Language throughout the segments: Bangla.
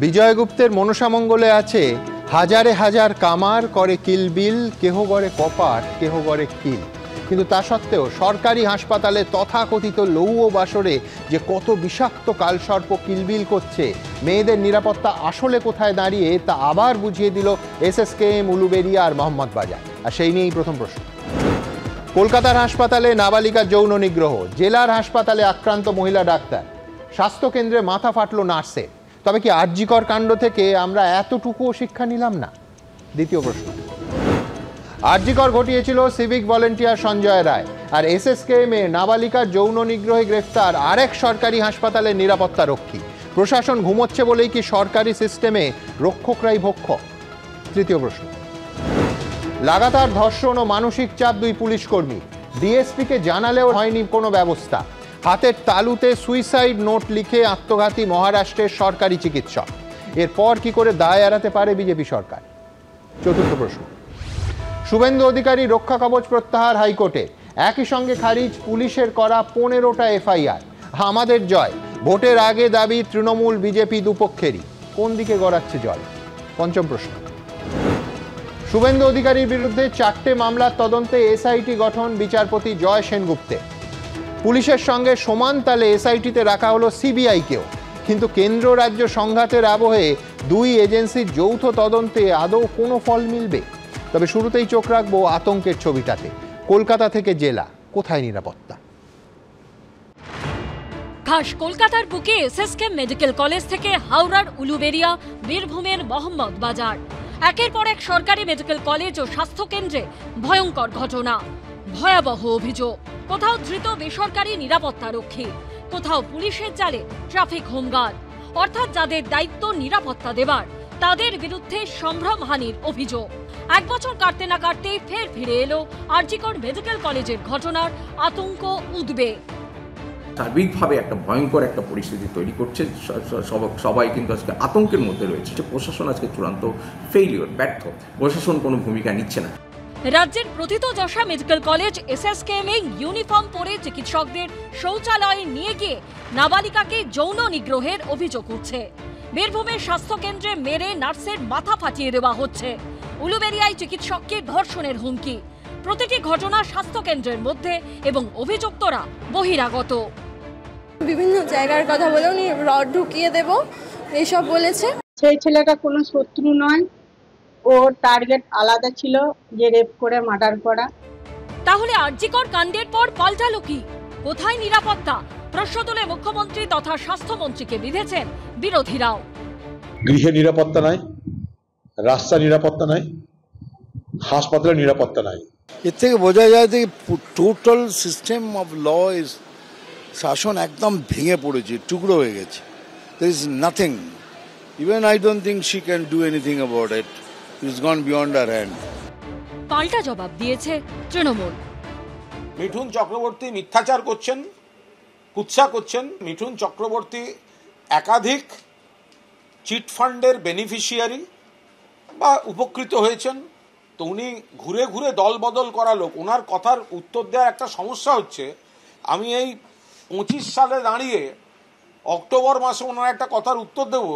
বিজয় গুপ্তের মনসামঙ্গলে আছে হাজারে হাজার কামার করে কিলবিল, কেহ গড়ে কপাট, কেহ গড়ে কিল। কিন্তু তা সত্ত্বেও সরকারি হাসপাতালে তথাকথিত লৌহ বাসরে যে কত বিষাক্ত কালসর্প কিলবিল করছে, মেয়েদের নিরাপত্তা আসলে কোথায় দাঁড়িয়ে তা আবার বুঝিয়ে দিল এসএসকেএম, উলুবেড়িয়া আর মোহাম্মদবাজার। আর সেই নিয়েই প্রথম প্রশ্ন। কলকাতার হাসপাতালে নাবালিকার যৌন নিগ্রহ, জেলার হাসপাতালে আক্রান্ত মহিলা ডাক্তার, স্বাস্থ্যকেন্দ্রে মাথা ফাটলো নার্সের। তবে কি আরজিকর কাণ্ড থেকে আমরা এতটুকুও শিক্ষা নিলাম না? দ্বিতীয় প্রশ্ন। আরজিকর ঘটিয়েছিল সিভিক ভলেন্টিয়ার সঞ্জয় রায়, আর এসএসকেএম এ নাবালিকার যৌন নিগ্রহে গ্রেফতার আরেক সরকারি হাসপাতালের নিরাপত্তা রক্ষী। প্রশাসন ঘুমোচ্ছে বলেই কি সরকারি সিস্টেমে রক্ষকরাই ভক্ষক? তৃতীয় প্রশ্ন। লাগাতার ধর্ষণ ও মানসিক চাপ দুই পুলিশ কর্মী, ডিএসপিকে জানালেও হয়নি কোনো ব্যবস্থা। হাতের তালুতে সুইসাইড নোট লিখে আত্মঘাতী মহারাষ্ট্রের সরকারি চিকিৎসক। এরপর কি করে দায় এড়াতে পারে বিজেপি সরকার? চতুর্থ প্রশ্ন। শুভেন্দু অধিকারী রক্ষা কবচ প্রত্যাহার হাইকোর্টে, একই সঙ্গে খারিজ পুলিশের করা 15টা এফআইআর। আমাদের জয়, ভোটের আগে দাবি তৃণমূল বিজেপি দুপক্ষেরই। কোন দিকে গড়াচ্ছে জল? পঞ্চম প্রশ্ন। শুভেন্দু অধিকারীর বিরুদ্ধে 4টে মামলার তদন্তে এসআইটি গঠন বিচারপতি জয় সেনগুপ্তে। পুলিশের সঙ্গে সমান তালে এসআইটিতে রাখা হলো সিবিআইকেও। কিন্তু কেন্দ্র রাজ্য সংঘাতের আবহে দুই এজেন্সির যৌথ তদন্তে আদৌ কোনো ফল মিলবে? তবে শুরুতেই চোখ রাখবো আতঙ্কের ছবিটাতে। কলকাতা থেকে জেলা, কোথায় নিরাপত্তা? খাস কলকাতার বুকে এসএসকেএম মেডিকেল কলেজ থেকে হাওড়ার উলুবেড়িয়া, বীরভূমের মোহাম্মদবাজার, একের পর এক সরকারি মেডিকেল কলেজ ও স্বাস্থ্যকেন্দ্রে ভয়ঙ্কর ঘটনা, ভয়াবহ অভিযোগ। কোথাও ধৃত বেসরকারি নিরাপত্তা রক্ষী, কোথাও পুলিশের জালে ট্রাফিক হোমগার্ড। অর্থাৎ যাদের দায়িত্ব নিরাপত্তা দেবার, তাদের বিরুদ্ধে সম্ভ্রমহানির অভিযোগ। 1 বছর কাটতে না কাটতেই ফের ফিরে এলো আরজিকর মেডিকেল কলেজের ঘটনার আতঙ্ক, উদ্বেগ। সার্বিকভাবে একটা ভয়ঙ্কর একটা পরিস্থিতি তৈরি করছে। সবাই কিন্তু আজকে আতঙ্কের মধ্যে রয়েছে। প্রশাসন আজকে চূড়ান্ত ফেইলিওর, ব্যর্থ। প্রশাসন কোনো ভূমিকা নিচ্ছে না। রাজ্যের প্রথিতযশা মেডিকেল কলেজ এসএসকেএম ইউনিফর্ম পরে চিকিৎসকদের শৌচালয়ে নিয়ে গিয়ে নাবালিকাকে যৌন নিগ্রহের অভিযোগ উঠছে। বীরভূমের স্বাস্থ্যকেন্দ্রে মেরে নার্সের মাথা ফাটিয়ে দেওয়া হচ্ছে। উলুবেড়িয়ায় চিকিৎসককে ধর্ষণের হুমকি। প্রতিটি ঘটনা স্বাস্থ্যকেন্দ্রের মধ্যে এবং অভিযুক্তরা বহিরাগত। বিভিন্ন জায়গার কথা বলে উনি রড ঢুকিয়ে দেব এইসব বলেছে। সেই ছেলেটা কোনো শত্রু নয়, ওর টার্গেট আলাদা ছিল, যে রেপ করে মার্ডার করা। তাহলে আরজিকর কাণ্ডের পর পাল্টালো কি? কোথায় নিরাপত্তা? প্রশ্ন তুলে মুখ্যমন্ত্রী তথা স্বাস্থ্যমন্ত্রীকে বিঁধেছেন বিরোধীরাও। গৃহে নিরাপত্তা নাই, রাস্তা নিরাপত্তা নাই, হাসপাতালের নিরাপত্তা নাই। এর থেকে বোঝা যায় যে total system of law is, শাসন একদম ভেঙে পড়েছে, টুকরো হয়ে গেছে। there is nothing, even I don't think she can do anything about it. It's gone beyond her hand. পাল্টা জবাব দিয়েছে তৃণমূল। মিঠুন চক্রবর্তী মিথ্যাচার করছেন, কুৎসা করছেন। মিঠুন চক্রবর্তী একাধিক চিটফান্ডের বেনিফিশিয়ারি বা উপকৃত হয়েছেন। তো উনি ঘুরে ঘুরে দল বদল করা লোক। ওনার কথার উত্তর দেওয়ার একটা সমস্যা হচ্ছে, আমি এই 25 সালে দাঁড়িয়ে অক্টোবর মাসে ওনার একটা কথার উত্তর দেব,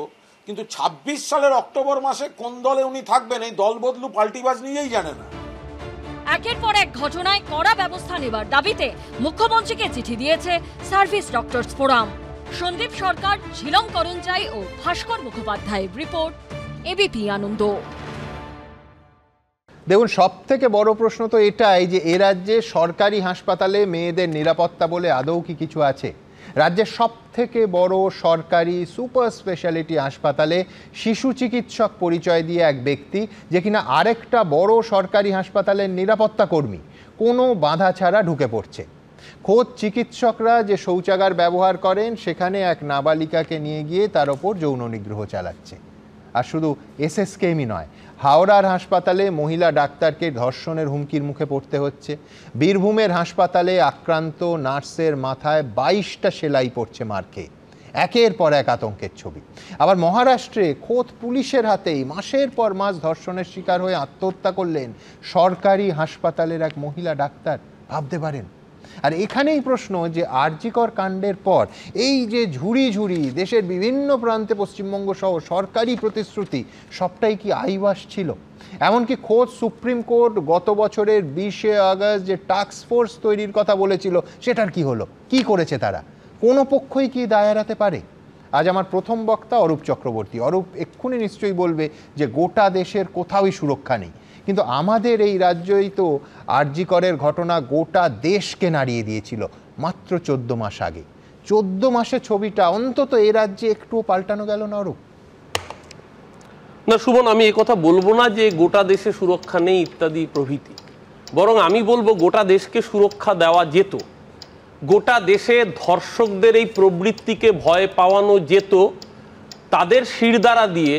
কিন্তু 26 সালের অক্টোবর মাসে কোন দলে উনি থাকবেন এই দল বদলু পাল্টিবাজ নিজেই জানে না। একের পর এক ঘটনায় কড়া ব্যবস্থা নেবার দাবিতে মুখ্যমন্ত্রীকে চিঠি দিয়েছে সার্ভিস ডক্টরস ফোরাম। সন্দীপ সরকার, ঝিলং করঞ্জাই ও ভাস্কর মুখোপাধ্যায়ের রিপোর্ট, এবিপি আনন্দ। দেখুন, সব থেকে বড় প্রশ্ন তো এটাই যে এ রাজ্যে সরকারি হাসপাতালে মেয়েদের নিরাপত্তা বলে আদৌ কি কিছু আছে? রাজ্যের সব থেকে বড় সরকারি সুপার স্পেশালিটি হাসপাতালে শিশু চিকিৎসক পরিচয় দিয়ে এক ব্যক্তি, যে কিনা আরেকটা বড় সরকারি হাসপাতালের নিরাপত্তা কর্মী, কোনো বাধা ছাড়া ঢুকে পড়ছে। খোদ চিকিৎসকরা যে শৌচাগার ব্যবহার করেন সেখানে এক নাবালিকাকে নিয়ে গিয়ে তার ওপর যৌন নিগ্রহ চালাচ্ছে। আর শুধু এসএসকেএমই নয়, হাওড়ার হাসপাতালে মহিলা ডাক্তারকে ধর্ষণের হুমকির মুখে পড়তে হচ্ছে। বীরভূমের হাসপাতালে আক্রান্ত নার্সের মাথায় 22টা সেলাই পড়ছে মার খেয়ে। একের পর এক আতঙ্কের ছবি। আবার মহারাষ্ট্রে খোদ পুলিশের হাতেই মাসের পর মাস ধর্ষণের শিকার হয়ে আত্মহত্যা করলেন সরকারি হাসপাতালের এক মহিলা ডাক্তার। ভাবতে পারেন, আর এখানেই প্রশ্ন যে আরজিকর কাণ্ডের পর এই যে ঝুড়ি ঝুড়ি দেশের বিভিন্ন প্রান্তে পশ্চিমবঙ্গ সহ সরকারি প্রতিশ্রুতি সবটাই কি আইওয়াস ছিল? এমনকি খোদ সুপ্রিম কোর্ট গত বছরের 20শে আগস্ট যে টাস্ক ফোর্স তৈরির কথা বলেছিল, সেটার কি হলো? কি করেছে তারা? কোনো পক্ষই কি দায় এড়াতে পারে? আজ আমার প্রথম বক্তা অরূপ চক্রবর্তী। অরূপ এক্ষুনি নিশ্চয়ই বলবে যে গোটা দেশের কোথাওই সুরক্ষা নেই, কিন্তু আমাদের এই রাজ্যই তো আরজিকরের ঘটনা গোটা দেশকে নাড়িয়ে দিয়েছিল মাত্র 14 মাস আগে। 14 মাসে ছবিটা অন্তত এই রাজ্যে একটুও পাল্টানো গেল না অরূপ? না সুমন, আমি কথা বলবো না যে গোটা দেশে সুরক্ষা নেই ইত্যাদি প্রভৃতি, বরং আমি বলবো গোটা দেশকে সুরক্ষা দেওয়া যেত। গোটা দেশে ধর্ষকদের এই প্রবৃত্তিকে ভয় পাওয়ানো যেত তাদের শিরদাঁড়া দিয়ে।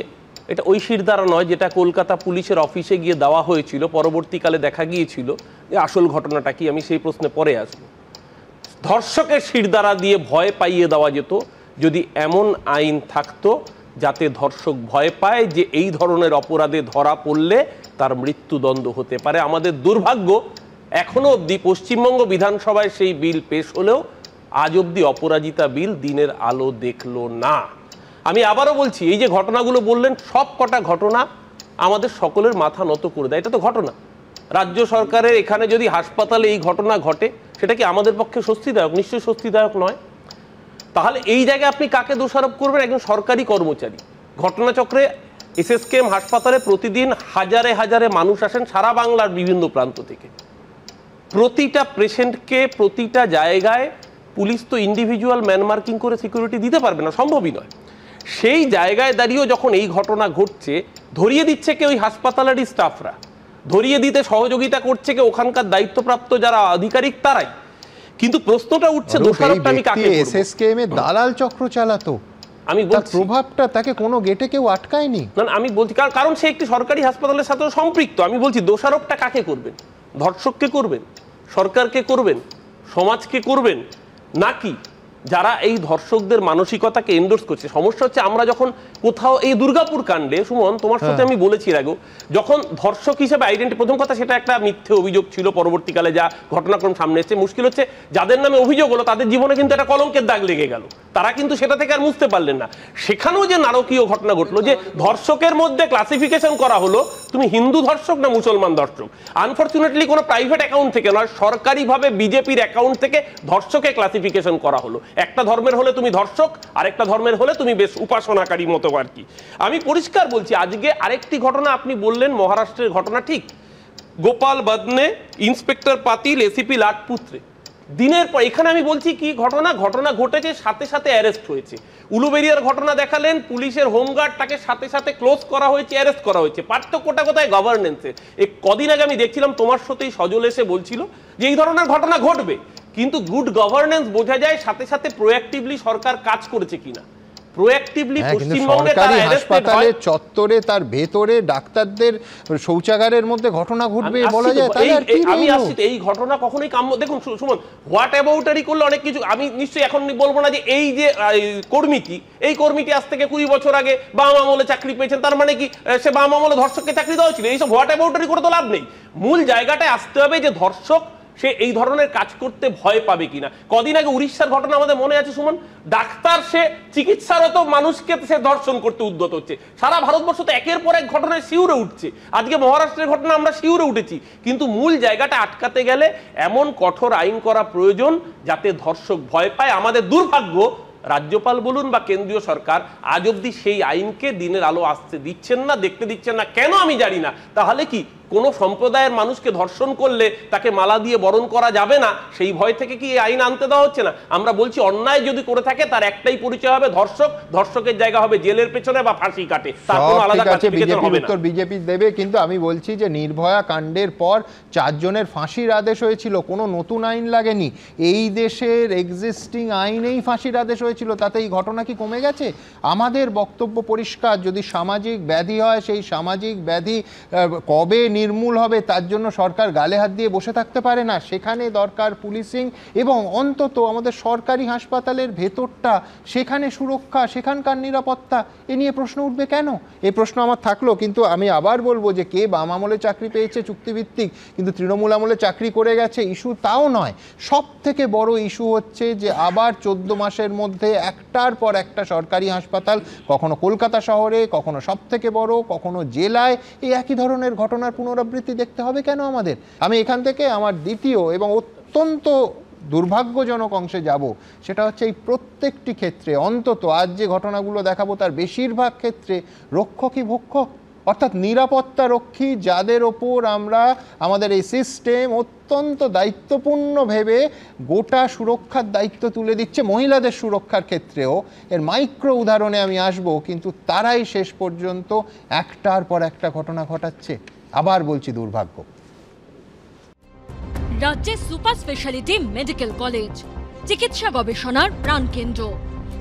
এটা ওই শিরদাঁড়া নয় যেটা কলকাতা পুলিশের অফিসে গিয়ে দেওয়া হয়েছিল, পরবর্তীকালে দেখা গিয়েছিল যে আসল ঘটনাটা কি, আমি সেই প্রশ্নে পরে আসব। ধর্ষকের শিরদাঁড়া দিয়ে ভয় পাইয়ে দেওয়া যেত যদি এমন আইন থাকতো যাতে ধর্ষক ভয় পায় যে এই ধরনের অপরাধে ধরা পড়লে তার মৃত্যুদণ্ড হতে পারে। আমাদের দুর্ভাগ্য, এখনো অবধি পশ্চিমবঙ্গ বিধানসভায় সেই বিল পেশ হলেও আজ অবধি অপরাজিতা বিল দিনের আলো দেখলো না। আমি আবারও বলছি, এই যে ঘটনাগুলো বললেন সব কটা ঘটনা আমাদের সকলের মাথা নত করে দেয়। এটা তো ঘটনা, রাজ্য সরকারের এখানে যদি হাসপাতালে এই ঘটনা ঘটে সেটা কি আমাদের পক্ষে স্বস্তিদায়ক? নিশ্চয়ই স্বস্তিদায়ক নয়। তাহলে এই জায়গায় আপনি কাকে দোষারোপ করবেন? একজন সরকারি কর্মচারী। ঘটনাচক্রে এসএসকেএম হাসপাতালে প্রতিদিন হাজারে হাজারে মানুষ আসেন সারা বাংলার বিভিন্ন প্রান্ত থেকে। প্রতিটা পেশেন্টকে প্রতিটা জায়গায় পুলিশ তো ইন্ডিভিজুয়াল ম্যানমার্কিং করে সিকিউরিটি দিতে পারবে না, সম্ভবই নয়। সেই জায়গায় দাঁড়িয়েও যখন এই ঘটনা ঘটছে, ধরিয়ে দিচ্ছে কে? ওই হাসপাতালেরই স্টাফরা ধরিয়ে দিতে সহযোগিতা করছে কে? ওখানকার দায়িত্বপ্রাপ্ত যারা আধিকারিক তারাই। কিন্তু প্রশ্নটা উঠছে দোষারোপটা আমি কাকে করব? এসএসকেএম এর দালাল চক্র চালাতো, আমি বলছি প্রভাবটা তাকে কোনো গেটে কেউ আটকায়নি। না, আমি বলছি কারণ সে একটি সরকারি হাসপাতালের সাথে সম্পৃক্ত। আমি বলছি দোষারোপটা কাকে করবেন? ধর্ষককে করবেন, সরকারকে করবেন, সমাজকে করবেন, নাকি যারা এই ধর্ষকদের মানসিকতাকে এন্ডোর্স করছে? সমস্যা হচ্ছে আমরা যখন কোথাও এই দুর্গাপুর কাণ্ডে, সুমন তোমার সাথে আমি বলেছি এর আগেও, যখন ধর্ষক হিসেবে আইডেন্টি, প্রথম কথা সেটা একটা মিথ্যে অভিযোগ ছিল, পরবর্তীকালে যা ঘটনাক্রম সামনে এসেছে। মুশকিল হচ্ছে যাদের নামে অভিযোগ হলো তাদের জীবনে কিন্তু একটা কলঙ্কের দাগ লেগে গেল, তারা কিন্তু সেটা থেকে আর মুছতে পারলেন না। সেখানেও যে নারকীয় ঘটনা ঘটলো, যে ধর্ষকের মধ্যে ক্লাসিফিকেশন করা হলো তুমি হিন্দু ধর্ষক না মুসলমান ধর্ষক। আনফরচুনেটলি কোনো প্রাইভেট অ্যাকাউন্ট থেকে নয়, সরকারিভাবে বিজেপির অ্যাকাউন্ট থেকে ধর্ষকে ক্লাসিফিকেশন করা হলো। একটা ধর্মের হলে তুমি ধর্ষক, আরেকটা ধর্মের হলে তুমি বেশ উপাসনাকারী মতো আর কি। আমি পরিষ্কার বলছি, আজকে আরেকটি ঘটনা আপনি বললেন মহারাষ্ট্রের ঘটনা, ঠিক। গোপাল বদনে, ইন্সপেক্টর পাতিল, এসিপি লাটপুত্রে, দিনের পর এখানে আমি বলছি কি ঘটনা ঘটেছে, সাথে সাথে অ্যারেস্ট হয়েছে। উলুবেরিয়ার ঘটনা দেখালেন, পুলিশের হোমগার্ড তাকে সাথে সাথে ক্লোজ করা হয়েছে, অ্যারেস্ট করা হয়েছে। পার্থক্যটা কোথায়? গভর্নেন্সে। এই কদিন আগে আমি দেখছিলাম তোমার সাথেই সজল এসে বলছিল যে এই ধরনের ঘটনা ঘটবে, কিন্তু গুড গভর্নেন্স বোঝা যায় সাথে সাথে প্রোঅ্যাক্টিভলি সরকার কাজ করেছে কিনা। প্রোঅ্যাক্টিভলি পশ্চিমবঙ্গে তারা হাসপাতালে চত্বরে তার ভেতরে ডাক্তারদের শৌচাগারের মধ্যে ঘটনা ঘটবে বলা যায়? আমি আসছি, এই ঘটনা কখনোই কাম্য। দেখুন সুমন, হোয়াট অ্যাবাউটারি করলে অনেক কিছু, আমি নিশ্চয়ই এখন বলবো না যে এই যে কর্মীটি আজ থেকে 20 বছর আগে বাম আমলে চাকরি পেয়েছেন, তার মানে কি সে বাম আমলে ধর্ষককে চাকরি দেওয়া ছিল? এইসব হোয়াট অ্যাবাউটারি করে তো লাভ নেই। মূল জায়গাটায় আসতে হবে যে ধর্ষক সে এই ধরনের কাজ করতে ভয় পাবে কিনা। কদিন আগে উড়িষ্যার ঘটনা আমাদের মনে আছে সুমন, ডাক্তার সে চিকিৎসারত মানুষকে সে ধর্ষণ করতে উদ্যত হচ্ছে। সারা ভারতবর্ষ তো একের পর এক ঘটনায় শিউরে উঠছে। আজকে মহারাষ্ট্রের ঘটনা আমরা শিউরে উঠেছি, কিন্তু মূল জায়গাটা আটকাতে গেলে এমন কঠোর আইন করা প্রয়োজন যাতে ধর্ষক ভয় পায়। আমাদের দুর্ভাগ্য, রাজ্যপাল বলুন বা কেন্দ্রীয় সরকার আজ অব্দি সেই আইনকে দিনের আলো আসতে দিচ্ছেন না, দেখতে দিচ্ছেন না। কেন আমি জানি না। তাহলে কি কোনো সম্প্রদায়ের মানুষকে ধর্ষণ করলে তাকে মালা দিয়ে বরণ করা যাবে না, সেই ভয় থেকে কি এই আইন আনতে দেওয়া হচ্ছে না? আমরা বলছি অন্যায় যদি করে থাকে তার একটাই পরিচয় হবে ধর্ষক, ধর্ষকের জায়গা হবে জেলের পেছনে বা ফাঁসি কাটে, তার কোনো আলাদা ক্লাসিফিকেশন হবে না। বিজেপি দেবে, কিন্তু আমি বলছি যে নির্ভয়া কাণ্ডের পর 4 জনের ফাঁসির আদেশ হয়েছিল, কোনো নতুন আইন লাগেনি। এই দেশের এক্সিস্টিং আইনেই ফাঁসির আদেশ হয়েছিল, তাতে এই ঘটনা কি কমে গেছে? আমাদের বক্তব্য পরিষ্কার, যদি সামাজিক ব্যাধি হয় সেই সামাজিক ব্যাধি কবে নির্মূল হবে তার জন্য সরকার গালে হাত দিয়ে বসে থাকতে পারে না। সেখানে দরকার পুলিশিং, এবং অন্তত আমাদের সরকারি হাসপাতালের ভেতরটা, সেখানে সুরক্ষা, সেখানকার নিরাপত্তা, এ নিয়ে প্রশ্ন উঠবে কেন? এই প্রশ্ন আমার থাকলো। কিন্তু আমি আবার বলবো যে কে বাম আমলে চাকরি পেয়েছে চুক্তিভিত্তিক, কিন্তু তৃণমূল আমলে চাকরি করে গেছে, ইস্যু তাও নয়। সব থেকে বড় ইস্যু হচ্ছে যে আবার 14 মাসের মধ্যে একটার পর একটা সরকারি হাসপাতাল, কখনো কলকাতা শহরে, কখনো সব থেকে বড়, কখনো জেলায়, এই একই ধরনের ঘটনার পুনরাবৃত্তি দেখতে হবে কেন আমাদের? আমি এখান থেকে আমার দ্বিতীয় এবং অত্যন্ত দুর্ভাগ্যজনক অংশে যাব, সেটা হচ্ছে এই প্রত্যেকটি ক্ষেত্রে, অন্তত আজ যে ঘটনাগুলো দেখাবো তার বেশিরভাগ ক্ষেত্রে রক্ষকই ভক্ষক, অর্থাৎ নিরাপত্তা রক্ষী, যাদের ওপর আমরা আমাদের এই সিস্টেম অত্যন্ত দায়িত্বপূর্ণ ভেবে গোটা সুরক্ষার দায়িত্ব তুলে দিচ্ছে, মহিলাদের সুরক্ষার ক্ষেত্রেও। এর মাইক্রো উদাহরণে আমি আসব, কিন্তু তারাই শেষ পর্যন্ত একটার পর একটা ঘটনা ঘটাচ্ছে। আবার বলছি, দুর্ভাগ্য। রাজ্যে সুপার স্পেশালিটি মেডিকেল কলেজ, চিকিৎসা গবেষণার প্রাণকেন্দ্র,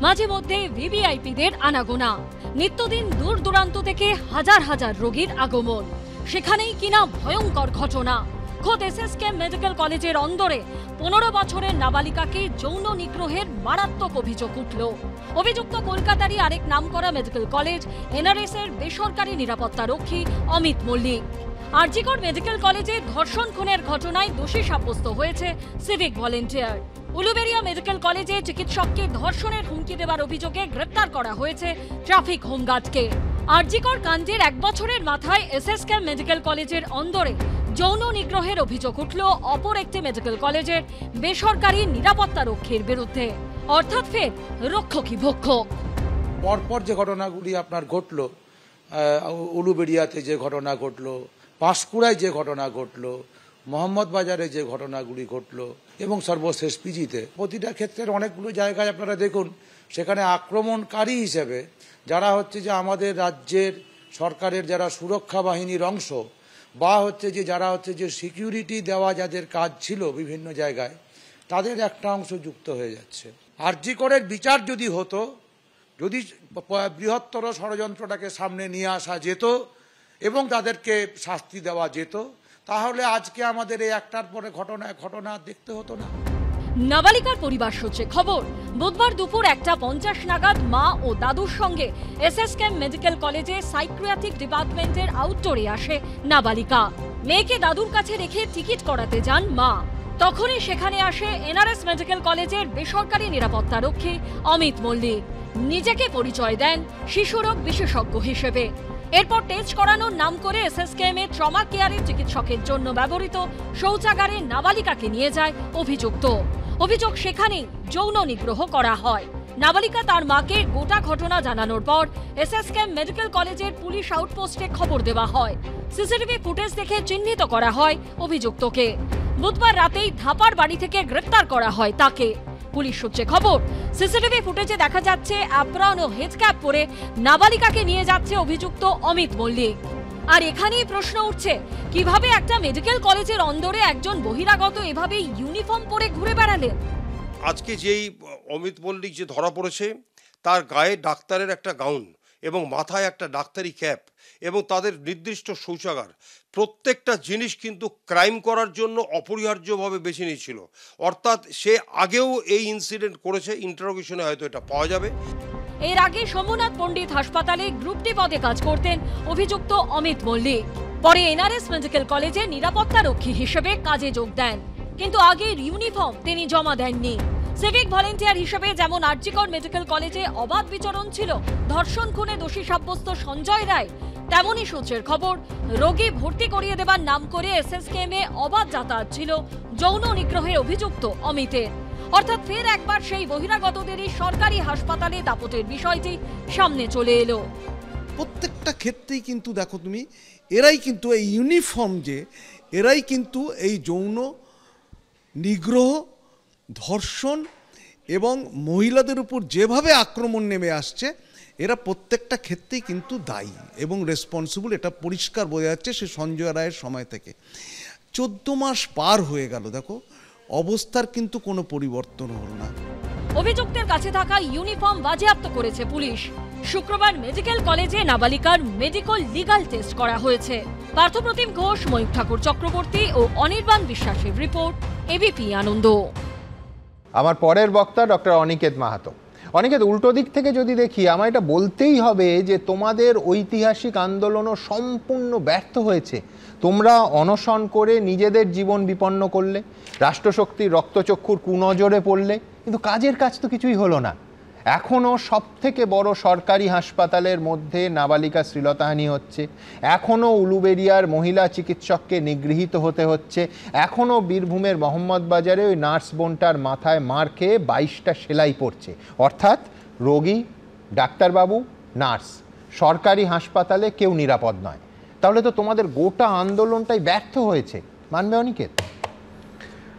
মাঝে মধ্যে ভিভিআইপিদের আনাগোনা, নিত্যদিন দূর দূরান্ত থেকে হাজার হাজার রোগীর আগমন, সেখানেই কিনা ভয়ঙ্কর ঘটনা। খোদ এসএসকে মেডিকেল কলেজের অন্দরে 15 বছরের নাবালিকাকে যৌন নিগ্রহের মারাত্মক অভিযোগ উঠল। অভিযুক্ত কলকাতারই আরেক নামকরা মেডিকেল কলেজ এনআরএস এর বেসরকারি নিরাপত্তা রক্ষী অমিত মল্লিক। আরজিকর মেডিকেল কলেজে ধর্ষণ খুনের ঘটনায় দোষী সাব্যস্ত হয়েছে সিভিক ভলেন্টিয়ার। উলুবেড়িয়া মেডিকেল কলেজে চিকিৎসককে ধর্ষণের হুমকি দেওয়ার অভিযোগে গ্রেপ্তার করা হয়েছে ট্রাফিক হোমগার্ডকে। আরজিকর কাণ্ডের 1 বছরের মাথায় এসএসকে মেডিকেল কলেজের অন্দরে যৌন নিগ্রহের অভিযোগ উঠল অপর একটি মেডিকেল কলেজের বেসরকারি নিরাপত্তা রক্ষীর বিরুদ্ধে, অর্থাৎ ফের রক্ষকই ভক্ষক। পরপর যে ঘটনাগুলি আপনার ঘটলো, উলুবেড়িয়াতে যে ঘটনা ঘটলো, পাঁশকুড়ায় যে ঘটনা ঘটলো, মোহাম্মদ বাজারে যে ঘটনাগুলি ঘটলো, এবং সর্বশেষ পিজিতে, প্রতিটা ক্ষেত্রের অনেকগুলো জায়গায় আপনারা দেখুন সেখানে আক্রমণকারী হিসেবে যারা হচ্ছে যে আমাদের রাজ্যের সরকারের যারা সুরক্ষা বাহিনীর অংশ, বা হচ্ছে যে যারা হচ্ছে যে সিকিউরিটি দেওয়া যাদের কাজ ছিল বিভিন্ন জায়গায়, তাদের একটা অংশ যুক্ত হয়ে যাচ্ছে। আরজিকরের বিচার যদি হতো, যদি বৃহত্তর ষড়যন্ত্রটাকে সামনে নিয়ে আসা যেত এবং তাদেরকে শাস্তি দেওয়া যেত, তাহলে আজকে আমাদের এই একটার পরে ঘটনা দেখতে হতো না। নাবালিকার পরিবার সূত্রে খবর, বুধবার দুপুর 1:50 নাগাদ মা ও দাদুর সঙ্গে এসএসকে মেডিকেল কলেজে সাইকিয়াট্রিক ডিপার্টমেন্টের আউটডোরে আসে নাবালিকা। মেয়েকে দাদুর কাছে রেখে টিকিট করাতে যান মা। তখনই সেখানে আসে এনআরএস মেডিকেল কলেজের বেসরকারি নিরাপত্তা রক্ষী অমিত মল্লিক। নিজেকে পরিচয় দেন শিশুরোগ বিশেষজ্ঞ হিসেবে। এরপর টেস্ট করানোর নাম করে এসএসকেএম এর ট্রমা কেয়ারের চিকিৎসকের জন্য ব্যবহৃত শৌচাগারে নাবালিকাকে নিয়ে যায় অভিযুক্ত। অভিযোগ, সেখানেই যৌন নিগ্রহ করা হয়। নাবালিকা তার মাকে গোটা ঘটনা জানানোর পর এসএসকেএম মেডিকেল কলেজের পুলিশ আউটপোস্টে খবর দেওয়া হয়। সিসিটিভি ফুটেজ দেখে চিহ্নিত করা হয় অভিযুক্তকে। বুধবার রাতেই ধাপার বাড়ি থেকে গ্রেপ্তার করা হয় তাকে। পুলিশ সূত্রে খবর, সিসিটিভি ফুটেজে দেখা যাচ্ছে অ্যাপ্রন ও হেডক্যাপ পরে নাবালিকাকে নিয়ে যাচ্ছে অভিযুক্ত অমিত মল্লিক। আর এখানেই প্রশ্ন উঠছে, কিভাবে একটা মেডিকেল কলেজের অন্দরে একজন বহিরাগত এভাবে ইউনিফর্ম পরে ঘুরে বেড়ালেন? আজকে যেই অমিত মল্লিক যে ধরা পড়েছে, তার গায়ে ডাক্তারের একটা গাউন এবং মাথায় একটা ডাক্তারি ক্যাপ এবং তাদের নির্দিষ্ট শৌচাগার, প্রত্যেকটা জিনিস কিন্তু ক্রাইম করার জন্য অপরিহার্যভাবে বেছে নিয়েছিল। অর্থাৎ সে আগেও এই ইনসিডেন্ট করেছে, ইন্টারোগেশনে হয়তো এটা পাওয়া যাবে। এর আগে সোমনাথ পণ্ডিত হাসপাতালে গ্রুপ ডি পদে কাজ করতেন অভিযুক্ত অমিত মল্লিক। পরে এনআরএস মেডিকেল কলেজে নিরাপত্তা রক্ষী হিসেবে কাজে যোগ দেন, কিন্তু আগের ইউনিফর্ম তিনি জমা দেননি। সিভিক ভলেন্টিয়ার হিসেবে যেমন আরজিকর মেডিকেল কলেজে অবাধ বিচরণ ছিল ধর্ষণ খুনে দোষী সাব্যস্ত সঞ্জয় রায়, তেমনই সূত্রের খবর, রোগী ভর্তি করিয়ে দেবার নাম করে এসএসকেএম এ অবাধ যাতায়াত ছিল যৌন নিগ্রহের অভিযুক্ত অমিতের। অর্থাৎ ফের একবার সেই বহিরাগতদেরই সরকারি হাসপাতালে দাপটের বিষয়টি সামনে চলে এলো। প্রত্যেকটা ক্ষেত্রেই কিন্তু দেখো তুমি, এরাই কিন্তু এই ইউনিফর্ম যে, এরাই কিন্তু এই যৌন নিগ্রহ, ধর্ষণ এবং মহিলাদের উপর যেভাবে আক্রমণ নেমে আসছে, এরা প্রত্যেকটা ক্ষেত্রেই কিন্তু দায়ী এবং রেসপন্সিবল। এটা পরিষ্কার বোঝা যাচ্ছে সে সঞ্জয় রায়ের সময় থেকে। 14 মাস পার হয়ে গেল, দেখো অবস্থার কিন্তু কোনো পরিবর্তন হল না। অভিযুক্তের কাছে থাকা ইউনিফর্ম বাজেয়াপ্ত করেছে পুলিশ। শুক্রবার মেডিকেল কলেজে নাবালিকার মেডিকেল লিগাল টেস্ট করা হয়েছে। পার্থপ্রতিম ঘোষ, ময়ূখ ঠাকুর চক্রবর্তী ও অনির্বাণ বিশ্বাসের রিপোর্ট, এবিপি আনন্দ। আমার পরের বক্তা ডক্টর অনিকেত মাহাতো। অনিকেত, উল্টো দিক থেকে যদি দেখি, আমার এটা বলতেই হবে যে তোমাদের ঐতিহাসিক আন্দোলনও সম্পূর্ণ ব্যর্থ হয়েছে। তোমরা অনশন করে নিজেদের জীবন বিপন্ন করলে, রাষ্ট্রশক্তির রক্তচক্ষুর কুনজরে পড়লে, কিন্তু কাজের কাজ তো কিছুই হলো না। এখনও সবথেকে বড় সরকারি হাসপাতালের মধ্যে নাবালিকা শ্লীলতাহানি হচ্ছে, এখনও উলুবেড়িয়ার মহিলা চিকিৎসককে নিগৃহীত হতে হচ্ছে, এখনও বীরভূমের মোহাম্মদবাজারে ওই নার্স বোনটার মাথায় মার খেয়ে 22টা সেলাই পড়ছে। অর্থাৎ রোগী, ডাক্তারবাবু, নার্স, সরকারি হাসপাতালে কেউ নিরাপদ নয়। তাহলে তো তোমাদের গোটা আন্দোলনটাই ব্যর্থ হয়েছে, মানবে অনিকেত?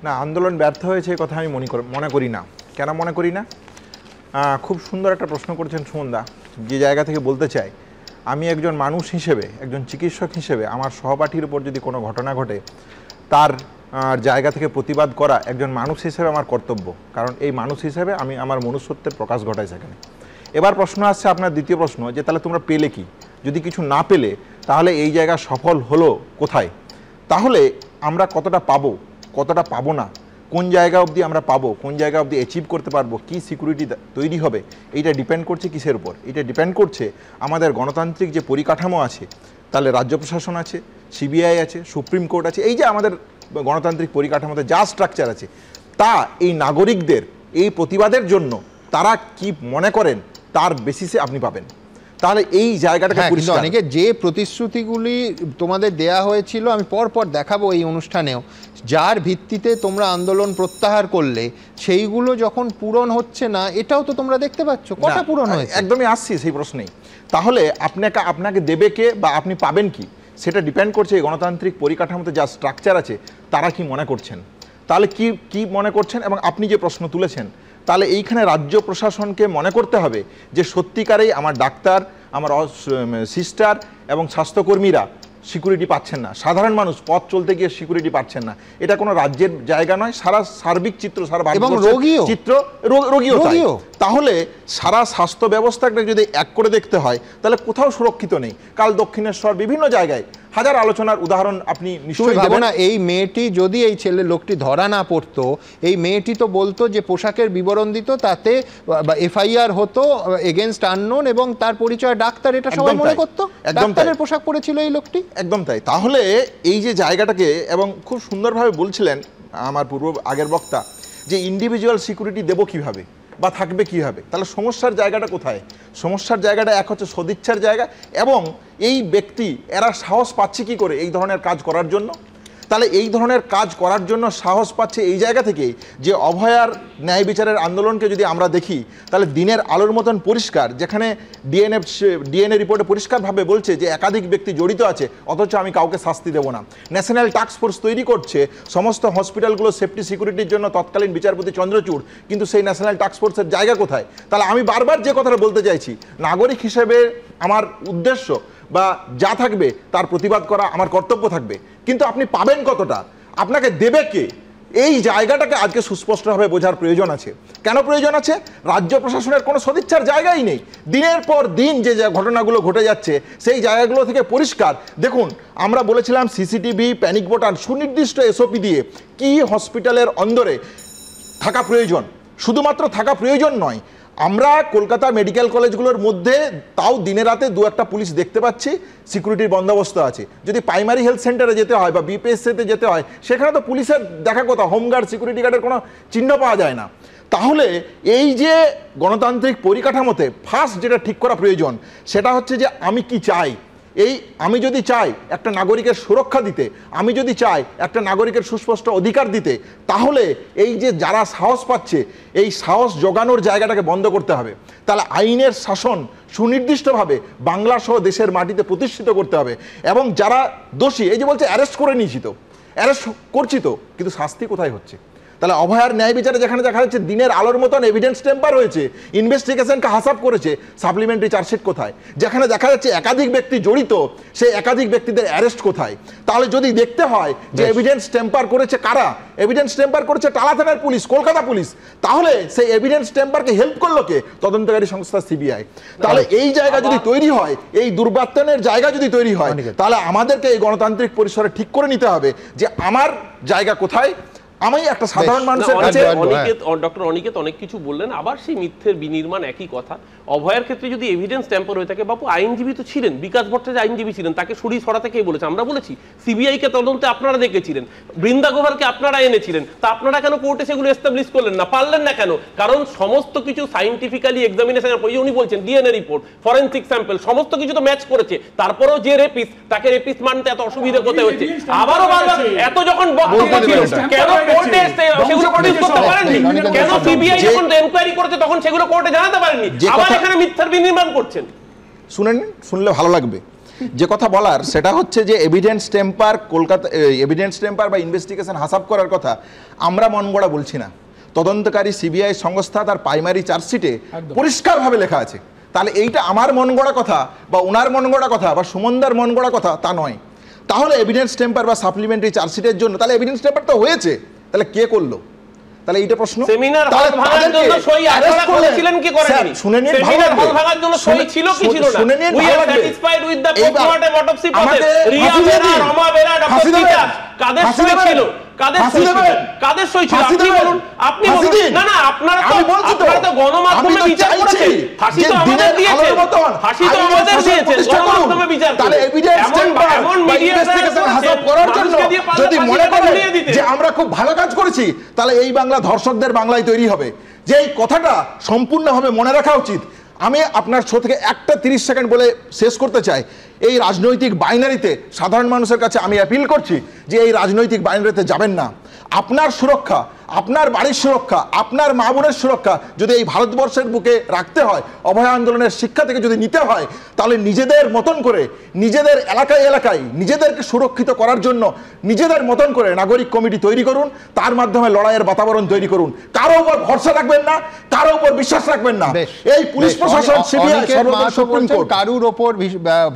না, আন্দোলন ব্যর্থ হয়েছে এই কথা আমি মনে করি না। কেন মনে করি না? খুব সুন্দর একটা প্রশ্ন করেছেন সুমনদা। যে জায়গা থেকে বলতে চাই, আমি একজন মানুষ হিসেবে, একজন চিকিৎসক হিসেবে আমার সহপাঠীর উপর যদি কোনো ঘটনা ঘটে, তার জায়গা থেকে প্রতিবাদ করা একজন মানুষ হিসেবে আমার কর্তব্য। কারণ এই মানুষ হিসেবে আমি আমার মনুষ্যত্বের প্রকাশ ঘটাই সেখানে। এবার প্রশ্ন আসছে আপনার দ্বিতীয় প্রশ্ন, যে তাহলে তোমরা পেলে কি? যদি কিছু না পেলে তাহলে এই জায়গা সফল হলো কোথায়? তাহলে আমরা কতটা পাবো, কতটা পাবো না, কোন জায়গা অবধি আমরা পাবো, কোন জায়গা অবধি অ্যাচিভ করতে পারবো, কি সিকিউরিটি তৈরি হবে, এইটা ডিপেন্ড করছে কিসের উপর? এটা ডিপেন্ড করছে আমাদের গণতান্ত্রিক যে পরিকাঠামো আছে, তাহলে রাজ্য প্রশাসন আছে, সিবিআই আছে, সুপ্রিম কোর্ট আছে, এই যে আমাদের গণতান্ত্রিক পরিকাঠামোতে যা স্ট্রাকচার আছে, তা এই নাগরিকদের এই প্রতিবাদের জন্য তারা কি মনে করেন তার বেসিসে আপনি পাবেন। তাহলে এই জায়গাটাকে অনেকে যে প্রতিশ্রুতিগুলি তোমাদের দেয়া হয়েছিল, আমি পরপর দেখাবো এই অনুষ্ঠানেও, যার ভিত্তিতে তোমরা আন্দোলন প্রত্যাহার করলে, সেইগুলো যখন পূরণ হচ্ছে না, এটাও তো তোমরা দেখতে পাচ্ছ। কটা পূরণ হয়েছে? একদমই আসছি সেই প্রশ্নেই। তাহলে আপনাকে দেবে কে বা আপনি পাবেন কি, সেটা ডিপেন্ড করছে এই গণতান্ত্রিক পরিকাঠামোতে যা স্ট্রাকচার আছে তারা কি মনে করছেন। তাহলে কি মনে করছেন, এবং আপনি যে প্রশ্ন তুলেছেন, তাহলে এইখানে রাজ্য প্রশাসনকে মনে করতে হবে যে সত্যিকারেই আমার ডাক্তার, আমার সিস্টার এবং স্বাস্থ্যকর্মীরা সিকিউরিটি পাচ্ছেন না, সাধারণ মানুষ পথ চলতে গিয়ে সিকিউরিটি পাচ্ছেন না। এটা কোনো রাজ্যের জায়গা নয়, সারা সার্বিক চিত্র, সারা ভারতবর্ষের চিত্র, রোগীও। তাহলে সারা স্বাস্থ্য ব্যবস্থাকে যদি এক করে দেখতে হয়, তাহলে কোথাও সুরক্ষিত নেই। কাল দক্ষিণেশ্বর, বিভিন্ন জায়গায় হাজার আলোচনার উদাহরণ আপনি নিশ্চয়ই ভাবো না, এই মেয়েটি যদি এই ছেলে লোকটি ধরা না পড়তো, এই মেয়েটি তো বলতো যে পোশাকের বিবরণ দিত, তাতে এফআইআর হতো এগেইনস্ট আননোন, এবং তার পরিচয় ডাক্তার, এটা সবাই মনে করতো ডাক্তারের পোশাক পরেছিল এই লোকটি। একদম তাই। তাহলে এই যে জায়গাটাকে, এবং খুব সুন্দরভাবে বলছিলেন আমার আগের বক্তা, যে ইন্ডিভিজুয়াল সিকিউরিটি দেবো কিভাবে বা থাকবে কীভাবে, তাহলে সমস্যার জায়গাটা কোথায়? সমস্যার জায়গাটা এক হচ্ছে সদিচ্ছার জায়গা, এবং এই ব্যক্তি এরা সাহস পাচ্ছে কি করে এই ধরনের কাজ করার জন্য? তাহলে এই ধরনের কাজ করার জন্য সাহস পাচ্ছে এই জায়গা থেকে যে অভয়ার ন্যায় বিচারের আন্দোলনকে যদি আমরা দেখি, তাহলে দিনের আলোর মতন পরিষ্কার, যেখানে ডিএনএ রিপোর্টে পরিষ্কারভাবে বলছে যে একাধিক ব্যক্তি জড়িত আছে, অথচ আমি কাউকে শাস্তি দেব না। ন্যাশনাল টাস্ক ফোর্স তৈরি করছে সমস্ত হসপিটালগুলো সেফটি সিকিউরিটির জন্য, তৎকালীন বিচারপতি চন্দ্রচূড়, কিন্তু সেই ন্যাশনাল টাস্ক ফোর্সের জায়গা কোথায়? তাহলে আমি বারবার যে কথাটা বলতে চাইছি, নাগরিক হিসেবে আমার উদ্দেশ্য বা যা থাকবে তার প্রতিবাদ করা আমার কর্তব্য থাকবে, কিন্তু আপনি পাবেন কতটা, আপনাকে দেবে কে, এই জায়গাটাকে আজকে সুস্পষ্টভাবে বোঝার প্রয়োজন আছে। কেন প্রয়োজন আছে? রাজ্য প্রশাসনের কোনো সদিচ্ছার জায়গাই নেই। দিনের পর দিন যে ঘটনাগুলো ঘটে যাচ্ছে, সেই জায়গাগুলো থেকে পরিষ্কার। দেখুন, আমরা বলেছিলাম সিসিটিভি, প্যানিক বোটাম, সুনির্দিষ্ট এসওপি দিয়ে কি হসপিটালের অন্দরে থাকা প্রয়োজন, শুধুমাত্র থাকা প্রয়োজন নয়, আমরা কলকাতা মেডিকেল কলেজগুলোর মধ্যে তাও দিনে রাতে দু একটা পুলিশ দেখতে পাচ্ছি, সিকিউরিটির বন্দোবস্ত আছে। যদি প্রাইমারি হেলথ সেন্টারে যেতে হয় বা বিপিএসসিতে যেতে হয়, সেখানে তো পুলিশের দেখা কথা, হোমগার্ড, সিকিউরিটি গার্ডের কোনো চিহ্ন পাওয়া যায় না। তাহলে এই যে গণতান্ত্রিক পরিকাঠামোতে ফার্স্ট যেটা ঠিক করা প্রয়োজন, সেটা হচ্ছে যে আমি কি চাই। আমি যদি চাই একটা নাগরিকের সুরক্ষা দিতে, আমি যদি চাই একটা নাগরিকের সুস্পষ্ট অধিকার দিতে, তাহলে এই যে যারা সাহস পাচ্ছে, এই সাহস জোগানোর জায়গাটাকে বন্ধ করতে হবে। তাহলে আইনের শাসন সুনির্দিষ্টভাবে বাংলা সহ দেশের মাটিতে প্রতিষ্ঠিত করতে হবে, এবং যারা দোষী, এই যে বলছে অ্যারেস্ট করে নিয়েছি, তো অ্যারেস্ট করছি তো, কিন্তু শাস্তি কোথায় হচ্ছে? তাহলে অভয়ার ন্যায় বিচারে যেখানে দেখা যাচ্ছে দিনের আলোর মতন এভিডেন্স টেম্পার হয়েছে, ইনভেস্টিগেশনকে হাসাব করেছে, সাপ্লিমেন্টারি চার্জশিট কোথায়? যেখানে দেখা যাচ্ছে একাধিক ব্যক্তি জড়িত, সেই একাধিক ব্যক্তিদের অ্যারেস্ট কোথায়? তাহলে যদি দেখতে হয় যে এভিডেন্স টেম্পার করেছে কারা, এভিডেন্স টেম্পার করেছে টালা থানার পুলিশ, কলকাতা পুলিশ, তাহলে সেই এভিডেন্স টেম্পারকে হেল্প করলো কে? তদন্তকারী সংস্থা সিবিআই। তাহলে এই জায়গা যদি তৈরি হয়, এই দুর্বর্তনের জায়গা যদি তৈরি হয়, তাহলে আমাদেরকে এই গণতান্ত্রিক পরিসরে ঠিক করে নিতে হবে যে আমার জায়গা কোথায়। আমি একটা সাধারণ মানুষের কাছে ডক্টর অনিকেত অনেক কিছু বললেন, আবার সেই মিথ্যের বিনির্মাণ একই কথা। অভয়ের ক্ষেত্রে যদি এভিডেন্স ট্যাম্পার হয়ে থাকে, বাপু আইনজীবী তো ছিলেন, বিকাশ ভট্টাচার্য আইনজীবী ছিলেন, তাকে সরিয়ে সরাতে কে বলেছে? আমরা বলেছি। সিবিআই কে তদন্তে আপনারা দেখেছিলেন, বৃন্দা গোভারকে আপনারা এনেছিলেন, তা আপনারা কেন কোর্টে সেগুলো এস্টাবলিশ করলেন না? পারলেন না কেন? কারণ সমস্ত কিছু সাইন্টিফিক্যালি এক্সামিনেশনের পর, উনি বলছেন ডিএনএ রিপোর্ট, ফরেনসিক স্যাম্পল, সমস্ত কিছু তো ম্যাচ করেছে। তারপরেও যে রেপিস, তাকে রেপিস মানতে এত অসুবিধা কোথায় হচ্ছে? আবারও বারবার এত যখন বক্তব্য ছিল, কেন কোর্টে সেগুলো প্রডিউস করতে পারেননি? কেন সিবিআই যখন এনকোয়ারি করেছে তখন সেগুলো কোর্টে জানাতে পারেননি? আবার এখানে মিথ্যার বিনির্মাণ করছেন। শুনেন, শুনলে ভালো লাগবে। যে কথা বলার সেটা হচ্ছে যে evidence temper Kolkata, evidence temper বা ইনভেস্টিগেশন হাসাব করার কথা আমরা মন গড়া বলছি না। তদন্তকারী সিবিআই সংস্থা তার প্রাইমারি চার্জশিটে পরিষ্কারভাবে লেখা আছে। তাহলে এইটা আমার মন গড়া কথা বা ওনার মন গড়া কথা বা সুমনদার মন গড়া কথা তা নয়। তাহলে এভিডেন্স টেম্পার বা সাপ্লিমেন্টারি চার্জশিটের জন্য তাহলে এভিডেন্স টেম্পার তো হয়েছে, তাহলে কে করলো? তাহলে এইটা প্রশ্ন। সেমিনার হল ভাঙার জন্য সই আপনারা করেছিলেন কি করেননি? সেমিনার হল ভাঙার জন্য সই ছিল কি ছিল না? We are satisfied with the postmortem autopsy process. Riya Bera, Rama Bera, doctor Titas, কাদের সই ছিল? কাদের সই ছিল? কাদের সই ছিল? আপনি বলুন, আপনি বলুন। না না, আপনারা তো গণমাধ্যমে বিচার করেছেন, ফাঁসি তো আমাদের দিয়েছেন, ফাঁসি তো আমাদের দিয়েছেন, গণমাধ্যমে বিচার করে। তাহলে এভিডেন্স টেম্পার এমন ইনভেস্টিগেশন হাসাব করার জন্য যদি মনে করেন যে আমরা খুব ভালো কাজ করেছি, তাহলে এই বাংলা ধর্ষকদের বাংলায় তৈরি হবে। যে এই কথাটা সম্পূর্ণভাবে মনে রাখা উচিত। আমি আপনার শো থেকে একটা 30 সেকেন্ড বলে শেষ করতে চাই। এই রাজনৈতিক বাইনারিতে সাধারণ মানুষের কাছে আমি অ্যাপিল করছি যে এই রাজনৈতিক বাইনারিতে যাবেন না। আপনার সুরক্ষা, আপনার বাড়ির সুরক্ষা, আপনার মা বোনের সুরক্ষা যদি এই ভারতবর্ষের বুকে রাখতে হয়, অভয় আন্দোলনের শিক্ষা থেকে যদি নিতে হয়, তাহলে নিজেদের মতন করে, নিজেদের এলাকায় এলাকায় নিজেদেরকে সুরক্ষিত করার জন্য নিজেদের মতন করে নাগরিক কমিটি তৈরি করুন। তার মাধ্যমে লড়াইয়ের বাতাবরণ তৈরি করুন। কারো উপর ভরসা রাখবেন না, কারো উপর বিশ্বাস রাখবেন না। এই পুলিশ প্রশাসন, সিবিআই, সুপ্রিম কোর্ট, কারুর উপর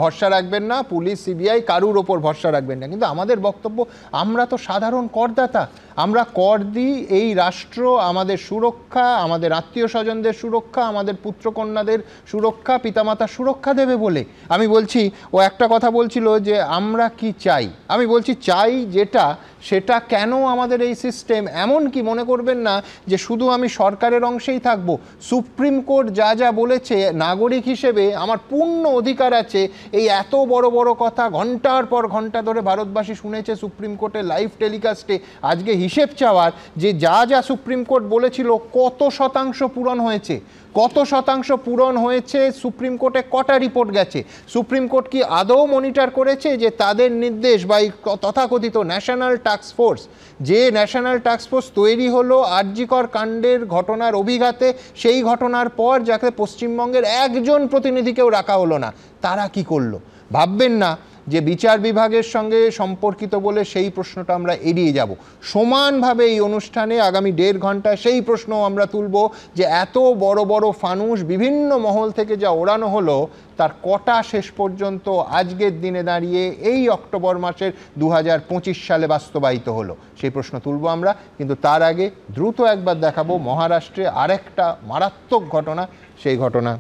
ভরসা রাখবেন না, পুলিশ, সিবিআই কারুর উপর ভরসা রাখবেন না। কিন্তু আমাদের বক্তব্য, আমরা তো সাধারণ করদাতা, আমরা কর দিই। এই রাষ্ট্র আমাদের সুরক্ষা, আমাদের আত্মীয় স্বজনদের সুরক্ষা, আমাদের পুত্রকন্যাদের সুরক্ষা, পিতামাতার সুরক্ষা দেবে বলে। আমি বলছি, ও একটা কথা বলছিল যে আমরা কি চাই, আমি বলছি চাই যেটা, সেটা কেন আমাদের এই সিস্টেম। এমন কি মনে করবেন না যে শুধু আমি সরকারের অংশেই থাকবো। সুপ্রিম কোর্ট যা যা বলেছে, নাগরিক হিসেবে আমার পূর্ণ অধিকার আছে এই এত বড় বড় কথা ঘন্টার পর ঘন্টা ধরে ভারতবাসী শুনেছে সুপ্রিম কোর্টের লাইভ টেলিকাস্টে, আজকে হিসেব চাওয়ার যে যা যা সুপ্রিম কোর্ট বলেছিল কত শতাংশ পূরণ হয়েছে, কত শতাংশ পূরণ হয়েছে, সুপ্রিম কোর্টে কটা রিপোর্ট গেছে, সুপ্রিম কোর্ট কি আদৌ মনিটর করেছে যে তাদের নির্দেশ বা তথাকথিত ন্যাশনাল টাস্ক ফোর্স, যে ন্যাশনাল টাস্ক ফোর্স তৈরি হলো আরজিকর কাণ্ডের ঘটনার অভিঘাতে, সেই ঘটনার পর যাকে পশ্চিমবঙ্গের একজন প্রতিনিধিকেও রাখা হলো না, তারা কি করলো? ভাববেন না যে বিচার বিভাগের সঙ্গে সম্পর্কিত বলে সেই প্রশ্নটা আমরা এড়িয়ে যাব। সমানভাবে এই অনুষ্ঠানে আগামী 1.5 ঘন্টা সেই প্রশ্ন আমরা তুলব যে এত বড় বড় ফানুস বিভিন্ন মহল থেকে যা ওড়ানো হলো, তার কটা শেষ পর্যন্ত আজকের দিনে দাঁড়িয়ে এই অক্টোবর মাসের 2025 সালে বাস্তবায়িত হলো, সেই প্রশ্ন তুলব আমরা। কিন্তু তার আগে দ্রুত একবার দেখাবো মহারাষ্ট্রে আরেকটা মারাত্মক ঘটনা। সেই ঘটনা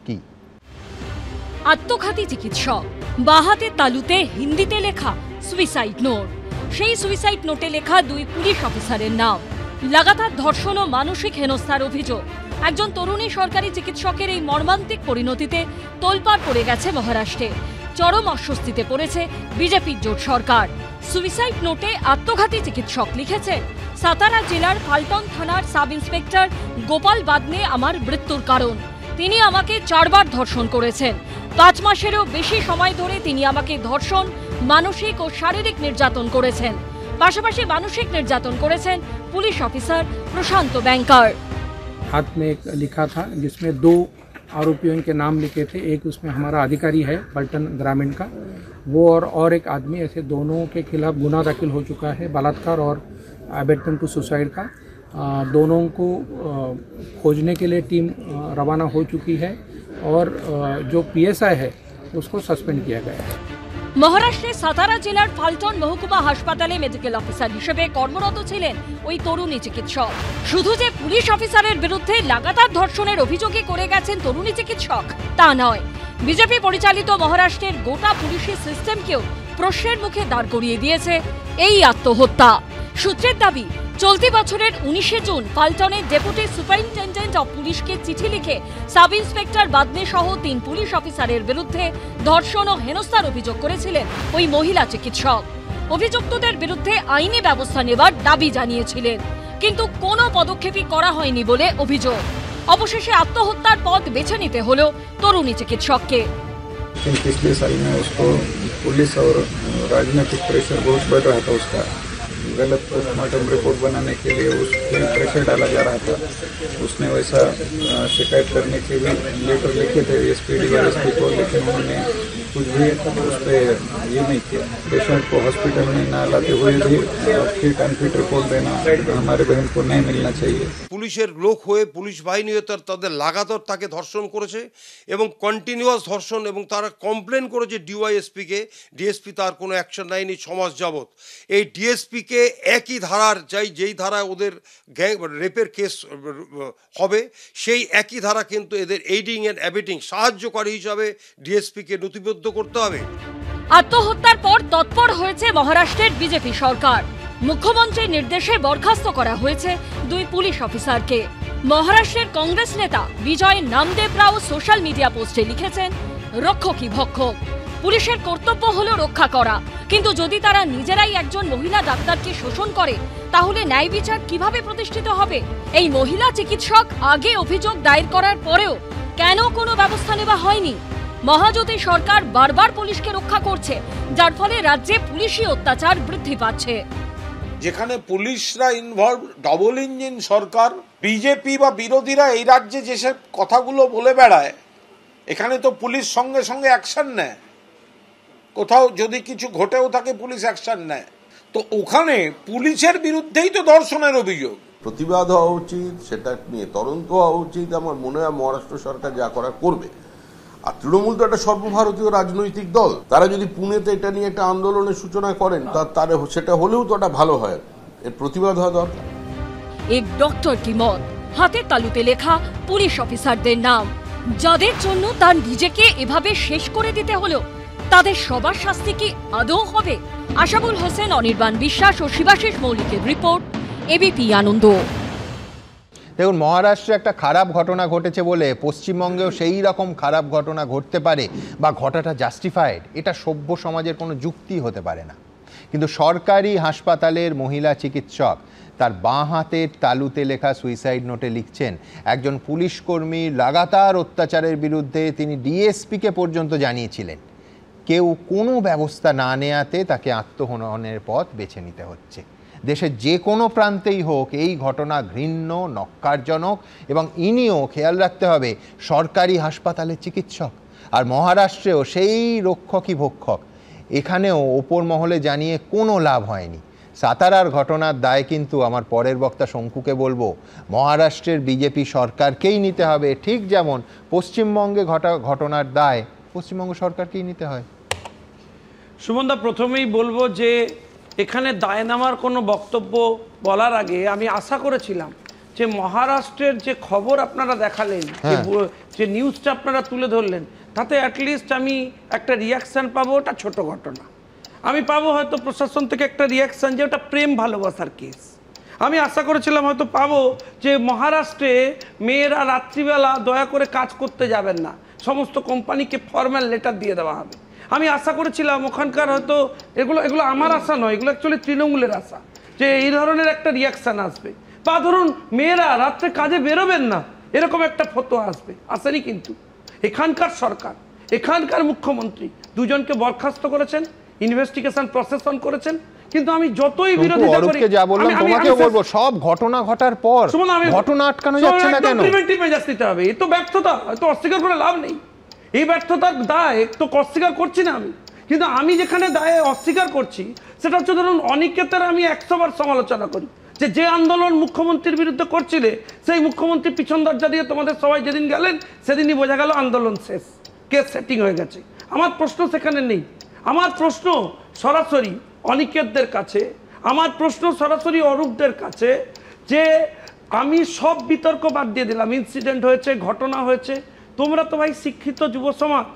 কি? আত্মঘাতী চিকিৎসক, বাহাতে তালুতে হিন্দিতে লেখা সুইসাইড নোট। সেই সুইসাইড নোটে লেখা 2 পুলিশ অফিসারের নাম। লাগাতার ধর্ষণ ও মানসিক হেনস্থার অভিযোগ। একজন তরুণী সরকারি চিকিৎসকের এই মর্মান্তিক পরিণতিতে তোলপাড় পড়ে গেছে মহারাষ্ট্রে। চরম অস্বস্তিতে পড়েছে বিজেপির জোট সরকার। সুইসাইড নোটে আত্মঘাতী চিকিৎসক লিখেছে, সাতারা জেলার ফাল্টন থানার সাব ইন্সপেক্টর গোপাল বাদনে আমার মৃত্যুর কারণ। তিনি আমাকে 4 বার ধর্ষণ করেছেন। 5 মাসেরও বেশি সময় ধরে তিনি আমাকে ধর্ষণ, মানসিক ও শারীরিক নির্যাতন করেছেন। পাশাপাশি মানসিক নির্যাতন করেছেন পুলিশ অফিসার প্রশান্ত ব্যাংকার। हाथ में एक लिखा था जिसमें 2 आरोपियों के नाम लिखे थे। एक उसमें हमारा अधिकारी है पलटन ग्रामीण का, वो और एक आदमी, ऐसे दोनों के खिलाफ गुना दाखिल हो चुका है, बलात्कार और अबेटमेंट टू सुसाइड का। दोनों को खोजने के लिए टीम रवाना हो चुकी है और जो PSI है उसको सस्पेंड किया गया है। মহারাষ্ট্রের সাতারা জেলার ফাল্টন মহকুমা হাসপাতালে মেডিকেল অফিসার হিসেবে কর্মরত ছিলেন ওই তরুণী চিকিৎসক। শুধু যে পুলিশ অফিসারের বিরুদ্ধে লাগাতার ধর্ষণের অভিযোগই করে গেছেন তরুণী চিকিৎসক তা নয়, বিজেপি পরিচালিত মহারাষ্ট্রের গোটা পুলিশি সিস্টেমকেও প্রশ্নের মুখে দাঁড় করিয়ে দিয়েছে এই আত্মহত্যা। সূত্রের দাবি, চলতি বছরের 19শে জুন ফাল্টনের ডেপুটি সুপারিনটেন্ডেন্ট অফ পুলিশকে চিঠি লিখে সাব ইন্সপেক্টর বাদনে সহ 3 পুলিশ অফিসারের বিরুদ্ধে ধর্ষণ ও হেনস্থার অভিযোগ করেছিলেন ওই মহিলা চিকিৎসক। অভিযুক্তদের বিরুদ্ধে আইনি ব্যবস্থা নেবার দাবি জানিয়েছিলেন, কিন্তু কোনো পদক্ষেপই করা হয়নি বলে অভিযোগ। অবশেষে আত্মহত্যার পথ বেছে নিতে হলো তরুণী চিকিৎসককে। पिछले साल में उसको पुलिस और राजनीतिक प्रेशर बहुत बढ़ रहा था, उसका गलत पोस्टमार्टम रिपोर्ट बनाने के लिए उस पर प्रेशर डाला जा रहा था। उसने वैसा शिकायत करने के लिए लेटर लिखे थे SP DSP को, लेकिन उन्होंने कुछ भी उस पर ये नहीं किया। पेशेंट को हॉस्पिटल में ना लाते हुए भी फिट अनफिट रिपोर्ट देना हमारे बहन को नहीं मिलना चाहिए। পুলিশের লোক হয়ে পুলিশ বাহিনী হয়ে তাদের লাগাতার তাকে ধর্ষণ করেছে এবং কন্টিনিউয়াস ধর্ষণ, এবং তারা কমপ্লেন করেছে DYSP-কে। DSP তার কোনো অ্যাকশন নেয়নি 6 মাস যাবৎ। এই DSP-কে একই ধারার যেই ধারায় ওদের রেপের কেস হবে সেই একই ধারা কিন্তু এদের এইডিং অ্যান্ড অ্যাবেটিং সাহায্যকারী হিসাবে DSP-কে নথিবদ্ধ করতে হবে। আত্মহত্যার পর তৎপর হয়েছে মহারাষ্ট্রের বিজেপি সরকার। মুখ্যমন্ত্রীর নির্দেশে বরখাস্ত করা হয়েছে 2 পুলিশ অফিসারকে। মহারাষ্ট্রের কংগ্রেস নেতা বিজয় নামদেব রাও সোশ্যাল মিডিয়া পোস্টে লিখেছেন, রক্ষকই ভক্ষক। পুলিশের কর্তব্য হলো রক্ষা করা, কিন্তু যদি তারা নিজেরাই একজন মহিলা ডাক্তারকে শোষণ করে তাহলে ন্যায় বিচার কিভাবে প্রতিষ্ঠিত হবে? এই মহিলা চিকিৎসক আগে অভিযোগ দায়ের করার পরেও কেন কোনো ব্যবস্থা নেওয়া হয়নি? মহাজ্যোতি সরকার বারবার পুলিশকে রক্ষা করছে, যার ফলে রাজ্যে পুলিশি অত্যাচার বৃদ্ধি পাচ্ছে। যেখানে পুলিশরা ইনভলভ, ডবল ইঞ্জিন সরকার, বিজেপি বা বিরোধীরা এই রাজ্যে যেসব কথাগুলো বলে বেড়ায়, এখানে তো পুলিশ সঙ্গে সঙ্গে অ্যাকশন নেয়। কোথাও যদি কিছু ঘটেও থাকে পুলিশ অ্যাকশন নেয়, তো ওখানে পুলিশের বিরুদ্ধেই তো ধর্ষণের অভিযোগ। প্রতিবাদ হওয়া উচিত, সেটা নিয়ে তদন্ত হওয়া উচিত। আমার মনে হয় মহারাষ্ট্র সরকার যা করার করবে। আর তৃণমূল তো একটা সর্বভারতীয় রাজনৈতিক দল, তারা যদি পুনেতে এটা নিয়ে একটা আন্দোলনের সূচনা করেন তার সেটা হলেও তো একটা ভালো হয়, এর প্রতিবাদ হওয়া দরকার। এক ডক্টর কি মত, হাতে তালুতে লেখা পুলিশ অফিসারদের নাম, যাদের জন্য তার নিজেকে এভাবে শেষ করে দিতে হলো, তাদের সবার শাস্তি কি আদৌ হবে? আশাবুল হোসেন, অনির্বাণ বিশ্বাস ও শিবাশিস মৌলিকের রিপোর্ট, ABP আনন্দ। দেখুন, মহারাষ্ট্রে একটা খারাপ ঘটনা ঘটেছে বলে পশ্চিমবঙ্গেও সেই রকম খারাপ ঘটনা ঘটতে পারে বা ঘটাটা জাস্টিফাইড, এটা সভ্য সমাজের কোনো যুক্তি হতে পারে না। কিন্তু সরকারি হাসপাতালের মহিলা চিকিৎসক তার বাঁ হাতের তালুতে লেখা সুইসাইড নোটে লিখছেন, একজন পুলিশ কর্মী লাগাতার অত্যাচারের বিরুদ্ধে তিনি DSP-কে পর্যন্ত জানিয়েছিলেন। কেউ কোনো ব্যবস্থা না নেওয়াতে তাকে আত্মহননের পথ বেছে নিতে হচ্ছে। দেশের যে কোনো প্রান্তেই হোক এই ঘটনা ঘৃণ্য, নক্কারজনক, এবং ইনিও খেয়াল রাখতে হবে সরকারি হাসপাতালের চিকিৎসক। আর মহারাষ্ট্রেও সেই রক্ষকই ভক্ষক। এখানেও ওপর মহলে জানিয়ে কোনো লাভ হয়নি। সাতারার ঘটনার দায় কিন্তু আমার পরের বক্তা শঙ্কুকে বলবো মহারাষ্ট্রের বিজেপি সরকারকেই নিতে হবে, ঠিক যেমন পশ্চিমবঙ্গে ঘটনার দায় পশ্চিমবঙ্গ সরকারকেই নিতে হয়। সুমনদা, প্রথমেই বলবো যে এখানে দায় নেওয়ার কোনো বক্তব্য বলার আগে আমি আশা করেছিলাম যে মহারাষ্ট্রের যে খবর আপনারা দেখালেন, যে নিউজটা আপনারা তুলে ধরলেন, তাতে অ্যাটলিস্ট আমি একটা রিয়াকশান পাবো। ওটা ছোট ঘটনা, আমি পাবো হয়তো প্রশাসন থেকে একটা রিয়াকশান যে ওটা প্রেম ভালোবাসার কেস। আমি আশা করেছিলাম হয়তো পাবো যে মহারাষ্ট্রে মেয়েরা রাত্রিবেলা দয়া করে কাজ করতে যাবেন না, সমস্ত কোম্পানিকে ফর্মাল লেটার দিয়ে দেওয়া হবে। আমি আশা করেছিলাম ওখানকার হয়তো এগুলো আমার আশা নয়, এগুলো অ্যাকচুয়ালি তৃণমূলের আশা, যে এই ধরনের একটা রিয়াকশান আসবে। বা ধরুন মেয়েরা রাত্রে কাজে বেরোবেন না, এরকম একটা ফটো আসবে। আসেনি কিন্তু। এখানকার সরকার, এখানকার মুখ্যমন্ত্রী দুজনকে বরখাস্ত করেছেন, ইনভেস্টিগেশন প্রসেস অন করেছেন। কিন্তু আমি যতই বিরোধিতা করি, যা বললাম তোমাকেও বলবো, সব ঘটনা ঘটার পর ঘটনা আটকানো যাচ্ছে না কেন? প্রিভেন্টিভ মেজার্স নিতে হবে। এ তো ব্যর্থতা, এত অস্বীকার করে লাভ নেই। এই ব্যর্থতার দায় তো অস্বীকার করছি না আমি, কিন্তু আমি যেখানে দায়ে অস্বীকার করছি সেটা হচ্ছে ধরুন অনিকেতের আমি 100 বার সমালোচনা করি যে আন্দোলন মুখ্যমন্ত্রীর বিরুদ্ধে করছিলে সেই মুখ্যমন্ত্রী পিছন দরজা দিয়ে তোমাদের সবাই যেদিন গেলেন সেদিনই বোঝা গেল আন্দোলন শেষ, কেস সেটিং হয়ে গেছে। আমার প্রশ্ন সেখানে নেই, আমার প্রশ্ন সরাসরি অনিকেতদের কাছে, আমার প্রশ্ন সরাসরি অরূপদের কাছে যে আমি সব বিতর্ক বাদ দিয়ে দিলাম, ইনসিডেন্ট হয়েছে, ঘটনা হয়েছে, তোমরা তো ভাই শিক্ষিত যুব সমাজ,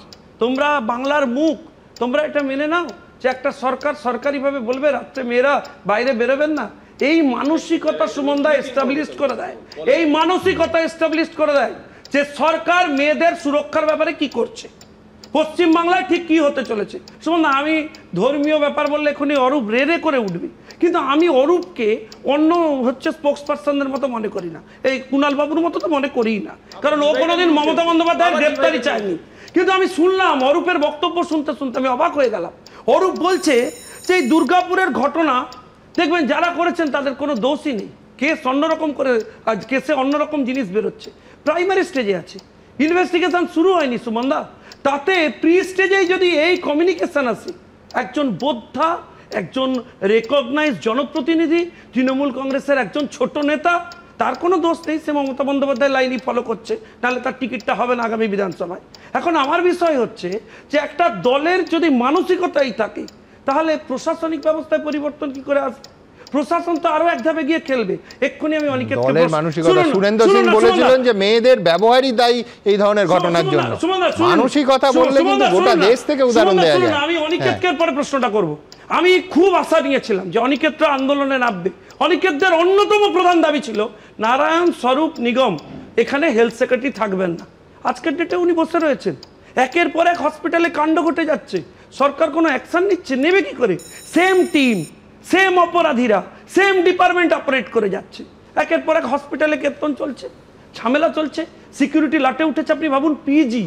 তোমরা বাংলার মুখ, তোমরা এটা মেনে নাও যে একটা সরকার সরকারিভাবে বলবে রাত্রে মেয়েরা বাইরে বেরোবেন না। এই মানসিকতা সুমনদা এস্টাবলিশ করে দেয়, এই মানসিকতা এস্টাবলিশ করে দেয় যে সরকার মেয়েদের সুরক্ষার ব্যাপারে কি করছে, পশ্চিমবাংলায় ঠিক কি হতে চলেছে। সুমনদা আমি ধর্মীয় ব্যাপার বললে এখনই অরূপ রেড়ে করে উঠবে, কিন্তু আমি অরূপকে অন্য স্পোক্স পার্সনদের মতো মনে করি না, এই কুণাল বাবুর মতো তো মনে করিই না, কারণ ও কোনোদিন মমতা বন্দ্যোপাধ্যায়ের গ্রেপ্তারি চায়নি। কিন্তু আমি শুনলাম অরূপের বক্তব্য শুনতে শুনতে আমি অবাক হয়ে গেলাম। অরূপ বলছে যে এই দুর্গাপুরের ঘটনা দেখবেন যারা করেছেন তাদের কোনো দোষই নেই, কেস অন্যরকম করে, কেসে অন্যরকম জিনিস বেরোচ্ছে, প্রাইমারি স্টেজে আছে, ইনভেস্টিগেশন শুরু হয়নি সুমনদা। তাতে প্রি স্টেজেই যদি এই কমিউনিকেশন আসে, একজন বোদ্ধা, একজন রেকগনাইজ জনপ্রতিনিধি, তৃণমূল কংগ্রেসের একজন ছোট নেতা, তার কোনো দোষ নেই, সে মমতা বন্দ্যোপাধ্যায় লাইনই ফলো করছে, নাহলে তার টিকিটটা হবে না আগামী বিধানসভায়। এখন আমার বিষয় হচ্ছে যে একটা দলের যদি মানসিকতাই থাকে তাহলে প্রশাসনিক ব্যবস্থায় পরিবর্তন কি করে আসবে? প্রশাসন তো আরো এক ধাপে গিয়ে খেলবে। এক্ষুনি আমি অনেক দলের মানসিকতা, সুরেন্দ্র সিং বলেছিলেন যে মেয়েদের ব্যবহারই দায়ী এই ধরনের ঘটনার জন্য। মানসিকতা বললে কিন্তু গোটা দেশ থেকে উদাহরণ দেওয়া যায়। আমি অনিকেতকের পরে প্রশ্নটা করব। আমি খুব আশা নিয়েছিলাম যে অনিকেতরা আন্দোলনে নামবে। অনিকেতদের অন্যতম প্রধান দাবি ছিল নারায়ণ স্বরূপ নিগম এখানে হেলথ সেক্রেটারি থাকবেন না। আজকের ডেটে উনি বসে রয়েছেন, একের পর এক হসপিটালে কাণ্ড ঘটে যাচ্ছে, সরকার কোনো অ্যাকশন নিচ্ছে, নেবে কি করে? সেম টিম, সেম অপরাধীরা, সেম ডিপার্টমেন্ট অপারেট করে যাচ্ছে, একের পর এক হসপিটালে কীর্তন চলছে, ঝামেলা চলছে, সিকিউরিটি লাটে উঠেছে। আপনি ভাবুন পিজি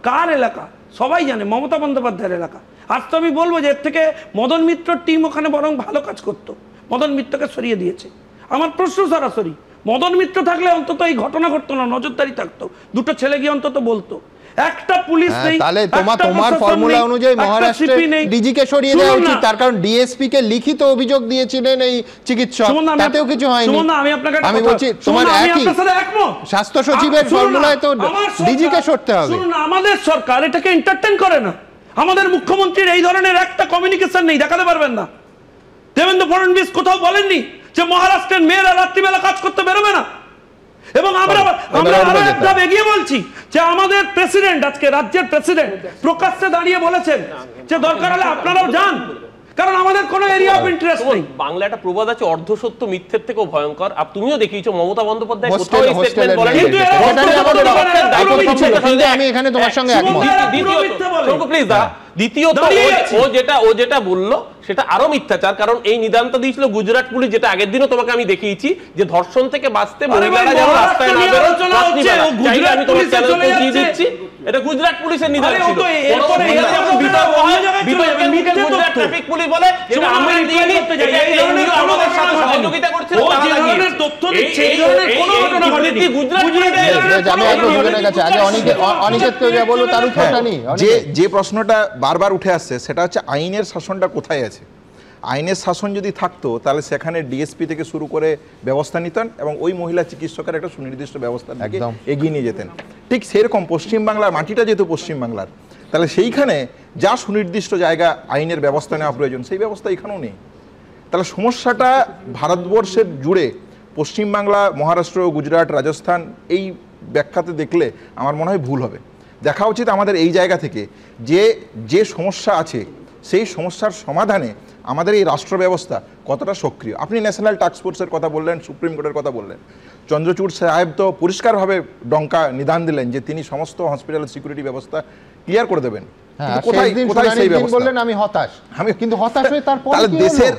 কার এলাকা? সবাই জানে মমতা বন্দ্যোপাধ্যায়ের এলাকা। আজ তো আমি বলবো যে এর থেকে মদন মিত্রর টিম ওখানে বরং ভালো কাজ করতো, মদন মিত্রকে সরিয়ে দিয়েছে। আমার প্রশ্ন সরাসরি, মদন মিত্র থাকলে অন্তত এই ঘটনা ঘটতো না, নজরদারি থাকতো, দুটো ছেলে গিয়ে অন্তত বলতো। একটা পুলিশ নেই, তাহলে তোমার ফর্মুলা অনুযায়ী মহারাষ্ট্রে ডিজি কে সরিয়ে দেওয়া উচিত, তার কারণ ডিএসপি কে লিখিত অভিযোগ দিয়েছিলেন এই চিকিৎসক, তাতেও কিছু হয়নি। আমি বলছি তোমার একই স্বাস্থ্য সচিবের ফর্মুলায় তো ডিজি কে সরতে হবে। শুনুন, আমাদের সরকার এটাকে এন্টারটেইন করে না। আমাদের মুখ্যমন্ত্রীর এই ধরনের একটা কমিউনিকেশন নেই, দেখাতে পারবেন না। দেবেন্দ্র ফডনবিস কোথাও বলেননি যে মহারাষ্ট্রের মেয়েরা রাত্রিবেলা কাজ করতে বেরোবে না। এবং আমরা এগিয়ে বলছি যে আমাদের প্রেসিডেন্ট, আজকে রাজ্যের প্রেসিডেন্ট প্রকাশ্যে দাঁড়িয়ে বলেছেন যে দরকার হলে আপনারাও যান, কারণ আমাদের কোনো এরিয়া অফ ইন্টারেস্ট নেই। বাংলা একটা প্রবাদ আছে, অর্ধসত্য মিথ্যের থেকেও ভয়ঙ্কর। আর তুমিও দেখিয়েছো মমতা বন্দ্যোপাধ্যায় কোথাও এই স্টেটমেন্ট বলেন। আমি এখানে তোমার সঙ্গে একমত। দ্বিতীয়ত ও যেটা বললো সেটা আরো মিথ্যাচার, কারণ এই নিদানটা দিয়েছিল গুজরাট পুলিশ, যেটা আগের দিনও তোমাকে আমি দেখিয়েছি যে ধর্ষণ থেকে বাঁচতে মহিলারা যেন রাস্তায় না বেরোন। আমি তোমার চ্যানেলকে দিয়ে দিচ্ছি, এটা গুজরাট পুলিশের নিদান ছিল। ট্রাফিক পুলিশ বলে এটা আমরা দিইনি, আমাদের সাথে সহযোগিতা করছিল। যে প্রশ্নটা বারবার উঠে আসছে সেটা হচ্ছে আইনের শাসনটা কোথায় আছে। আইনের শাসন যদি থাকতো তাহলে সেখানে ডিএসপি থেকে শুরু করে ব্যবস্থা নিতেন এবং ওই মহিলা চিকিৎসকের একটা সুনির্দিষ্ট ব্যবস্থা এগিয়ে নিয়ে যেতেন। ঠিক সেরকম পশ্চিমবাংলার মাটিটা যেহেতু পশ্চিমবাংলার, তাহলে সেইখানে যা সুনির্দিষ্ট জায়গা আইনের ব্যবস্থা নেওয়া প্রয়োজন সেই ব্যবস্থা এখানেও নেই। তাহলে সমস্যাটা ভারতবর্ষের জুড়ে পশ্চিমবাংলা, মহারাষ্ট্র, গুজরাট, রাজস্থান এই ব্যাখ্যাতে দেখলে আমার মনে হয় ভুল হবে। দেখা উচিত আমাদের এই জায়গা থেকে যে সমস্যা আছে সেই সমস্যার সমাধানে আমাদের এই রাষ্ট্র ব্যবস্থা কতটা সক্রিয়। আপনি ন্যাশনাল টাস্ক ফোর্সের কথা বললেন, সুপ্রিম কোর্টের কথা বললেন। চন্দ্রচূড় সাহেব তো পরিষ্কারভাবে ডঙ্কা নিদান দিলেন যে তিনি সমস্ত হসপিটালের সিকিউরিটি ব্যবস্থা ক্লিয়ার করে দেবেন। দেশের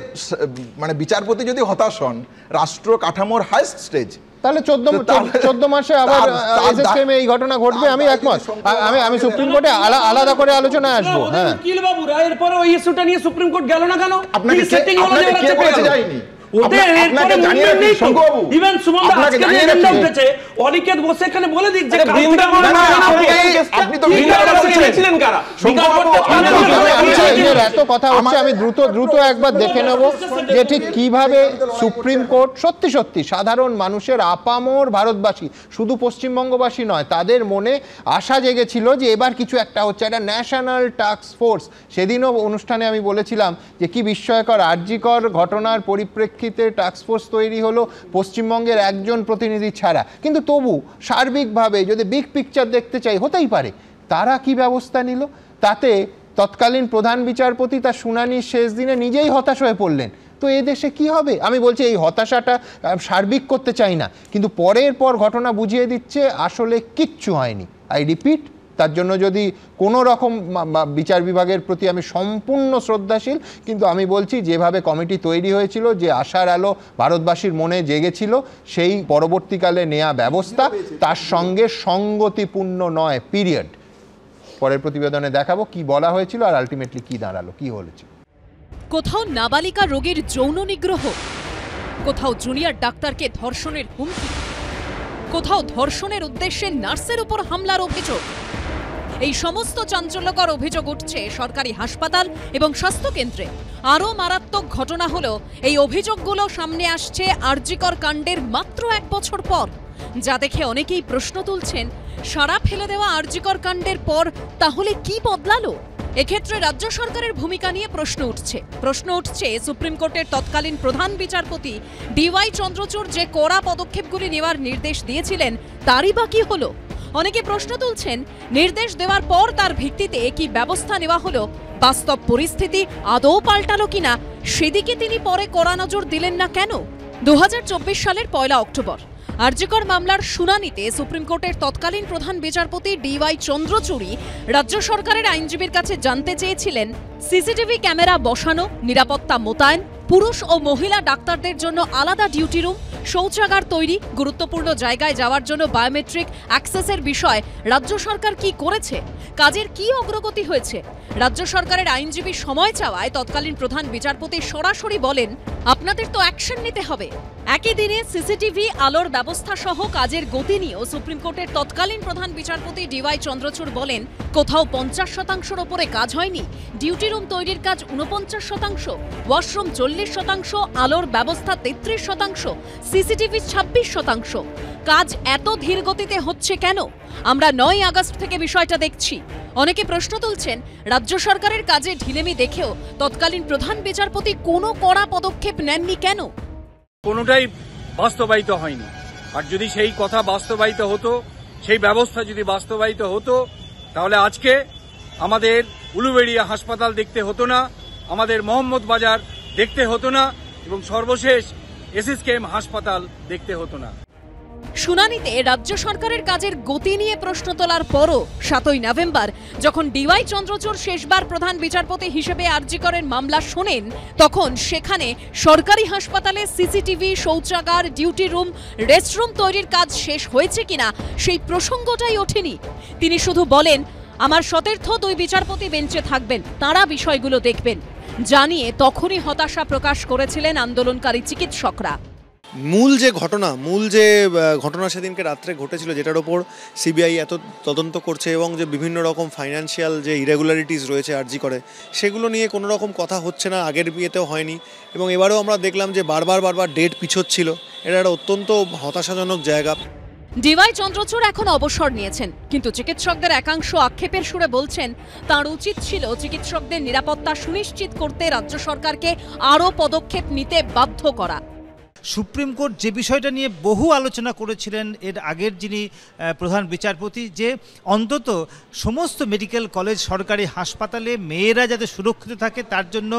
মানে বিচারপতি যদি হতাশ হন, রাষ্ট্র কাঠামোর হাইস্ট স্টেজ, তাহলে 14 মাসে আবার এসএসকেএম এই ঘটনা ঘটবে, আমি একমত। আমি সুপ্রিম কোর্টে আলাদা করে আলোচনায় আসবো। হ্যাঁ, উকিল বাবু রায়ের পরে ওই ইস্যুটা নিয়ে সুপ্রিম কোর্ট গেল না কেন? আপনাকে কে বলেছে যায়নি? ওদের এরপরে মুভমেন্ট নেই তো। ইভেন সুমন দা আজকে যে এজেন্ডা উঠেছে অনিকেত বসে এখানে বলে দিক যে আপনি তো ছিলেন কারা এত কথা হচ্ছে, আমি দ্রুত একবার দেখে নেব যে ঠিক কিভাবে সুপ্রিম কোর্ট সত্যি সত্যি সাধারণ মানুষের আপামর ভারতবাসী, শুধু পশ্চিমবঙ্গবাসী নয়, তাদের মনে আশা জেগেছিল যে এবার কিছু একটা হচ্ছে, একটা ন্যাশনাল টাস্ক ফোর্স। সেদিনও অনুষ্ঠানে আমি বলেছিলাম যে কি বিস্ময়কর, আরজিকর ঘটনার পরিপ্রেক্ষিতে টাস্ক ফোর্স তৈরি হলো পশ্চিমবঙ্গের একজন প্রতিনিধি ছাড়া, কিন্তু তবু সার্বিকভাবে যদি বিগ পিকচার দেখতে চাই হতেই পারে। তারা কি ব্যবস্থা নিল? তাতে তৎকালীন প্রধান বিচারপতি তার শুনানির শেষ দিনে নিজেই হতাশ হয়ে পড়লেন। তো এ দেশে কি হবে? আমি বলছি এই হতাশাটা সার্বিক করতে চাই না, কিন্তু পরের পর ঘটনা বুঝিয়ে দিচ্ছে আসলে কিচ্ছু হয়নি। আই রিপিট, তার জন্য যদি কোনো রকম বিচার বিভাগের প্রতি আমি সম্পূর্ণ শ্রদ্ধাশীল, কিন্তু আমি বলছি যেভাবে কমিটি তৈরি হয়েছিল, যে আশার আলো ভারতবাসীর মনে জেগেছিল, সেই পরবর্তীকালে নেওয়া ব্যবস্থা তার সঙ্গে সঙ্গতিপূর্ণ নয়, পিরিয়ড। পরের প্রতিবেদনে দেখাবো কি বলা হয়েছিল আর আলটিমেটলি কি দাঁড়ালো, কি হয়েছে। কোথাও নাবালিকা রোগীর যৌন নিগ্রহ, কোথাও জুনিয়র ডাক্তারকে ধর্ষণের হুমকি, কোথাও ধর্ষণের উদ্দেশ্যে নার্সের উপর হামলার অভিযোগ। এই সমস্ত চাঞ্চল্যকর অভিযোগ উঠছে সরকারি হাসপাতাল এবং স্বাস্থ্যকেন্দ্রে। আরও মারাত্মক ঘটনা হলো এই অভিযোগগুলো সামনে আসছে আরজিকর কাণ্ডের মাত্র 1 বছর পর, যা দেখে অনেকেই প্রশ্ন তুলছেন, সারা ফেলে দেওয়া আরজিকর কাণ্ডের পর তাহলে কি বদলালো? এক্ষেত্রে রাজ্য সরকারের ভূমিকা নিয়ে প্রশ্ন উঠছে সুপ্রিম কোর্টের তৎকালীন প্রধান বিচারপতি ডিওয়াই চন্দ্রচূড় যে কড়া পদক্ষেপগুলি নেওয়ার নির্দেশ দিয়েছিলেন, তারই বা কি হলো? অনেকে প্রশ্ন তুলছেন, নির্দেশ দেওয়ার পর তার ভিত্তিতে কি ব্যবস্থা নেওয়া হলো? বাস্তব পরিস্থিতি আদৌ পাল্টালো কিনা সেদিকে তিনি পরে কড়া নজর দিলেন না কেন? 2024 সালের 1 অক্টোবর আরজিকর মামলার শুনানিতে সুপ্রিম কোর্টের তৎকালীন প্রধান বিচারপতি ডিওয়াই চন্দ্রচূড় রাজ্য সরকারের আইনজীবীর কাছে জানতে চেয়েছিলেন, সিসিটিভি ক্যামেরা বসানো, নিরাপত্তা মোতায়েন, পুরুষ ও মহিলা ডাক্তারদের জন্য আলাদা ডিউটি রুম, শৌচাগার তৈরি, গুরুত্বপূর্ণ জায়গায় যাওয়ার জন্য বায়োমেট্রিক অ্যাক্সেসের বিষয় রাজ্য সরকার কি করেছে, কাজের কি অগ্রগতি হয়েছে। রাজ্য সরকারের আইনজীবী সময় চাওয়ায় তৎকালীন প্রধান বিচারপতি সরাসরি বলেন, আপনাদের তো অ্যাকশন নিতে হবে। একই দিনে সিসিটিভি আলোর ব্যবস্থা সহ কাজের গতি নিয়েও সুপ্রিম কোর্টের তৎকালীন প্রধান বিচারপতি ডিওয়াই চন্দ্রচূড় বলেন, কোথাও 50% ওপরে কাজ হয়নি, ডিউটি রুম তৈরির কাজ 49%, ওয়াশরুম 40%, আলোর ব্যবস্থা 33%, সিসিটিভি 26%। কাজ এত ধীর গতিতে হচ্ছে কেন? আমরা 9 আগস্ট থেকে বিষয়টা দেখছি। অনেকে প্রশ্ন তুলছেন, রাজ্য সরকারের কাজে ঢিলেমি দেখেও তৎকালীন প্রধান বিচারপতি কোনো কড়া পদক্ষেপ নেননি কেন? কোনোটাই বাস্তবায়িত হয়নি। আর যদি সেই কথা বাস্তবায়িত হতো, সেই ব্যবস্থা যদি বাস্তবায়িত হতো, তাহলে আজকে আমাদের উলুবেড়িয়া হাসপাতাল দেখতে হতো না, আমাদের মোহাম্মদ বাজার দেখতে হতো না, এবং সর্বশেষ এসএসকেএম হাসপাতাল দেখতে হতো না। শুনানিতে রাজ্য সরকারের কাজের গতি নিয়ে প্রশ্ন তোলার পরও 7 নভেম্বর যখন ডিওয়াই চন্দ্রচূড় শেষবার প্রধান বিচারপতি হিসেবে আরজিকরের মামলা শোনেন, তখন সেখানে সরকারি হাসপাতালে সিসিটিভি, শৌচাগার, ডিউটি রুম, রেস্টরুম তৈরির কাজ শেষ হয়েছে কিনা সেই প্রসঙ্গটাই ওঠেনি। তিনি শুধু বলেন, আমার সতীর্থ 2 বিচারপতি বেঞ্চে থাকবেন, তাঁরা বিষয়গুলো দেখবেন। জানিয়ে তখনই হতাশা প্রকাশ করেছিলেন আন্দোলনকারী চিকিৎসকরা। মূল যে ঘটনা সেদিনকে রাত্রে ঘটেছিল, যেটার ওপর সিবিআই এত তদন্ত করছে এবং যে বিভিন্ন রকম ফাইন্যান্সিয়াল যে ইরেগুলারিটিস রয়েছে আরজিকরে, সেগুলো নিয়ে কোনো রকম কথা হচ্ছে না, আগের বিয়েতেও হয়নি, এবং এবারেও আমরা দেখলাম যে বারবার ডেট পিছোচ্ছিল। এটা একটা অত্যন্ত হতাশাজনক জায়গা। ডিওয়াই চন্দ্রচূড় এখন অবসর নিয়েছেন, কিন্তু চিকিৎসকদের একাংশ আক্ষেপের সুরে বলছেন, তাঁর উচিত ছিল চিকিৎসকদের নিরাপত্তা সুনিশ্চিত করতে রাজ্য সরকারকে আরও পদক্ষেপ নিতে বাধ্য করা। সুপ্রিম কোর্ট যে বিষয়টা নিয়ে বহু আলোচনা করেছিলেন এর আগের যিনি প্রধান বিচারপতি, যে অন্তত সমস্ত মেডিকেল কলেজ, সরকারি হাসপাতালে মেয়েরা যাতে সুরক্ষিত থাকে তার জন্য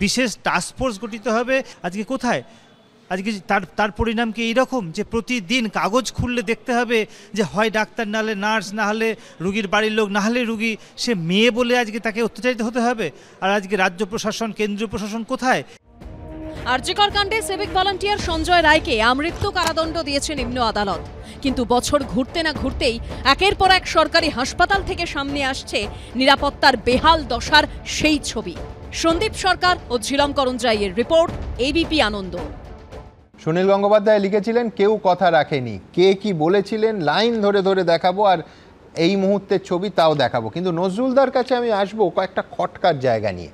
বিশেষ টাস্কফোর্স গঠিত হবে। আজকে কোথায়? আজকে তার পরিণাম কি এইরকম যে প্রতিদিন কাগজ খুললে দেখতে হবে যে হয় ডাক্তার, না হলে নার্স, না হলে রুগীর বাড়ির লোক, না হলে রুগী, সে মেয়ে বলে আজকে তাকে অত্যাচারিত হতে হবে? আর আজকে রাজ্য প্রশাসন, কেন্দ্রীয় প্রশাসন কোথায়? আরজিকর কাণ্ডে সিভিক ভলান্টিয়ার সঞ্জয় রায়কে আমৃত্যু কারাদণ্ড দিয়েছে নিম্ন আদালত, কিন্তু বছর ঘুরতে না ঘুরতেই একের পর এক সরকারি হাসপাতাল থেকে সামনে আসছে নিরাপত্তার বেহাল দশার সেই ছবি। সন্দীপ সরকার ও ঝিলম করঞ্জাইয়ের রিপোর্ট, এবিপি আনন্দ। সুনীল গঙ্গোপাধ্যায় লিখেছিলেন, কেউ কথা রাখেনি, কে কি বলেছিলেন লাইন ধরে ধরে দেখাবো, আর এই মুহূর্তের ছবি তাও দেখাবো। কিন্তু নজরুলদার কাছে আমি আসবো কয়েকটা খটকার জায়গা নিয়ে।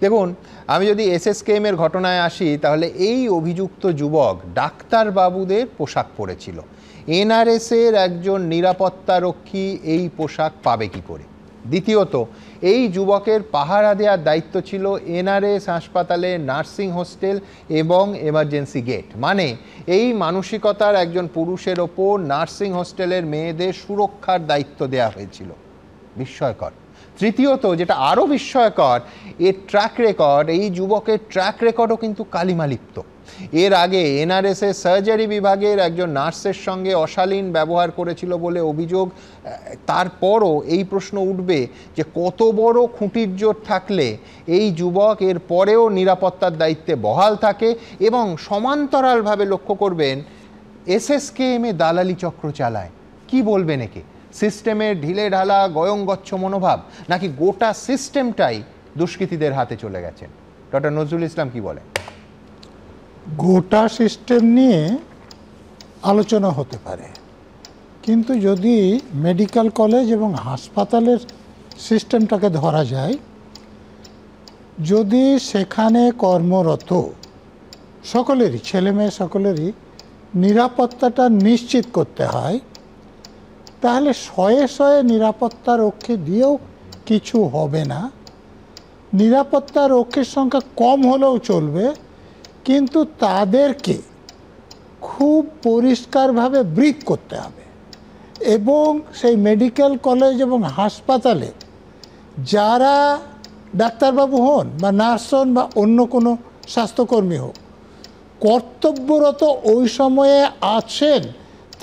দেখুন, আমি যদি SSKM এর ঘটনায় আসি, তাহলে এই অভিযুক্ত যুবক ডাক্তারবাবুদের পোশাক পরেছিল। NRS এর একজন নিরাপত্তারক্ষী এই পোশাক পাবে কি করে? দ্বিতীয়ত, এই যুবকের পাহারা দেওয়ার দায়িত্ব ছিল NRS হাসপাতালে নার্সিং হোস্টেল এবং এমার্জেন্সি গেট। মানে এই মানসিকতার একজন পুরুষের ওপর নার্সিং হোস্টেলের মেয়েদের সুরক্ষার দায়িত্ব দেওয়া হয়েছিল। বিস্ময়কর। তৃতীয়ত, যেটা আরও বিস্ময়কর, এর ট্র্যাক রেকর্ড, এই যুবকের ট্র্যাক রেকর্ডও কিন্তু কালিমালিপ্ত। এর আগে NRS এর সার্জারি বিভাগের একজন নার্সের সঙ্গে অশালীন ব্যবহার করেছিল বলে অভিযোগ। তারপরও এই প্রশ্ন উঠবে যে কত বড় খুঁটির জোর থাকলে এই যুবক এর পরেও নিরাপত্তার দায়িত্বে বহাল থাকে এবং সমান্তরালভাবে লক্ষ্য করবেন SSKM এ দালালি চক্র চালায়। কি বলবেন একে? সিস্টেমের ঢিলে ঢালা গয়ঙ্গচ্ছ মনোভাব, নাকি গোটা সিস্টেমটাই দুষ্কৃতীদের হাতে চলে গেছেন? ডক্টর নজরুল ইসলাম কি বলেন? গোটা সিস্টেম নিয়ে আলোচনা হতে পারে, কিন্তু যদি মেডিকেল কলেজ এবং হাসপাতালের সিস্টেমটাকে ধরা যায়, যদি সেখানে কর্মরত সকলেরই, ছেলেমেয়ে সকলেরই নিরাপত্তাটা নিশ্চিত করতে হয়, তাহলে শয়ে শয়ে নিরাপত্তা রক্ষী দিয়েও কিছু হবে না। নিরাপত্তা রক্ষীর সংখ্যা কম হলেও চলবে, কিন্তু তাদেরকে খুব পরিষ্কারভাবে ব্রিফ করতে হবে এবং সেই মেডিকেল কলেজ এবং হাসপাতালে যারা ডাক্তারবাবু হন বা নার্স হন বা অন্য কোনো স্বাস্থ্যকর্মী হোক, কর্তব্যরত ওই সময়ে আছেন,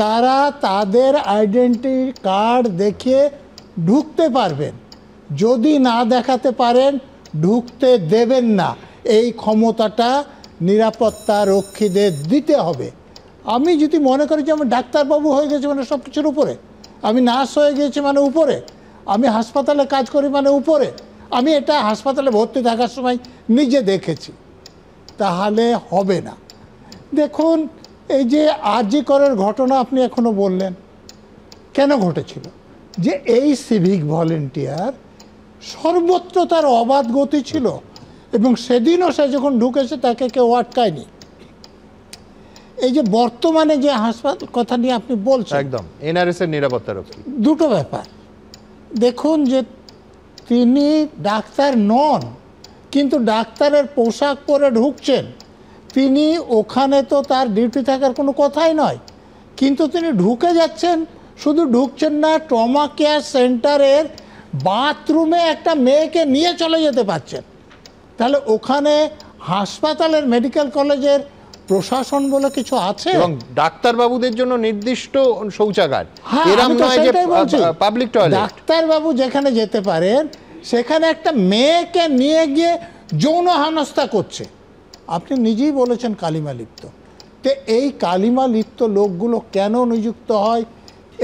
তারা তাদের আইডেন্টি কার্ড দেখিয়ে ঢুকতে পারবেন। যদি না দেখাতে পারেন, ঢুকতে দেবেন না। এই ক্ষমতাটা নিরাপত্তা রক্ষীদের দিতে হবে। আমি যদি মনে করি যে আমি ডাক্তারবাবু হয়ে গেছি মানে সব কিছুর উপরে, আমি নার্স হয়ে গেছি মানে উপরে, আমি হাসপাতালে কাজ করি মানে উপরে, আমি এটা হাসপাতালে ভর্তি থাকার সময় নিজে দেখেছি, তাহলে হবে না। দেখুন, এই যে আরজি করের ঘটনা আপনি এখনো বললেন, কেন ঘটেছিল? যে এই সিভিক ভলেন্টিয়ার সর্বত্র তার অবাধ গতি ছিল এবং সেদিনও সে যখন ঢুকেছে তাকে কেউ আটকায়নি। এই যে বর্তমানে যে হাসপাতাল কথা নিয়ে আপনি বলছেন, একদম NRS এর নিরাপত্তা রক্ষী, দুটো ব্যাপার। দেখুন, যে তিনি ডাক্তার নন, কিন্তু ডাক্তারের পোশাক পরে ঢুকছেন, তিনি ওখানে তো তার ডিউটি থাকার কোনো কথাই নয়, কিন্তু তিনি ঢুকে যাচ্ছেন। শুধু ঢুকছেন না, ট্রমা কেয়ার সেন্টারের বাথরুমে একটা মেয়েকে নিয়ে চলে যেতে পারছেন। তাহলে ওখানে হাসপাতালের মেডিকেল কলেজের প্রশাসন বলে কিছু আছে এবং ডাক্তারবাবুদের জন্য নির্দিষ্ট শৌচাগার, এরকম নয় যে পাবলিক টয়লেট। ডাক্তারবাবু যেখানে যেতে পারেন, সেখানে একটা মেয়েকে নিয়ে গিয়ে যৌন হেনস্থা করছে। আপনি নিজেই বলেছেন কালিমা লিপ্ত। তো এই কালিমা লিপ্ত লোকগুলো কেন নিযুক্ত হয়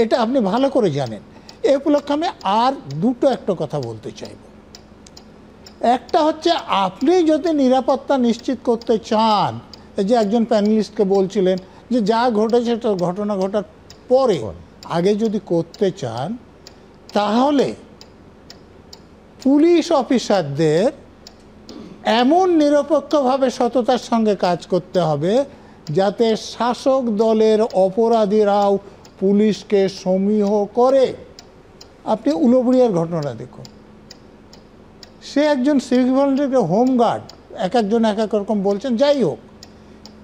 এটা আপনি ভালো করে জানেন। এ উপলক্ষে আমি আর একটা কথা বলতে চাইব। একটা হচ্ছে, আপনি যদি নিরাপত্তা নিশ্চিত করতে চান, এই যে একজন প্যানেলিস্টকে বলছিলেন যে যা ঘটেছে সেটা ঘটনা ঘটার পরে, আগে যদি করতে চান, তাহলে পুলিশ অফিসারদের এমন নিরপেক্ষভাবে সততার সঙ্গে কাজ করতে হবে যাতে শাসক দলের অপরাধীরাও পুলিশকে সমীহ করে। আপনি উলুবেড়িয়ার ঘটনা দেখুন, সে একজন সিভিক ভলেন্টিয়ারকে হোমগার্ড, এক একজন এক এক রকম বলছেন, যাই হোক,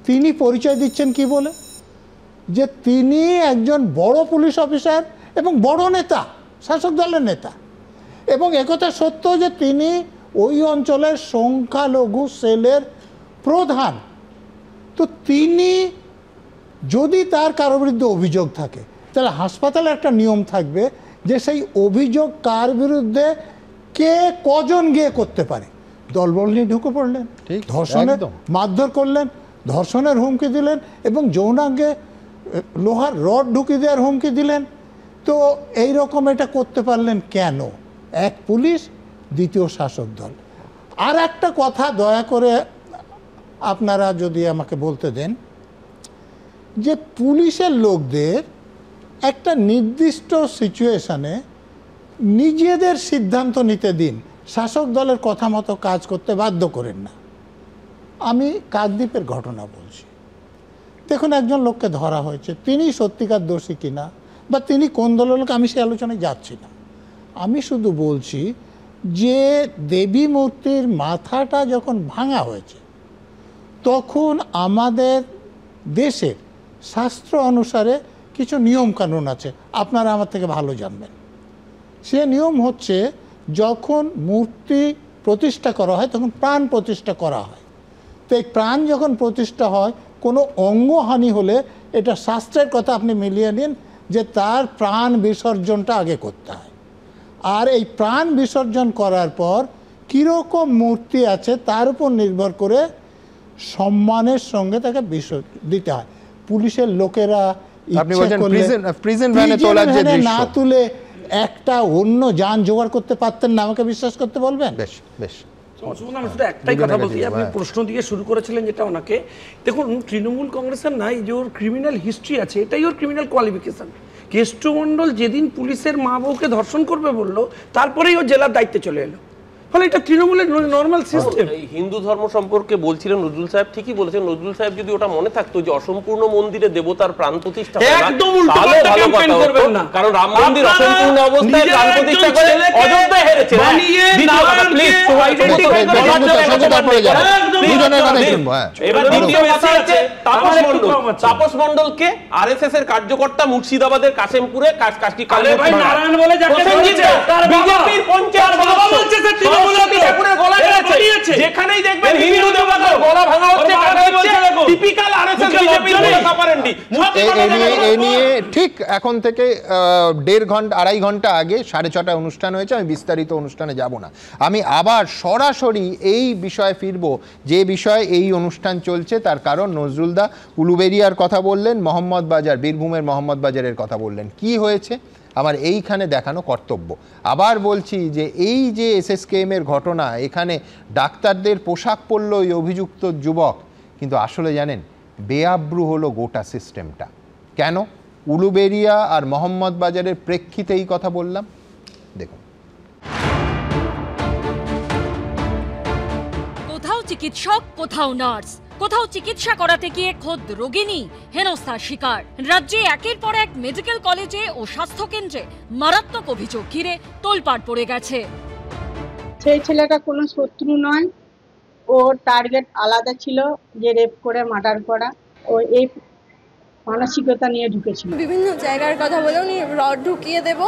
তিনি পরিচয় দিচ্ছেন কি বলে, যে তিনি একজন বড় পুলিশ অফিসার এবং বড় নেতা, শাসক দলের নেতা, এবং একথা সত্য যে তিনি ওই অঞ্চলের সংখ্যালঘু সেলের প্রধান। তো তিনি যদি তার কারো বিরুদ্ধে অভিযোগ থাকে, তাহলে হাসপাতালে একটা নিয়ম থাকবে যে সেই অভিযোগ কার বিরুদ্ধে কে কজন গিয়ে করতে পারে। দলবল নিয়ে ঢুকে পড়লেন, ধর্ষণের মারধর করলেন, ধর্ষণের হুমকি দিলেন এবং যৌনাঙ্গে লোহার রড ঢুকিয়ে দেওয়ার হুমকি দিলেন। তো এই রকম এটা করতে পারলেন কেন? এক পুলিশ, দ্বিতীয় শাসক দল। আর একটা কথা দয়া করে আপনারা যদি আমাকে বলতে দেন, যে পুলিশের লোকদের একটা নির্দিষ্ট সিচুয়েশনে নিজেদের সিদ্ধান্ত নিতে দিন, শাসক দলের কথা মতো কাজ করতে বাধ্য করেন না। আমি কাকদ্বীপের ঘটনা বলছি। দেখুন, একজন লোককে ধরা হয়েছে, তিনি সত্যিকার দোষী কিনা বা তিনি কোন দলের লোক আমি সে আলোচনায় যাচ্ছি না। আমি শুধু বলছি যে দেবী মূর্তির মাথাটা যখন ভাঙা হয়েছে তখন আমাদের দেশের শাস্ত্র অনুসারে কিছু নিয়মকানুন আছে, আপনারা আমার থেকে ভালো জানবেন। সে নিয়ম হচ্ছে যখন মূর্তি প্রতিষ্ঠা করা হয় তখন প্রাণ প্রতিষ্ঠা করা হয়। তো এই প্রাণ যখন প্রতিষ্ঠা হয় কোনো অঙ্গহানি হলে এটা শাস্ত্রের কথা আপনি মিলিয়ে নিন যে তার প্রাণ বিসর্জনটা আগে করতে হয়। আর এই প্রাণ বিসর্জন করার পর কীরকম মূর্তি আছে তার উপর নির্ভর করে সম্মানের সঙ্গে তাকে দিতে হয়। পুলিশের লোকেরা না তুলে একটা অন্য যান জোগাড় করতে পারতেন না, আমাকে বিশ্বাস করতে বলবেন? বেশ বেশ আমি শুধু একটাই কথা বলছি, আপনি প্রশ্ন দিয়ে শুরু করেছিলেন যেটা ওনাকে, দেখুন তৃণমূল কংগ্রেসের নাই যে ওর ক্রিমিনাল হিস্ট্রি আছে, এটাই ওর ক্রিমিনাল কোয়ালিফিকেশন। কেষ্টমণ্ডল যেদিন পুলিশের মা বউকে ধর্ষণ করবে বললো তারপরেই ও জেলার দায়িত্বে চলে এলো, ফলে এটা তৃণমূলের নর্মাল সিস্টেম। হিন্দু ধর্ম সম্পর্কে বলছিলেন নজরুল সাহেব, ঠিকই বলেছেন। নজরুল সাহেব যদি ওটা মনে থাকতো যে অসম্পূর্ণ মন্দিরে দেবতার প্রাণ প্রতিষ্ঠা একদম উল্টো পাল্টা ক্যাম্পেইন করবেন না, কারণ রাম মন্দির অসম্পূর্ণ অবস্থায় প্রাণ প্রতিষ্ঠা করে অযোধ্যায় হেরেছে। এবার দ্বিতীয় কথা হচ্ছে তাপস মণ্ডলকে আরএসএস এর কার্যকর্তা মুর্শিদাবাদের কাশেমপুরে নারায়ণ বলে বিজেপির পঞ্চায়েত যেখানেই দেখবেন হিন্দু দেবতার গলা ভাঙা হচ্ছে, টিপিক্যাল আরএসএস বিজেপির প্রপাগান্ডা। এই নিয়ে ঠিক এখন থেকে 1.5 ঘন্টা 2.5 ঘন্টা আগে 6:30 অনুষ্ঠান হয়েছে, আমি বিস্তারিত অনুষ্ঠানে যাব না। আমি আবার সরাসরি এই বিষয়ে ফিরব যে বিষয়ে এই অনুষ্ঠান চলছে, তার কারণ নজরুলদা উলুবেড়িয়ার কথা বললেন, মোহাম্মদ বাজার, বীরভূমের মোহাম্মদ বাজারের কথা বললেন। কি হয়েছে আমার এইখানে দেখানো কর্তব্য। আবার বলছি যে এই যে এসএসকেএমের ঘটনা, এখানে ডাক্তারদের পোশাক পরল ওই অভিযুক্ত যুবক, কিন্তু আসলে জানেন বেআব্রু হলো গোটা সিস্টেমটা। কেন? উলুবেড়িয়া আর মোহাম্মদ বাজারের প্রেক্ষিতে এই কথা বললাম, দেখুন। কোথাও চিকিৎসক, কোথাও নার্স, কোথাও চিকিৎসা করাতে গিয়ে খোদ রোগিনী হেনস্থার শিকার। রাজ্যে একের পর এক মেডিকেল কলেজে ও স্বাস্থ্য কেন্দ্রে মারাত্মক অভিযোগ ঘিরে তোলপাড় পড়ে গেছে। সেই ছেলেটা কোনো শত্রু নয়, ওর টার্গেট আলাদা ছিল যে রেপ করে মার্ডার করা। ও এই মানসিকতা নিয়ে ঢুকেছিল। বিভিন্ন জায়গার কথা বলে উনি রড ঢুকিয়ে দেব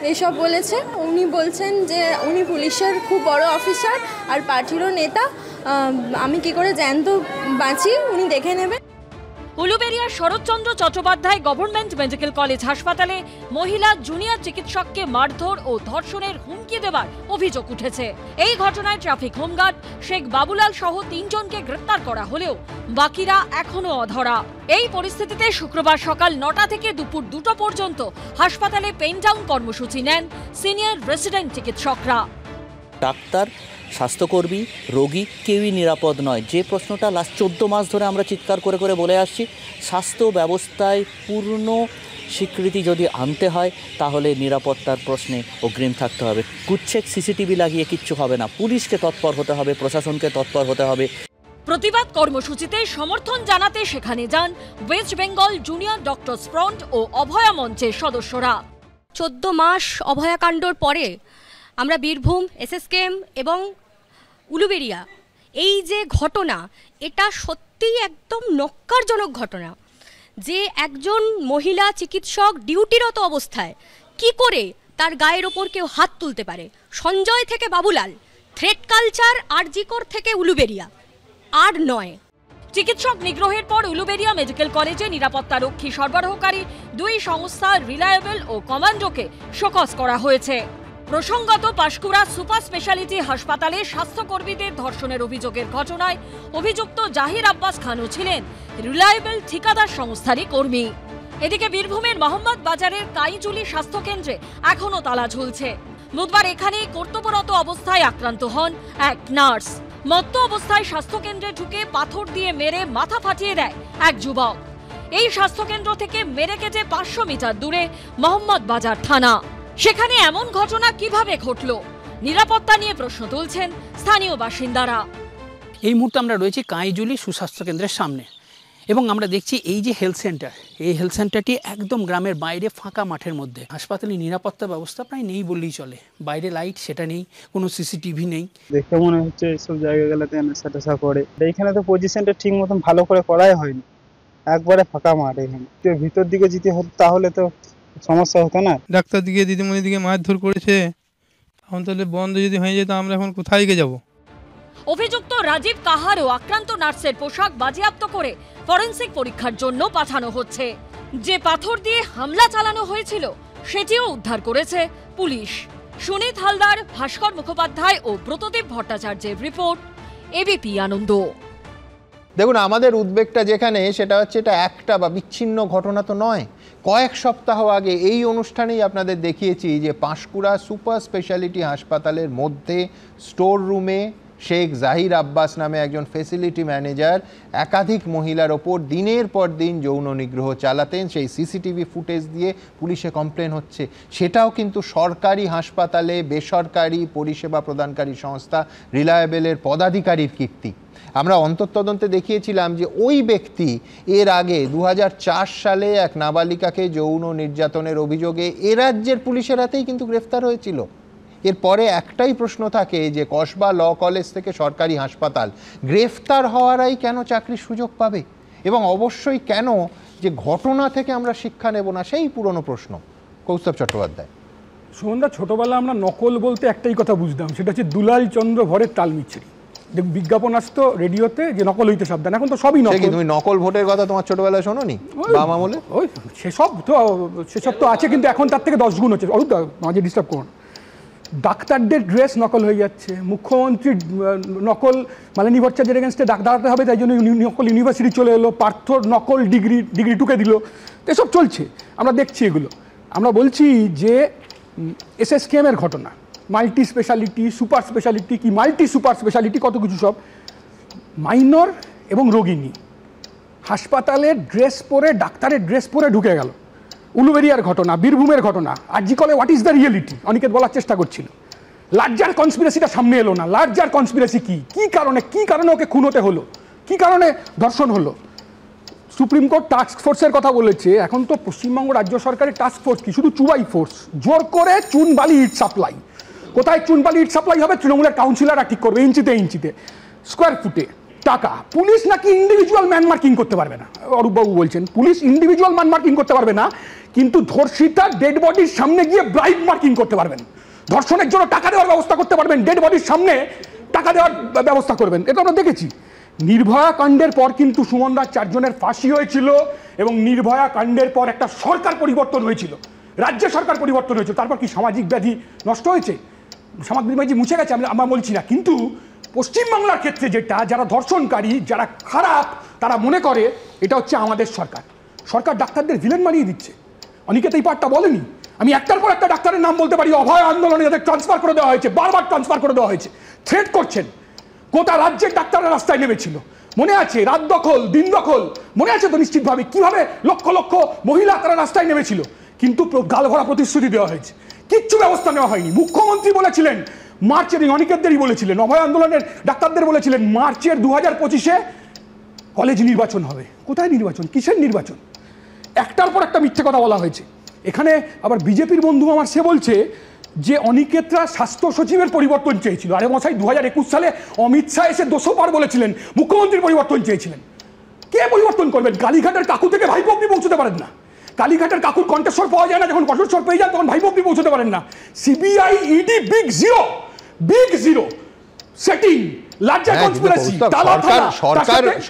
এইসব বলেছে। উনি বলছেন যে উনি পুলিশের খুব বড় অফিসার আর পার্টিরও নেতা, আমি কি করে জ্যান্ত বাঁচি উনি দেখে নেবেন। উলুবেড়িয়ার Sarat Chandra Chattopadhyay government medical college হাসপাতালে মহিলা জুনিয়র চিকিৎসককে মারধর ও ধর্ষণের হুমকি দেওয়ার অভিযোগ উঠেছে। এই ঘটনায় ট্রাফিক হোমগার্ড শেখ বাবুলাল সহ 3 জনকে গ্রেপ্তার করা হলেও বাকিরা এখনো অধরা। এই পরিস্থিতিতে শুক্রবার সকাল 9টা থেকে দুপুর 2টো পর্যন্ত হাসপাতালে পেন ডাউন কর্মসূচি নেন সিনিয়র রেসিডেন্ট চিকিৎসকরা। ডাক্তার, স্বাস্থ্যকর্মী, রোগী কেউই নিরাপদ নয়। যে প্রশ্নটা লাস্ট 14 মাস ধরে আমরা চিৎকার করে করে বলে আসছি, স্বাস্থ্য ব্যবস্থায় পূর্ণ স্বীকৃতি যদি আনতে হয় তাহলে নিরাপত্তার প্রশ্নে অগ্রিম থাকতে হবে। কুচ্ছেক সিসিটিভি লাগিয়ে কিচ্ছু হবে না, পুলিশকে তৎপর হতে হবে, প্রশাসনকে তৎপর হতে হবে। প্রতিবাদ কর্মসূচিতে সমর্থন জানাতে সেখানে যান west Bengal junior doctors front ও অভয়া মঞ্চের সদস্যরা। 14 মাস অভয়াকাণ্ডর পরে আমরা বীরভূম, এসএসকেএম এবং উলুবেড়িয়া এই যে ঘটনা, এটা সত্যিই একদম নক্কারজনক ঘটনা যে একজন মহিলা চিকিৎসক ডিউটিরত অবস্থায় কি করে তার গায়ের ওপর কেউ হাত তুলতে পারে। সঞ্জয় থেকে বাবুলাল, থ্রেট কালচার আরজিকর থেকে উলুবেড়িয়া, আর নয়। চিকিৎসক নিগ্রহের পর উলুবেড়িয়া মেডিকেল কলেজে নিরাপত্তা রক্ষী সরবরাহকারী 2 সংস্থা রিলায়েবল ও কমান্ডোকে শোকজ করা হয়েছে। প্রসঙ্গত পাঁশকুড়া সুপার স্পেশালিটি হাসপাতালে স্বাস্থ্যকর্মীদের ধর্ষণের অভিযোগের ঘটনায় অভিযুক্ত জাহির আব্বাস খানও ছিলেন রিলায়েবল ঠিকাদার সংস্থারই কর্মী। এদিকে বীরভূমের মোহাম্মদ বাজারের কাইজুলি স্বাস্থ্যকেন্দ্রে এখনও তালা ঝুলছে। বুধবার এখানে কর্তব্যরত অবস্থায় আক্রান্ত হন এক নার্স। মত্ত অবস্থায় স্বাস্থ্যকেন্দ্রে ঢুকে পাথর দিয়ে মেরে মাথা ফাটিয়ে দেয় এক যুবক। এই স্বাস্থ্যকেন্দ্র থেকে মেরেকেটে 500 মিটার দূরে মোহাম্মদ বাজার থানা। সেখানে এমন ঘটনা কিভাবে ঘটল, নিরাপত্তা নিয়ে প্রশ্ন তুলছেন স্থানীয় বাসিন্দারা। এই মুহূর্তে আমরা রয়েছি কাঁইজুলি সুস্বাস্থ্য কেন্দ্রের সামনে এবং আমরা দেখছি এই যে হেলথ সেন্টার, এই হেলথ সেন্টারটি একদম গ্রামের বাইরে ফাঁকা মাঠের মধ্যে। হাসপাতালে নিরাপত্তা ব্যবস্থা প্রায় নেই বললেই চলে। বাইরে লাইট সেটা নেই, কোনো সিসিটিভি নেই। দেখে মনে হচ্ছে এইসব জায়গাগুলোতে নেশা টেশা করে। এইখানে তো পজিশনটা ঠিক মতন ভালো করে করাই হয়নি, একবারে ফাঁকা মাঠ। এখানে ভিতর দিকে যেতে হতো তাহলে তো সমস্যা হতো না। ডাক্তার দিকে দিদিমণি দিকে মারধর করেছে, এখন তাহলে বন্ধ যদি হয়ে যেত আমরা এখন কোথায় গিয়ে যাবো? অভিযুক্ত রাজীব কাহারও আক্রান্ত নার্সের পোশাক বাজেয়াপ্ত করে ফরেনসিক পরীক্ষার জন্য পাঠানো হচ্ছে। যে পাথর দিয়ে হামলা চালানো হয়েছিল সেটিও উদ্ধার করেছে পুলিশ। সুনীত হালদার, ভাস্কর মুখোপাধ্যায় ও ব্রতদেব ভট্টাচার্যের রিপোর্ট, এবিপি আনন্দ। দেখুন, আমাদের উদ্বেগটা যেখানে, সেটা হচ্ছে এটা একটা বা বিচ্ছিন্ন ঘটনা তো নয়। কয়েক সপ্তাহ আগে এই অনুষ্ঠানেই আপনাদের দেখিয়েছি যে পাঁশকুড়া সুপার স্পেশালিটি হাসপাতালের মধ্যে স্টোর রুমে শেখ জাহির আব্বাস নামে একজন ফেসিলিটি ম্যানেজার একাধিক মহিলার ওপর দিনের পর দিন যৌন নিগ্রহ চালাতেন। সেই সিসিটিভি ফুটেজ দিয়ে পুলিশে কমপ্লেন হচ্ছে। সেটাও কিন্তু সরকারি হাসপাতালে বেসরকারি পরিষেবা প্রদানকারী সংস্থা রিলায়েবলের পদাধিকারীর কীর্তি। আমরা অন্তর্তদন্তে দেখিয়েছিলাম যে ওই ব্যক্তি এর আগে 2004 সালে এক নাবালিকাকে যৌন নির্যাতনের অভিযোগে এ রাজ্যের পুলিশের হাতেই কিন্তু গ্রেফতার হয়েছিল। এরপরে একটাই প্রশ্ন থাকে যে কসবা ল কলেজ থেকে সরকারি হাসপাতাল গ্রেফতার হওয়ারাই কেন চাকরির সুযোগ পাবে, এবং অবশ্যই কেন যে ঘটনা থেকে আমরা শিক্ষা নেব না, সেই পুরনো প্রশ্ন। কৌস্তব চট্টোপাধ্যায়। সুমনদা, ছোটবেলা আমরা নকল বলতে একটাই কথা বুঝতাম, সেটা হচ্ছে দুলাল চন্দ্র ভরের তাল মিছরি। বিজ্ঞাপন আসতো রেডিওতে যে নকল হইতে সাবধান। এখন তো সবই নকল। তুমি নকল ভোটের কথা তোমার ছোটবেলায় শোনোনি? বাম আমলে ওই সেসব তো আছে, কিন্তু এখন তার থেকে 10 গুণ হচ্ছে। মাঝে ডিস্টার্ব করুন। ডাক্তারদের ড্রেস নকল হয়ে যাচ্ছে, মুখ্যমন্ত্রী নকল মালিনী ভট্টাচার্যের এগেনস্টে দাঁড়াতে হবে, তাই জন্য নকল ইউনিভার্সিটি চলে এলো। পার্থর নকল ডিগ্রি টুকে দিল। এসব চলছে, আমরা দেখছি এগুলো। আমরা বলছি যে এসএসকেএমের ঘটনা, মাল্টি স্পেশালিটি, সুপার স্পেশালিটি, কি মাল্টি সুপার স্পেশালিটি, কত কিছু, সব মাইনর এবং রোগিণী হাসপাতালের ড্রেস পরে, ডাক্তারের ড্রেস পরে ঢুকে গেল। উলুবেরিয়ার ঘটনা, বীরভূমের ঘটনা, আরজি কলে what is the reality Aniket বলার চেষ্টা করছিল। লার্জার কনস্পিরেসিটা সামনে এলো না। লার্জার কনস্পিরেসি কি কারণে ওকে খুন হতে হলো, কি কারণে ধর্ষণ হলো। সুপ্রিম কোর্ট টাস্ক ফোর্সের কথা বলেছে। এখন তো পশ্চিমবঙ্গ রাজ্য সরকারের টাস্ক ফোর্স কি, শুধু চুবাই ফোর্স। জোর করে চুন বালি ইট সাপ্লাই। কোথায় চুন বালি ইট সাপ্লাই হবে তৃণমূলের কাউন্সিলররা ঠিক করবে, ইঞ্চিতে স্কোয়ার ফুটে টাকা। পুলিশ নাকি ইন্ডিভিজুয়াল ম্যান মার্কিং করতে পারবে না, অরূপবাবু বলছেন। পুলিশ ইন্ডিভিজুয়াল ম্যান মার্কিং করতে পারবে না, কিন্তু ধর্ষিতা ডেড বডির সামনে গিয়ে ব্রাইব মার্কিং করতে পারবেন। ধর্ষণের জন্য টাকা দেওয়ার ব্যবস্থা করতে পারবেন, ডেড বডির সামনে টাকা দেওয়ার ব্যবস্থা করবেন। এটা আমরা দেখেছি। নির্ভয়া কাণ্ডের পর কিন্তু সুমনদার 4 জনের ফাঁসি হয়েছিল, এবং নির্ভয়া কাণ্ডের পর একটা সরকার পরিবর্তন হয়েছিল, রাজ্য সরকার পরিবর্তন হয়েছিল। তারপর কি সামাজিক ব্যাধি নষ্ট হয়েছে, সামাজিক ব্যাধি মুছে গেছে? আমরা বলছি না, কিন্তু পশ্চিমবাংলার ক্ষেত্রে যেটা, যারা ধর্ষণকারী, যারা খারাপ, তারা মনে করে এটা হচ্ছে আমাদের সরকার। সরকার ডাক্তারদের ভিলেন বানিয়ে দিচ্ছে। অনিকেত এই পার্টটা বলেনি। আমি একটার পর একটা ডাক্তারের নাম বলতে পারি। অভয় আন্দোলনে যাদের ট্রান্সফার করে দেওয়া হয়েছে, বারবার ট্রান্সফার করে দেওয়া হয়েছে, থ্রেট করছেন। গোটা রাজ্যের ডাক্তাররা রাস্তায় নেমেছিল, মনে আছে? রাত দখল, দিন দখল, মনে আছে তো নিশ্চিতভাবে? কিভাবে লক্ষ লক্ষ মহিলা তারা রাস্তায় নেমেছিল, কিন্তু গাল ভরা প্রতিশ্রুতি দেওয়া হয়েছে, কিচ্ছু ব্যবস্থা নেওয়া হয়নি। মুখ্যমন্ত্রী বলেছিলেন মার্চের, অনিকেতদেরই বলেছিলেন, অভয় আন্দোলনের ডাক্তারদের বলেছিলেন মার্চের 2025-এ কলেজ নির্বাচন হবে। কোথায় নির্বাচন, কিসের নির্বাচন? একটার পর একটা মিথ্যে কথা বলা হয়েছে। এখানে আবার বিজেপির বন্ধু আমার সে বলছে যে অনিকেতরা স্বাস্থ্য সচিবের পরিবর্তন চেয়েছিল। আরে মশাই, 2021 সালে অমিত শাহ এসে 200 বার বলেছিলেন মুখ্যমন্ত্রীর পরিবর্তন চেয়েছিলেন। কে পরিবর্তন করবেন? কালীঘাটের কাকু থেকে ভাইপো অব্দি পৌঁছতে পারেন না। কালীঘাটের কাকুর কণ্ঠস্বর পাওয়া যায় না, যখন কণ্ঠস্বর পেয়ে যান তখন ভাইপো অব্দি পৌঁছতে পারেন না। CBI, ED, big zero setting, larger conspiracy.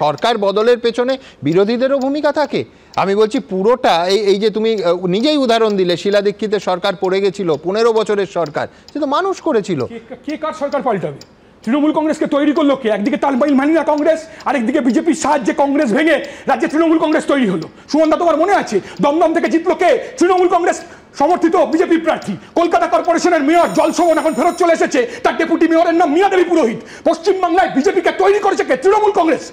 সরকার বদলের পেছনে বিরোধীদেরও ভূমিকা থাকে। আমি বলছি পুরোটা এই যে তুমি নিজেই উদাহরণ দিলে, শীলা দীক্ষিতের সরকার পড়ে গেছিল, 15 বছরের সরকার, সে তো মানুষ করেছিল। কে কার সরকার পাল্টাবে? তৃণমূল কংগ্রেসকে তৈরি করলো কে? একদিকে তালবাইল মানিনা কংগ্রেস, আরেকদিকে বিজেপির সাহায্যে কংগ্রেস ভেঙে রাজ্যে তৃণমূল কংগ্রেস তৈরি হলো। সুমনদা, তোমার মনে আছে দমদম থেকে জিতলো কে? তৃণমূল কংগ্রেস সমর্থিত বিজেপি প্রার্থী। কলকাতা কর্পোরেশনের মেয়র জলসোমন এখন ফেরত চলে এসেছে, তার ডেপুটি মেয়রের নাম মিয়া দেবী পুরোহিত। পশ্চিমবাংলায় বিজেপিকে তৈরি করেছে কে? তৃণমূল কংগ্রেস।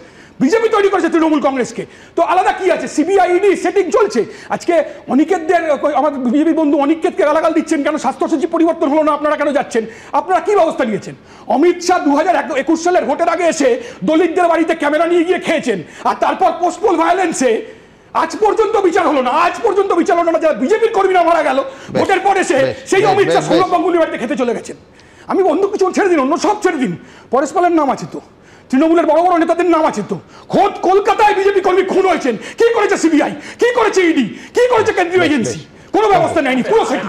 বিজেপি তৈরি করেছে তৃণমূল কংগ্রেসকে, তো আলাদা কি আছে? সিবিআই ইডি সেটিং চলছে। আজকে অনিকেতদের, আমাদের বিজেপি বন্ধু অনিকেতকে গালাগাল দিচ্ছেন কেন? স্বাস্থ্যসূচি পরিবর্তন হলো না, আপনারা কেন যাচ্ছেন? আপনারা কি ব্যবস্থা নিয়েছেন? অমিত শাহ 2021 সালের ভোটের আগে এসে দলিতদের বাড়িতে ক্যামেরা নিয়ে গিয়ে খেয়েছেন, আর তারপর পোস্টপোল ভায়োলেন্সে আজ পর্যন্ত বিচার হলো না। যারা বিজেপির কর্মীরা মারা গেল ভোটের পর এসে, সেই অমিত শাহ সৌরভ গাঙ্গুলির বাড়িতে খেতে চলে গেছেন। আমি অন্য কিছু ছেড়ে দিন, অন্য সব ছেড়ে দিন, পরেশ পালের নাম আছে তো, তৃণমূলের বড় বড় নেতাদের নাম আছে তো। খোদ কলকাতায় বিজেপি কর্মী খুন হয়েছেন, কি করেছে সিবিআই, কি করেছে ইডি, কি করেছে কেন্দ্রীয় এজেন্সি? কোনো ব্যবস্থা নেয়নি পুরো সেটি।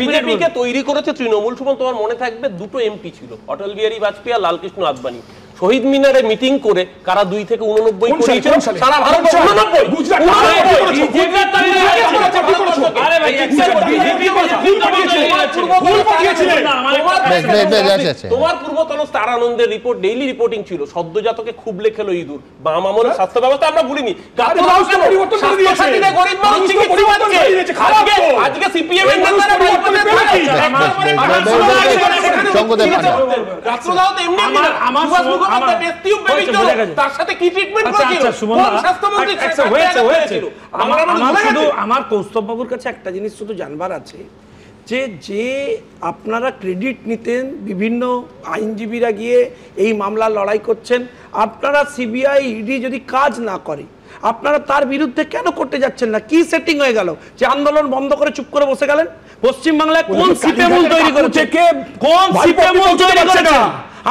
বিজেপিকে তৈরি করেছে তৃণমূল। সুমন, তোমার মনে থাকবে দুটো এমপি ছিল, অটল বিহারী বাজপেয়ী আর লালকৃষ্ণ আদবানি। শহীদ মিনারে মিটিং করে কারা 2 থেকে 89 করেছিল সারা ভারত। তোমার পূর্বতন স্টার আনন্দের রিপোর্ট, ডেইলি রিপোর্টিং ছিল, সদ্যজাতকে খুব লেখেলো ইঁদুর, বাম আমলের স্বাস্থ্য ব্যবস্থা আমরা ভুলিনি। আজকে সিপিএম এর আমার কৌস্তববাবুর কাছে একটা জিনিস শুধু জানবার আছে, যে আপনারা ক্রেডিট নিতেন, বিভিন্ন আইনজীবীরা গিয়ে এই মামলা লড়াই করছেন, আপনারা সিবিআই ইডি যদি কাজ না করে আপনারা তার বিরুদ্ধে কেন করতে যাচ্ছেন না? কি সেটিং হয়ে গেল যে আন্দোলন বন্ধ করে চুপ করে বসে গেলেন? পশ্চিমবাংলায় কোন সিপিএম তৈরি করেছে? কোন সিপিএম তৈরি করেছে?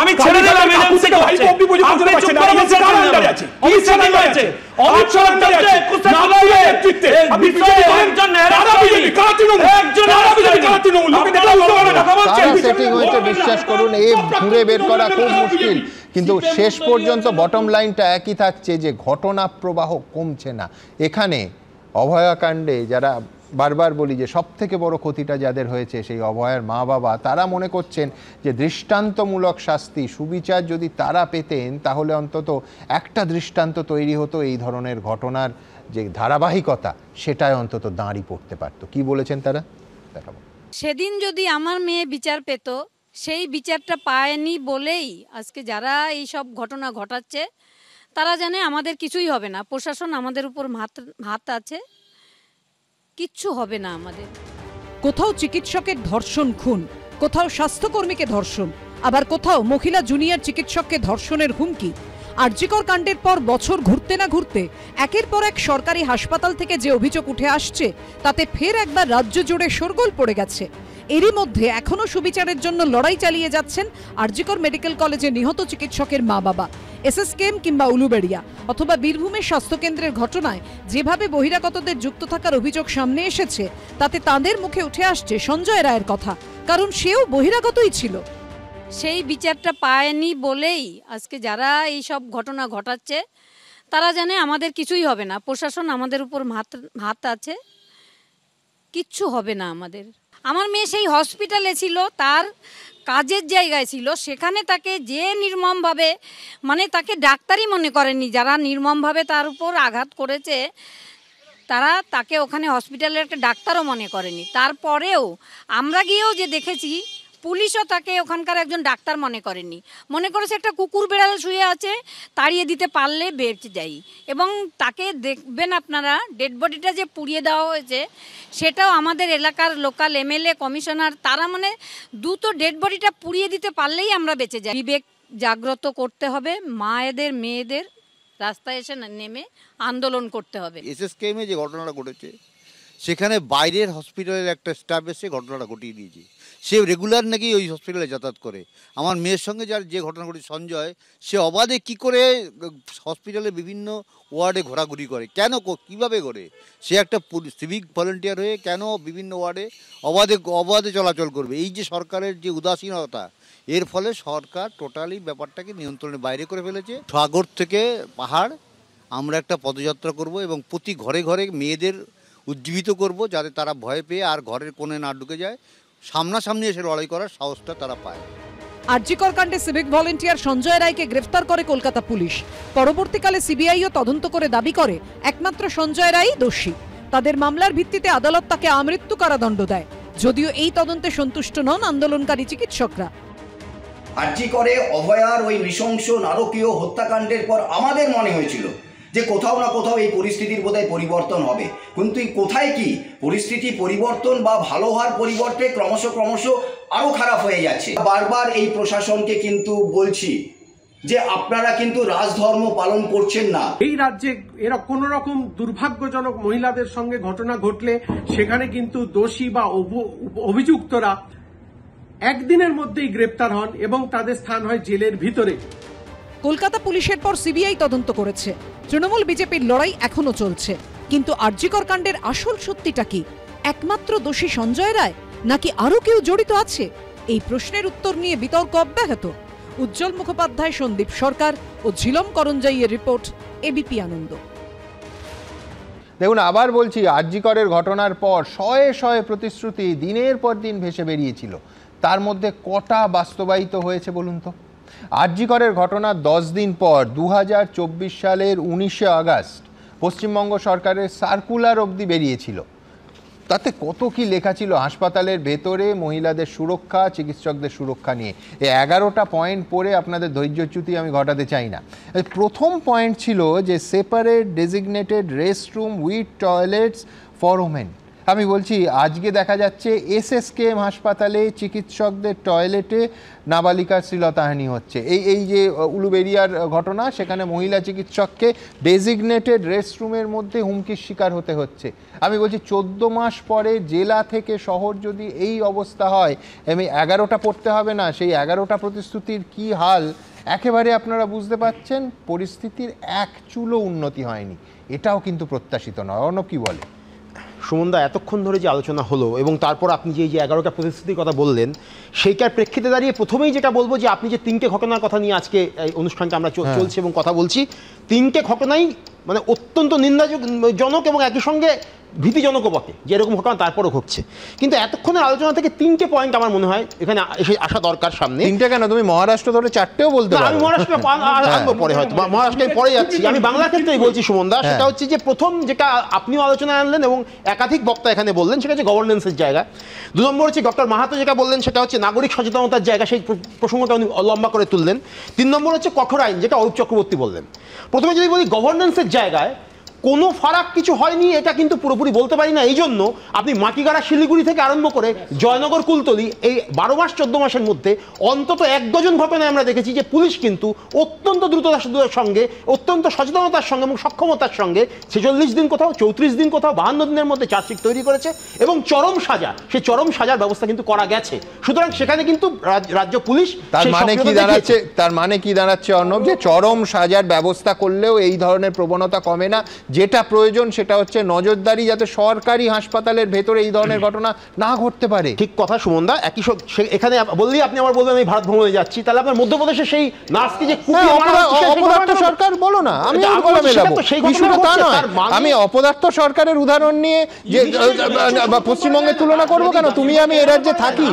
আমি ছেড়ে দিলাম এজেন্সি কে, আপনি চুপ করে বসে আছেন। কি সেটিং হয়েছে? অমিত শাহ নাগরিক নেতৃত্বে বিজেপির জন্য সেটিং হয়েছে, বিশ্বাস করুন এই ঘুরে বের করা খুব মুশকিল। কিন্তু শেষ পর্যন্ত বটম লাইনটা একই থাকছে যে ঘটনা প্রবাহ কমছে না। এখানে অভয়াকাণ্ডে যারা বারবার বলি যে সব থেকে বড় ক্ষতিটা যাদের হয়েছে সেই অভয়ার মা বাবা, তারা মনে করছেন যে দৃষ্টান্তমূলক শাস্তি, সুবিচার যদি তারা পেতেন তাহলে অন্তত একটা দৃষ্টান্ত তৈরি হতো, এই ধরনের ঘটনার যে ধারাবাহিকতা সেটাই অন্তত দাঁড়িয়ে পড়তে পারত। কি বলেছেন তারা দেখাবো। সেদিন যদি আমার মেয়ে বিচার পেত, সেই বিচারটা পায়নি বলেই আজকে যারা এই সব ঘটনা ঘটাচ্ছে তারা জানে আমাদের কিছুই হবে না, প্রশাসন আমাদের উপর হাত আছে, কিচ্ছু হবে না আমাদের। কোথাও চিকিৎসকের ধর্ষণ খুন, কোথাও স্বাস্থ্যকর্মীকে ধর্ষণ, আবার কোথাও মহিলা জুনিয়র চিকিৎসককে ধর্ষণের হুমকি। আরজিকর কাণ্ডের পর বছর ঘুরতে না ঘুরতে একের পর এক সরকারি হাসপাতাল থেকে যে অভিযোগ উঠে আসছে তাতে ফের একবার রাজ্য জুড়ে শোরগোল পড়ে গেছে। এরই মধ্যে এখনো সুবিচারের জন্য লড়াই চালিয়ে যাচ্ছেন আরজিকর মেডিকেল কলেজে নিহত চিকিৎসকের মা বাবা। এসএসকেএম কিংবা উলুবেড়িয়া অথবা বীরভূমের স্বাস্থ্যকেন্দ্রের ঘটনায় যেভাবে বহিরাগতদের যুক্ত থাকার অভিযোগ সামনে এসেছে তাতে তাদের মুখে উঠে আসছে সঞ্জয় রায়ের কথা, কারণ সেও বহিরাগতই ছিল। সেই বিচারটা পায়নি বলেই আজকে যারা এই সব ঘটনা ঘটাচ্ছে তারা জানে আমাদের কিছুই হবে না, প্রশাসন আমাদের উপর হাত আছে, কিচ্ছু হবে না আমাদের। আমার মেয়ে সেই হসপিটালে ছিল, তার কাজের জায়গায় ছিল, সেখানে তাকে যে নির্মমভাবে, মানে তাকে ডাক্তারই মনে করেনি, যারা নির্মমভাবে তার উপর আঘাত করেছে তারা তাকে ওখানে হসপিটালের একটা ডাক্তারও মনে করেনি। তারপরেও আমরা গিয়েও যে দেখেছি পুলিশও তাকে ওখানকার একজন ডাক্তার মনে করেনি, মনে করেছে একটা কুকুর বেড়াল শুয়ে আছে, তাড়িয়ে দিতে পারলে বেঁচে যাই। এবং তাকে দেখবেন আপনারা, ডেড বডিটা যে পুড়িয়ে দেওয়া হয়েছে সেটাও আমাদের এলাকার লোকাল এমএলএ কমিশনার, তারা মানে দ্রুত ডেড বডিটা পুড়িয়ে দিতে পারলেই আমরা বেঁচে যাই। বিবেক জাগ্রত করতে হবে, মায়েদের মেয়েদের রাস্তায় এসে নেমে আন্দোলন করতে হবে। এসএসকেএমে যে ঘটনাটা ঘটেছে সেখানে বাইরের হসপিটালের একটা স্টাফ এসে ঘটনাটা ঘটিয়ে দিয়েছে। সে রেগুলার নাকি ওই হসপিটালে যাতায়াত করে। আমার মেয়ের সঙ্গে যার যে ঘটনা ঘটেছে সঞ্জয়, সে অবাধে কি করে হসপিটালে বিভিন্ন ওয়ার্ডে ঘোরাঘুরি করে, কেন কিভাবে করে? সে একটা সিভিক ভলেন্টিয়ার হয়ে কেন বিভিন্ন ওয়ার্ডে অবাধে চলাচল করবে? এই যে সরকারের যে উদাসীনতা, এর ফলে সরকার টোটালি ব্যাপারটাকে নিয়ন্ত্রণের বাইরে করে ফেলেছে। সাগর থেকে পাহাড় আমরা একটা পদযাত্রা করব এবং প্রতি ঘরে ঘরে মেয়েদের উজ্জীবিত করব যাতে তারা ভয় পেয়ে আর ঘরের কোণে না ঢুকে যায়, সামনাসামনি এসে লড়াই করার সাহসটা তারা পায়। আরজিকর কাণ্ডে সিভিক ভলেন্টিয়ার সঞ্জয় রায়কে গ্রেফতার করে কলকাতা পুলিশ। পরবর্তীকালে সিবিআইও তদন্ত করে দাবি করে একমাত্র সঞ্জয় রায়ই দোষী। তাদের মামলার ভিত্তিতে আদালত তাকে আমৃত্যু কারাদণ্ড দেয়, যদিও এই তদন্তে সন্তুষ্ট নন আন্দোলনকারী চিকিৎসকরা। আরজি করে অভয়ার ওই নৃশংস নারকীয় হত্যাকাণ্ডের পর আমাদের মনে হয়েছিল যে কোথাও না কোথাও এই পরিস্থিতির বোধহয় পরিবর্তন হবে, কিন্তু কোথায় কি পরিস্থিতি পরিবর্তন বা ভালো হওয়ার পরিবর্তে ক্রমশ আরও খারাপ হয়ে যাচ্ছে। বারবার এই প্রশাসনকে কিন্তু বলছি যে আপনারা কিন্তু রাজধর্ম পালন করছেন না। এই রাজ্যে এরা কোন রকম দুর্ভাগ্যজনক মহিলাদের সঙ্গে ঘটনা ঘটলে সেখানে কিন্তু দোষী বা অভিযুক্তরা একদিনের মধ্যেই গ্রেপ্তার হন এবং তাদের স্থান হয় জেলের ভিতরে। কলকাতা পুলিশের পর সিবিআই তদন্ত করেছে, তৃণমূল বিজেপির লড়াই এখনো চলছে, কিন্তু আরজিকর কাণ্ডের আসল সত্যিটা কি? একমাত্র দোষী সঞ্জয় রায় নাকি আরো কেউ জড়িত আছে? এই প্রশ্নের উত্তর নিয়ে বিতর্ক অব্যাহত। উজ্জ্বল মুখোপাধ্যায়, সন্দীপ সরকার ও ঝিলম করঞ্জাইয়ের রিপোর্ট, এবিপি আনন্দ। দেখুন, আবার বলছি, আরজিকরের ঘটনার পর শয়ে শয়ে প্রতিশ্রুতি দিনের পর দিন ভেসে বেরিয়েছিল, তার মধ্যে কটা বাস্তবায়িত হয়েছে বলুন তো? আরজিকরের ঘটনার 10 দিন পর 2024 সালের 19শে আগস্ট পশ্চিমবঙ্গ সরকারের সার্কুলার অবধি বেরিয়েছিল। তাতে কত কি লেখা ছিল হাসপাতালের ভেতরে মহিলাদের সুরক্ষা, চিকিৎসকদের সুরক্ষা নিয়ে। এই 11টা পয়েন্ট পড়ে আপনাদের ধৈর্যচ্যুতি আমি ঘটাতে চাই না। প্রথম পয়েন্ট ছিল যে separate designated restroom with toilets for women. আমি বলছি, আজকে দেখা যাচ্ছে এসএসকেএম হাসপাতালে চিকিৎসকদের টয়লেটে নাবালিকার শ্লীলতাহানি হচ্ছে। এই যে উলুবেড়িয়ার ঘটনা, সেখানে মহিলা চিকিৎসককে ডেজিগনেটেড রেস্টরুমের মধ্যে হুমকির শিকার হতে হচ্ছে। আমি বলছি, 14 মাস পরে জেলা থেকে শহর যদি এই অবস্থা হয়, আমি 11টা পড়তে হবে না, সেই 11টা প্রতিশ্রুতির কি হাল একেবারে আপনারা বুঝতে পাচ্ছেন। পরিস্থিতির এক চুলও উন্নতি হয়নি, এটাও কিন্তু প্রত্যাশিত নয়। অর্ণব কি বলে? সুমনদা, এতক্ষণ ধরে যে আলোচনা হলো এবং তারপর আপনি যে 11টা প্রতিশ্রুতির কথা বললেন, সেইটার প্রেক্ষিতে দাঁড়িয়ে প্রথমেই যেটা বলবো যে আপনি যে 3টে ঘটনার কথা নিয়ে আজকে এই অনুষ্ঠানটা আমরা চলছে এবং কথা বলছি, 3টে ঘটনাই মানে অত্যন্ত নিন্দাজনক এবং একই সঙ্গে ভীতিজনকও বটে, যে এরকম ঘটনা তারপরও ঘটছে। কিন্তু এতক্ষণের আলোচনা থেকে 3টে পয়েন্ট আমার মনে হয় এখানে এসে আসা দরকার সামনে। 3টে কেন? তুমি মহারাষ্ট্র ধরে 4টেও বলতে পারো। আমি মহারাষ্ট্র আনবো পরে, হয়তো মহারাষ্ট্রে পরে যাচ্ছি। আমি বাংলার ক্ষেত্রেই বলছি সুমনদা। সেটা হচ্ছে যে প্রথম যেটা আপনিও আলোচনা আনলেন এবং একাধিক বক্তা এখানে বললেন, সেটা হচ্ছে গভর্নেন্সের জায়গা। 2 নম্বর হচ্ছে ডক্টর মাহাতো যেটা বললেন, সেটা হচ্ছে নাগরিক সচেতনতার জায়গা, সেই প্রসঙ্গটা উনি লম্বা করে তুললেন। 3 নম্বর হচ্ছে কঠোর আইন, যেটা অরূপ চক্রবর্তী বললেন। প্রথমে যদি বলি গভর্নেন্সের জায়গায় কোনো ফারাক কিছু হয়নি, এটা কিন্তু পুরোপুরি বলতে পারি না। এই জন্য আপনি মাটিগাড়া শিলিগুড়ি থেকে আরম্ভ করে জয়নগর কুলতলি, এই 12 মাস 14 মাসের মধ্যে অন্তত 1 ডজন ঘটনায় আমরা দেখেছি যে পুলিশ কিন্তু অত্যন্ত দ্রুততার সঙ্গে, অত্যন্ত সচেতনতার সঙ্গে এবং সক্ষমতার সঙ্গে 46 দিন কোথাও, 34 দিন কোথাও, 52 দিনের মধ্যে চার্জশিট তৈরি করেছে এবং চরম সাজা, সেই চরম সাজার ব্যবস্থা কিন্তু করা গেছে। সুতরাং সেখানে কিন্তু রাজ্য পুলিশ, তার মানে কি দাঁড়াচ্ছে অর্ণব, যে চরম সাজার ব্যবস্থা করলেও এই ধরনের প্রবণতা কমে না। যেটা প্রয়োজন সেটা হচ্ছে নজরদারি, যাতে সরকারি হাসপাতালের ভেতরে এই ধরনের ঘটনা না ঘটতে পারে। ঠিক কথা সুমনদা। একই এখানে বললেই আপনি আবার বলবেন আমি ভারত ভ্রমণে যাচ্ছি, তাহলে আপনার মধ্যপ্রদেশে সেই নার্সকে যে অপদার্থ সরকার বলো না, আমি আমি অপদার্থ সরকারের উদাহরণ নিয়ে যে পশ্চিমবঙ্গের তুলনা করবো কেন? তুমি আমি এ রাজ্যে থাকি।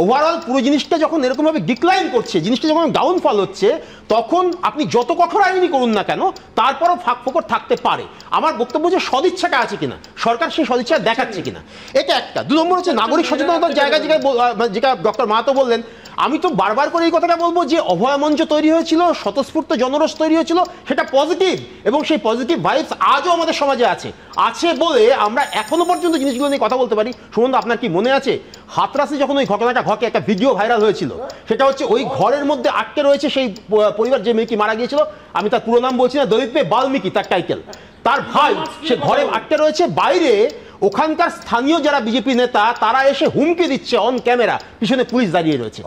ওভারঅল পুরো জিনিসটা যখন এরকমভাবে ডিক্লাইন করছে, জিনিসটা যখন ডাউনফল হচ্ছে, তখন আপনি যত কঠোর আইনি করুন না কেন, তারপরও ফাঁক ফোকর থাকতে পারে। আমার বক্তব্য যে সদিচ্ছাটা আছে কিনা, সরকার সেই সদিচ্ছা দেখাচ্ছে কিনা, এটা একটা। 2 নম্বর হচ্ছে নাগরিক সচেতনতার জায়গা, যেটা ডক্টর মাহাতো বললেন। আমি তো বারবার করে এই কথাটা বলবো যে অভয় মঞ্চ তৈরি হয়েছিল, স্বতঃস্ফূর্ত জনরস তৈরি হয়েছিল, সেটা পজিটিভ এবং সেই পজিটিভ ভাইবস আজও আমাদের সমাজে আছে বলে আমরা এখনো পর্যন্ত জিনিসগুলো নিয়ে কথা বলতে পারি। সুমনদা, আপনার কি মনে আছে হাতরাসে যখন ওই ঘটনাটা ঘটে, একটা ভিডিও ভাইরাল হয়েছিল? সেটা হচ্ছে ওই ঘরের মধ্যে আটকে রয়েছে সেই পরিবার, যে মেয়েটি মারা গিয়েছিল, আমি তার পুরো নাম বলছি না, দলিত বাল্মীকি তার টাইটেল, তার ভাই সে ঘরে আটকে রয়েছে। বাইরে ওখানকার স্থানীয় যারা বিজেপি নেতা, তারা এসে হুমকি দিচ্ছে অন ক্যামেরা, পিছনে পুলিশ দাঁড়িয়ে রয়েছে।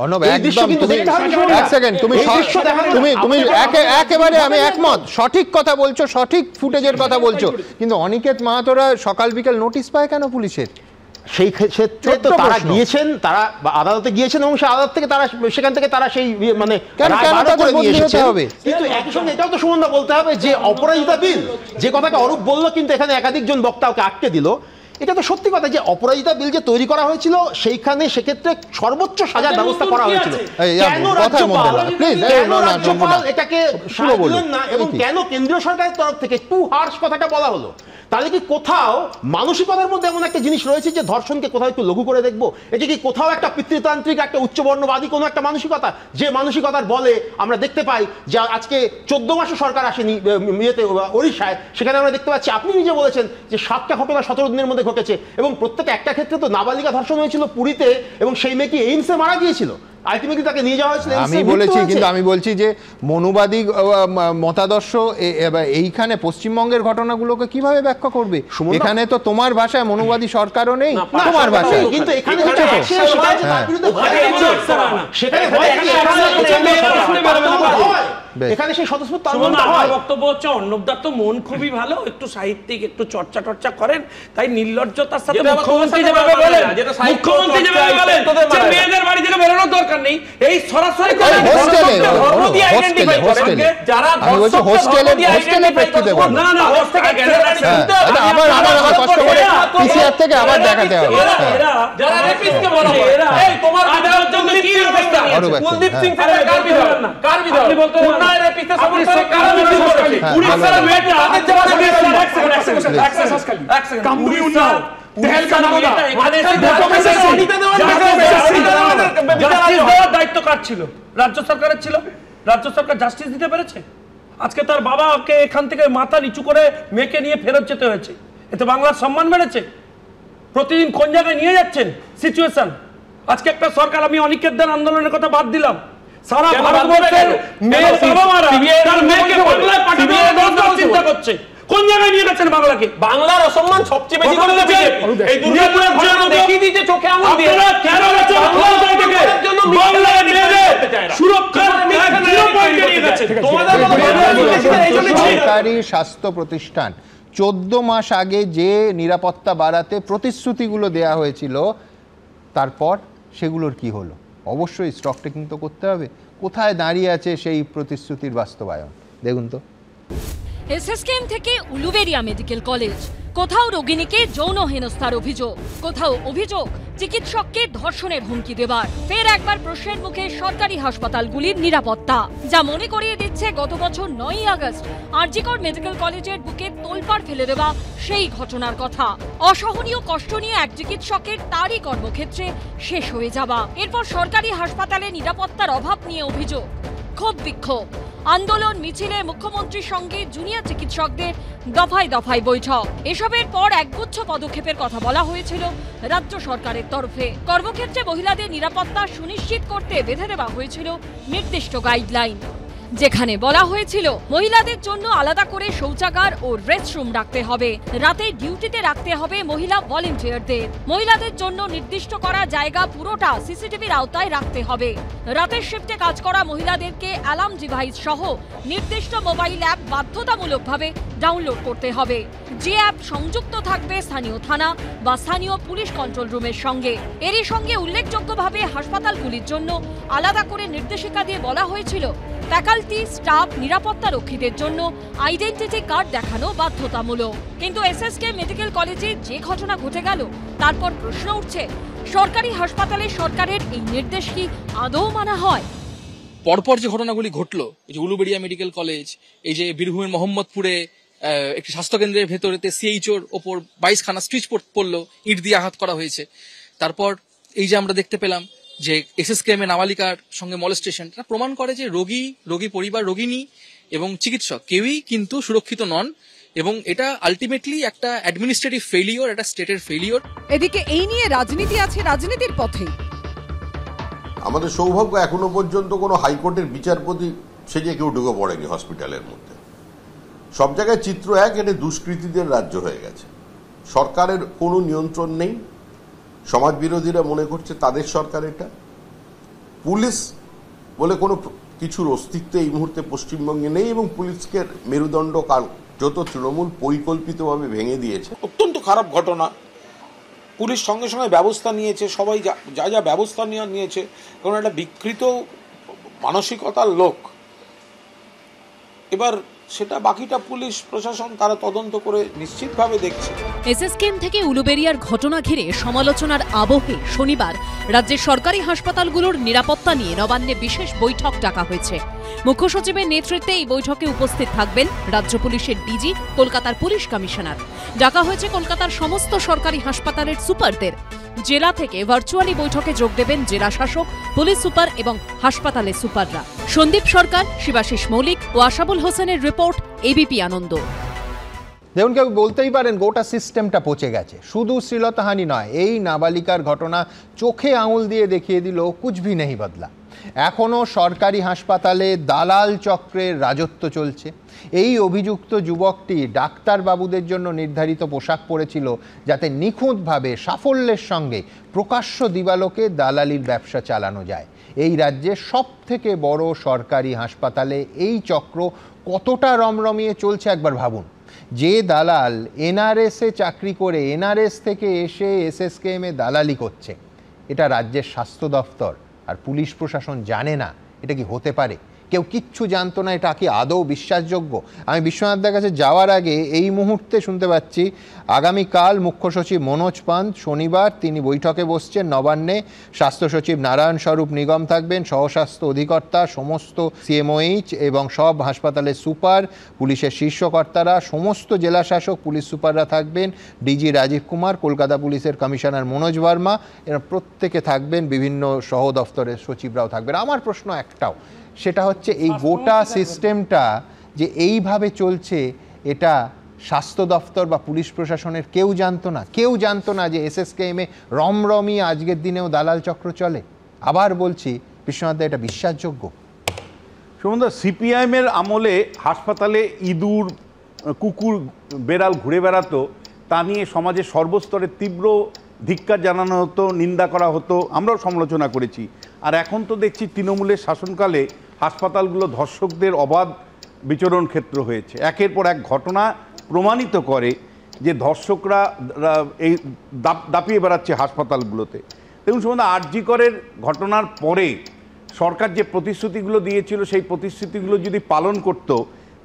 একেবারে আমি একমত, সঠিক কথা বলছো, সঠিক ফুটেজের কথা বলছো, কিন্তু অনিকেত মাহাতোরা সকাল বিকেল নোটিশ পায় কেন পুলিশের? সেই ক্ষেত্রে তো তারা গিয়েছেন, তারা আদালতে গিয়েছেন এবং সেই আদালত থেকে তারা, সেখান থেকে তারা সেই মানে কিন্তু একই সঙ্গে এটাও তো সুমনদা বলতে হবে যে অপরাজিতা বিল, যে কথাটা অরূপ বললো, কিন্তু এখানে একাধিকজন বক্তা ওকে আটকে দিল। এটা তো সত্যি কথা যে অপরাজিতা বিল যে তৈরি করা হয়েছিল, সেইখানে সেক্ষেত্রে সর্বোচ্চ সাজার ব্যবস্থা করা হয়েছিল। কেন রাজ্যপাল এটাকে দিলেন না এবং কেন কেন্দ্রীয় সরকারের তরফ থেকে টু হার্শ কথাটা বলা হলো? তাহলে কি কোথাও মানসিকতার মধ্যে এমন একটা জিনিস রয়েছে যে ধর্ষণকে কোথাও একটু লঘু করে দেখবো? এটা কি কোথাও একটা পিতৃতান্ত্রিক, একটা উচ্চবর্ণবাদী কোনো একটা মানসিকতা, যে মানসিকতার বলে আমরা দেখতে পাই যে আজকে 14 মাসে সরকার আসেনি ইয়েতে ওড়িশায়, সেখানে আমরা দেখতে পাচ্ছি, আপনি নিজে বলেছেন যে 7টা ঘটনা 17 দিনের মধ্যে ঘটেছে, এবং প্রত্যেকে একটা ক্ষেত্রে তো নাবালিকা ধর্ষণ হয়েছিল পুরীতে, এবং সেই মেয়ে কি এইমসে মারা গিয়েছিল, আলটিমেটলি তাকে নিয়ে যাওয়া হয়েছিল। আমি বলেছি, কিন্তু আমি বলছি যে মনুবাদী মতাদর্শ এইখানে পশ্চিমবঙ্গের ঘটনাগুলোকে কিভাবে ব্যাখ্যা করবে? এখানে তো তোমার ভাষায় মনুবাদী সরকারও নেই, তোমার ভাষায়, কিন্তু এখানে এখানে সেই স্বতঃস্ফূর্ত আমার বক্তব্য হচ্ছে অর্ণবদার তো মন খুবই ভালো, একটু সাহিত্যিক, একটু চর্চা টর্চা করেন, তাই নির্লজ্জতার সাথে মুখ্যমন্ত্রী যেভাবে বলেন যে মেয়েদের বাড়ি থেকে বেরোনোর দরকার নেই, এই সরাসরি দায়িত্ব কার ছিল? রাজ্য সরকারের ছিল। রাজ্য সরকার জাস্টিস দিতে পেরেছে? আজকে তার বাবাকে এখান থেকে মাথা নিচু করে মেয়েকে নিয়ে ফেরত যেতে হয়েছে, এতে বাংলার সম্মান বেড়েছে? প্রতিদিন কোন জায়গায় নিয়ে যাচ্ছেন সিচুয়েশন? আজকে একটা সরকার, আমি অনিকেতদের আন্দোলনের কথা বাদ দিলাম, সারা ভারতবর্ষের মেয়ের বাবা মারা তার মেয়েকে বাংলায় পাঠাতে চিন্তা করছে। কোন জায়গায় নিয়ে গেছেন বাংলাকে? বাংলার অসম্মান সবচেয়ে বেশি করে এই দুর্গাপুরের ঘটনা দেখিয়ে দিয়েছে চোখে আঙুল দিয়ে। আপনারা কেন বছর ক্ষমতায় থেকে বাংলার মেয়েদের সুরক্ষার জিরো পয়েন্টে নিয়ে গেছেন? সরকারি স্বাস্থ্য প্রতিষ্ঠান 14 মাস আগে যে নিরাপত্তা বাড়াতে প্রতিশ্রুতিগুলো দেয়া হয়েছিল, তারপর সেগুলোর কি হলো? অবশ্যই স্টক টেকিং তো করতে হবে। কোথায় দাঁড়িয়ে আছে সেই প্রতিশ্রুতির বাস্তবায়ন? দেখুন তো। এসএসকেএম থেকে উলুবেড়িয়া মেডিকেল কলেজ, কোথাও রোগিণীকে যৌন হেনস্থার অভিযোগ, কোথাও অভিযোগ চিকিৎসককে ধর্ষণের হুমকি দেবার। ফের একবার প্রশ্নের মুখে সরকারি হাসপাতালগুলির নিরাপত্তা, যা মনে করিয়ে দিচ্ছে গত বছর 9ই আগস্ট আর.জি. কর মেডিকেল কলেজের বুকে তোলপাড় ফেলে দেওয়া সেই ঘটনার কথা। অসহনীয় কষ্ট নিয়ে এক চিকিৎসকের তারই কর্মক্ষেত্রে শেষ হয়ে যাওয়া। এরপর সরকারি হাসপাতালে নিরাপত্তার অভাব নিয়ে অভিযোগ, ক্ষোভ বিক্ষোভ, আন্দোলন, মিছিলে মুখ্যমন্ত্রীর সঙ্গে জুনিয়র চিকিৎসকদের দফায় দফায় বৈঠক। এসবের পর একগুচ্ছ পদক্ষেপের কথা বলা হয়েছিল রাজ্য সরকারের তরফে। কর্মক্ষেত্রে মহিলাদের নিরাপত্তা সুনিশ্চিত করতে বেঁধে দেওয়া হয়েছিল নির্দিষ্ট গাইডলাইন, যেখানে বলা হয়েছিল মহিলাদের জন্য আলাদা করে শৌচাগার ও রেস্টরুম রাখতে হবে, রাতে ডিউটিতে রাখতে হবে মহিলা ভলেন্টিয়ারদের, মহিলাদের জন্য নির্দিষ্ট করা জায়গা পুরোটা সিসিটিভির আওতায় রাখতে হবে, রাতের শিফটে কাজ করা মহিলাদেরকে অ্যালার্ম ডিভাইস সহ নির্দিষ্ট মোবাইল অ্যাপ বাধ্যতামূলকভাবে ডাউনলোড করতে হবে, যে অ্যাপ সংযুক্ত থাকবে স্থানীয় থানা বা স্থানীয় পুলিশ কন্ট্রোল রুমের সঙ্গে। এরই সঙ্গে উল্লেখযোগ্যভাবে হাসপাতালগুলির জন্য আলাদা করে নির্দেশিকা দিয়ে বলা হয়েছিল ফ্যাকাল্টি, স্টাফ, নিরাপত্তা রক্ষীদের জন্য আইডেন্টিটি কার্ড দেখানো বাধ্যতামূলক। কিন্তু এসএসকে মেডিকেল কলেজে যে ঘটনা ঘটে গেল, তারপর প্রশ্ন উঠছে সরকারি হাসপাতালে সরকারের এই নির্দেশ কি আদৌ মানা হয়? পরপর যে ঘটনাগুলি ঘটলো, এই যে উলুবেড়িয়া মেডিকেল কলেজ, এই যে বীরভূমের মোহাম্মদপুরে একটি স্বাস্থ্যকেন্দ্রের ভেতরেতে সিএইচওর ওপর 22খানা স্টিচ পড়লো, ইট দিয়ে আঘাত করা হয়েছে। তারপর এই যে আমরা দেখতে পেলাম যে এসএসকেএম এ নাবালিকার সঙ্গে মলেস্টেশন, এটা প্রমাণ করে যে রোগী পরিবার, রোগিনী এবং চিকিৎসক কেউই কিন্তু সুরক্ষিত নন, এবং এটা আলটিমেটলি একটা অ্যাডমিনিস্ট্রেটিভ ফেলিওর, একটা স্টেটের ফেলিওর। এদিকে এই নিয়ে রাজনীতি আছে, রাজনীতির পথে। আমাদের সৌভাগ্য এখনো পর্যন্ত কোনো হাইকোর্টের বিচারপতি সেজে কেউ ঢুকে পড়েনি হসপিটালের মধ্যে। সব জায়গায় চিত্র এক, এটা দুষ্কৃতীদের রাজ্য হয়ে গেছে। সরকারের কোনো নিয়ন্ত্রণ নেই, সমাজ বিরোধীরা মনে করছে তাদের সরকার এটা। পুলিশ বলে কোনো কিছুর অস্তিত্ব এই মুহূর্তে পশ্চিমবঙ্গে নেই, এবং পুলিশকে মেরুদণ্ড যত তৃণমূল পরিকল্পিতভাবে ভেঙে দিয়েছে। অত্যন্ত খারাপ ঘটনা। পুলিশ সঙ্গে সঙ্গে ব্যবস্থা নিয়েছে, সবাই যা যা ব্যবস্থা নিয়েছে, কারণ একটা বিকৃত মানসিকতার লোক। এবার সেটা বাকিটা পুলিশ প্রশাসন তারা তদন্ত করে নিশ্চিতভাবে দেখছে। এসএসকেএম থেকে উলুবেড়িয়ার ঘটনা ঘিরে সমালোচনার আবহে শনিবার রাজ্যের সরকারি হাসপাতালগুলোর নিরাপত্তা নিয়ে নবান্নে বিশেষ বৈঠক ডাকা হয়েছে। মুখ্য সচিবের নেতৃত্বে এই বৈঠকে উপস্থিত থাকবেন রাজ্য পুলিশের ডিজি, কলকাতার পুলিশ কমিশনার। ডাকা হয়েছে কলকাতার সমস্ত সরকারি হাসপাতালের সুপারদের। জেলা থেকে ভার্চুয়ালি বৈঠকে যোগ দেবেন জেলা শাসক, পুলিশ সুপার এবং হাসপাতালের সুপাররা। সন্দীপ সরকার, শিবাশিস মৌলিক ও আশাবুল হোসেনের রিপোর্ট, এবিপি আনন্দ। দেখুন, কেউ বলতেই পারেন গোটা সিস্টেমটা পচে গেছে। শুধু শ্লীলতাহানি নয়, এই নাবালিকার ঘটনা চোখে আঙুল দিয়ে দেখিয়ে দিল কুছ ভি নেই বদলা। এখনও সরকারি হাসপাতালে দালাল চক্রের রাজত্ব চলছে। এই অভিযুক্ত যুবকটি ডাক্তারবাবুদের জন্য নির্ধারিত পোশাক পরেছিল যাতে নিখুঁতভাবে সাফল্যের সঙ্গে প্রকাশ্য দিবালোকে দালালির ব্যবসা চালানো যায়। এই রাজ্যে সবথেকে বড় সরকারি হাসপাতালে এই চক্র কতটা রমরমিয়ে চলছে একবার ভাবুন। যে দালাল এনআরএসে চাকরি করে এনআরএস থেকে এসে এসএসকেএমে দালালি করছে, এটা রাজ্যের স্বাস্থ্য দফতর আর পুলিশ প্রশাসন জানে না? এটা কি হতে পারে? কেউ কিচ্ছু জানতো না? এটা কি আদৌ বিশ্বাসযোগ্য? আমি বিশ্বনাথদার কাছে যাওয়ার আগে এই মুহূর্তে শুনতে পাচ্ছি আগামীকাল মুখ্য সচিব মনোজ পান্ত, শনিবার তিনি বৈঠকে বসছেন নবান্নে। স্বাস্থ্য সচিব নারায়ণ স্বরূপ নিগম থাকবেন, সহস্বাস্থ্য অধিকর্তা, সমস্ত সিএমওএইচ এবং সব হাসপাতালের সুপার, পুলিশের শীর্ষকর্তারা, সমস্ত জেলা শাসক, পুলিশ সুপাররা থাকবেন, ডিজি রাজীব কুমার, কলকাতা পুলিশের কমিশনার মনোজ ভার্মা, এরা প্রত্যেকে থাকবেন, বিভিন্ন সহ দফতরের সচিবরাও থাকবেন। আমার প্রশ্ন একটাও, সেটা হচ্ছে এই গোটা সিস্টেমটা যে এইভাবে চলছে, এটা স্বাস্থ্য দফতর বা পুলিশ প্রশাসনের কেউ জানতো না? কেউ জানতো না যে এসএসকেএমে রমরমি আজকের দিনেও দালাল চক্র চলে? আবার বলছি বিশ্বনাথদা, এটা বিশ্বাসযোগ্য? সুমনদা, সিপিআইএমের আমলে হাসপাতালে ইঁদুর, কুকুর, বেড়াল ঘুরে বেড়াতো, তা নিয়ে সমাজের সর্বস্তরে তীব্র ধিক্কার জানানো হতো, নিন্দা করা হতো, আমরাও সমালোচনা করেছি। আর এখন তো দেখছি তৃণমূলের শাসনকালে হাসপাতালগুলো ধর্ষকদের অবাধ বিচরণ ক্ষেত্র হয়েছে। একের পর এক ঘটনা প্রমাণিত করে যে ধর্ষকরা এই দাপিয়ে বেড়াচ্ছে হাসপাতালগুলোতে। দেখুন সুমন, আরজি করের ঘটনার পরে সরকার যে প্রতিশ্রুতিগুলো দিয়েছিল, সেই প্রতিশ্রুতিগুলো যদি পালন করত,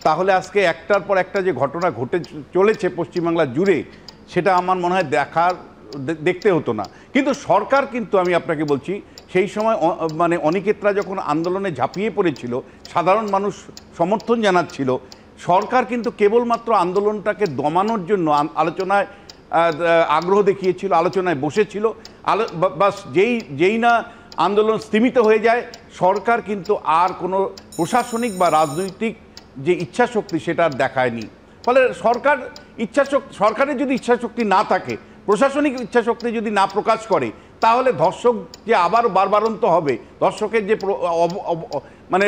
তাহলে আজকে একটার পর একটা যে ঘটনা ঘটে চলেছে পশ্চিমবাংলা জুড়ে, সেটা আমার মনে হয় দেখতে হতো না। কিন্তু সরকার কিন্তু, আমি আপনাকে বলছি, সেই সময় মানে অনিকেতরা যখন আন্দোলনে ঝাঁপিয়ে পড়েছিল, সাধারণ মানুষ সমর্থন জানাচ্ছিল, সরকার কিন্তু কেবলমাত্র আন্দোলনটাকে দমানোর জন্য আলোচনায় আগ্রহ দেখিয়েছিল, আলোচনায় বসেছিল। বাস যেই না আন্দোলন স্তীমিত হয়ে যায়, সরকার কিন্তু আর কোনো প্রশাসনিক বা রাজনৈতিক যে ইচ্ছাশক্তি সেটা আর দেখায়নি। ফলে সরকারের যদি ইচ্ছাশক্তি না থাকে, প্রশাসনিক ইচ্ছাশক্তি যদি না প্রকাশ করে, তাহলে ধর্ষক যে আবার বারবারন্ত হবে, ধর্ষকের যে মানে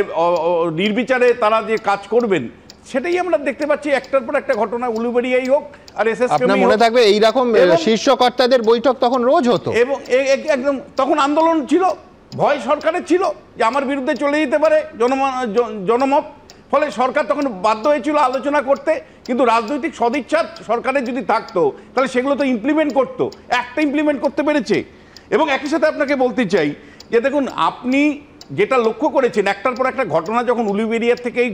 নির্বিচারে তারা যে কাজ করবেন, সেটাই আমরা দেখতে পাচ্ছি। একটার পর একটা ঘটনা, উলুবেড়িয়াই হোক আর এসএসকেএম, মনে থাকবে এইরকম শীর্ষকর্তাদের বৈঠক তখন রোজ হতো এবং একদম তখন আন্দোলন ছিল, ভয় সরকারের ছিল যে আমার বিরুদ্ধে চলে যেতে পারে জনমত। ফলে সরকার তখন বাধ্য হয়েছিল আলোচনা করতে। কিন্তু রাজনৈতিক সদিচ্ছা সরকারের যদি থাকতো, তাহলে সেগুলো তো ইমপ্লিমেন্ট করতো। একটা ইমপ্লিমেন্ট করতে পেরেছে। এবং একই সাথে আপনাকে বলতে চাই যে দেখুন, আপনি যেটা লক্ষ্য করেছেন, একটার পর একটা ঘটনা যখন উলুবেড়িয়া থেকেই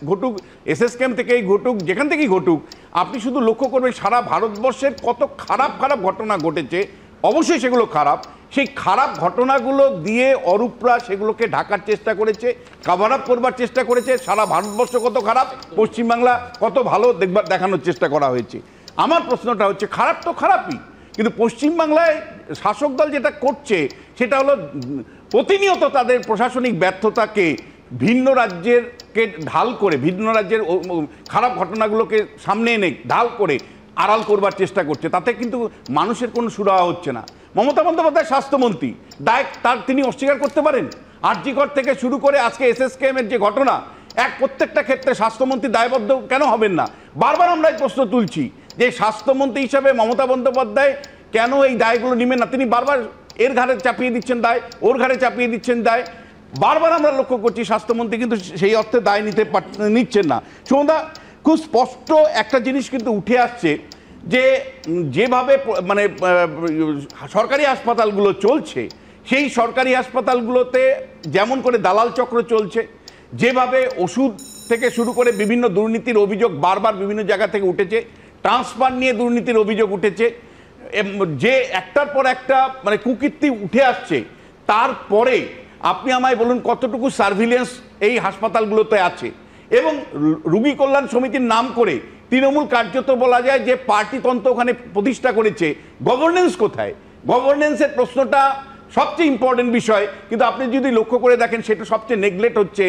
ঘটুক, এসএসকেএম থেকেই ঘটুক, যেখান থেকেই ঘটুক, আপনি শুধু লক্ষ্য করবেন সারা ভারতবর্ষের কত খারাপ খারাপ ঘটনা ঘটেছে। অবশ্যই সেগুলো খারাপ, সেই খারাপ ঘটনাগুলো দিয়ে অরূপরা সেগুলোকে ঢাকার চেষ্টা করেছে, কাভার আপ করবার চেষ্টা করেছে। সারা ভারতবর্ষ কত খারাপ, পশ্চিমবাংলা কত ভালো দেখানোর চেষ্টা করা হয়েছে। আমার প্রশ্নটা হচ্ছে, খারাপ তো খারাপই, কিন্তু পশ্চিমবাংলায় শাসক দল যেটা করছে, সেটা হলো প্রতিনিয়ত তাদের প্রশাসনিক ব্যর্থতাকে ভিন্ন রাজ্যেরকে ঢাল করে, ভিন্ন রাজ্যের খারাপ ঘটনাগুলোকে সামনে এনে ঢাল করে আড়াল করবার চেষ্টা করছে। তাতে কিন্তু মানুষের কোনো সুরাহা হচ্ছে না। মমতা বন্দ্যোপাধ্যায় স্বাস্থ্যমন্ত্রী, তিনি অস্বীকার করতে পারেন? আরজি কর থেকে শুরু করে আজকে এসএসকেএমের যে ঘটনা, প্রত্যেকটা ক্ষেত্রে স্বাস্থ্যমন্ত্রী দায়বদ্ধ কেন হবেন না? বারবার আমরা এই প্রশ্ন তুলছি যে স্বাস্থ্যমন্ত্রী হিসাবে মমতা বন্দ্যোপাধ্যায় কেন এই দায়গুলো নেবেন না? তিনি বারবার এর ঘাড়ে চাপিয়ে দিচ্ছেন দায়, ওর ঘাড়ে চাপিয়ে দিচ্ছেন দায়। বারবার আমরা লক্ষ্য করছি স্বাস্থ্যমন্ত্রী কিন্তু সেই অর্থে দায় নিচ্ছেন না। সুমনদা, খুব স্পষ্ট একটা জিনিস কিন্তু উঠে আসছে যে যেভাবে মানে সরকারি হাসপাতালগুলো চলছে, সেই সরকারি হাসপাতালগুলোতে যেমন করে দালাল চক্র চলছে, যেভাবে ওষুধ থেকে শুরু করে বিভিন্ন দুর্নীতির অভিযোগ বারবার বিভিন্ন জায়গা থেকে উঠেছে, ট্রান্সফার নিয়ে দুর্নীতির অভিযোগ উঠেছে, যে একটার পর একটা মানে কুকীর্তি উঠে আসছে, তারপরে আপনি আমায় বলুন কতটুকু সার্ভিলেন্স এই হাসপাতালগুলোতে আছে, এবং রোগী কল্যাণ সমিতির নাম করে তৃণমূল কার্যত বলা যায় যে পার্টিতন্ত্র ওখানে প্রতিষ্ঠা করেছে। গভর্নেন্স কোথায়? গভর্নেন্সের প্রশ্নটা সবচেয়ে ইম্পর্টেন্ট বিষয়, কিন্তু আপনি যদি লক্ষ্য করে দেখেন সেটা সবচেয়ে নেগলেক্ট হচ্ছে।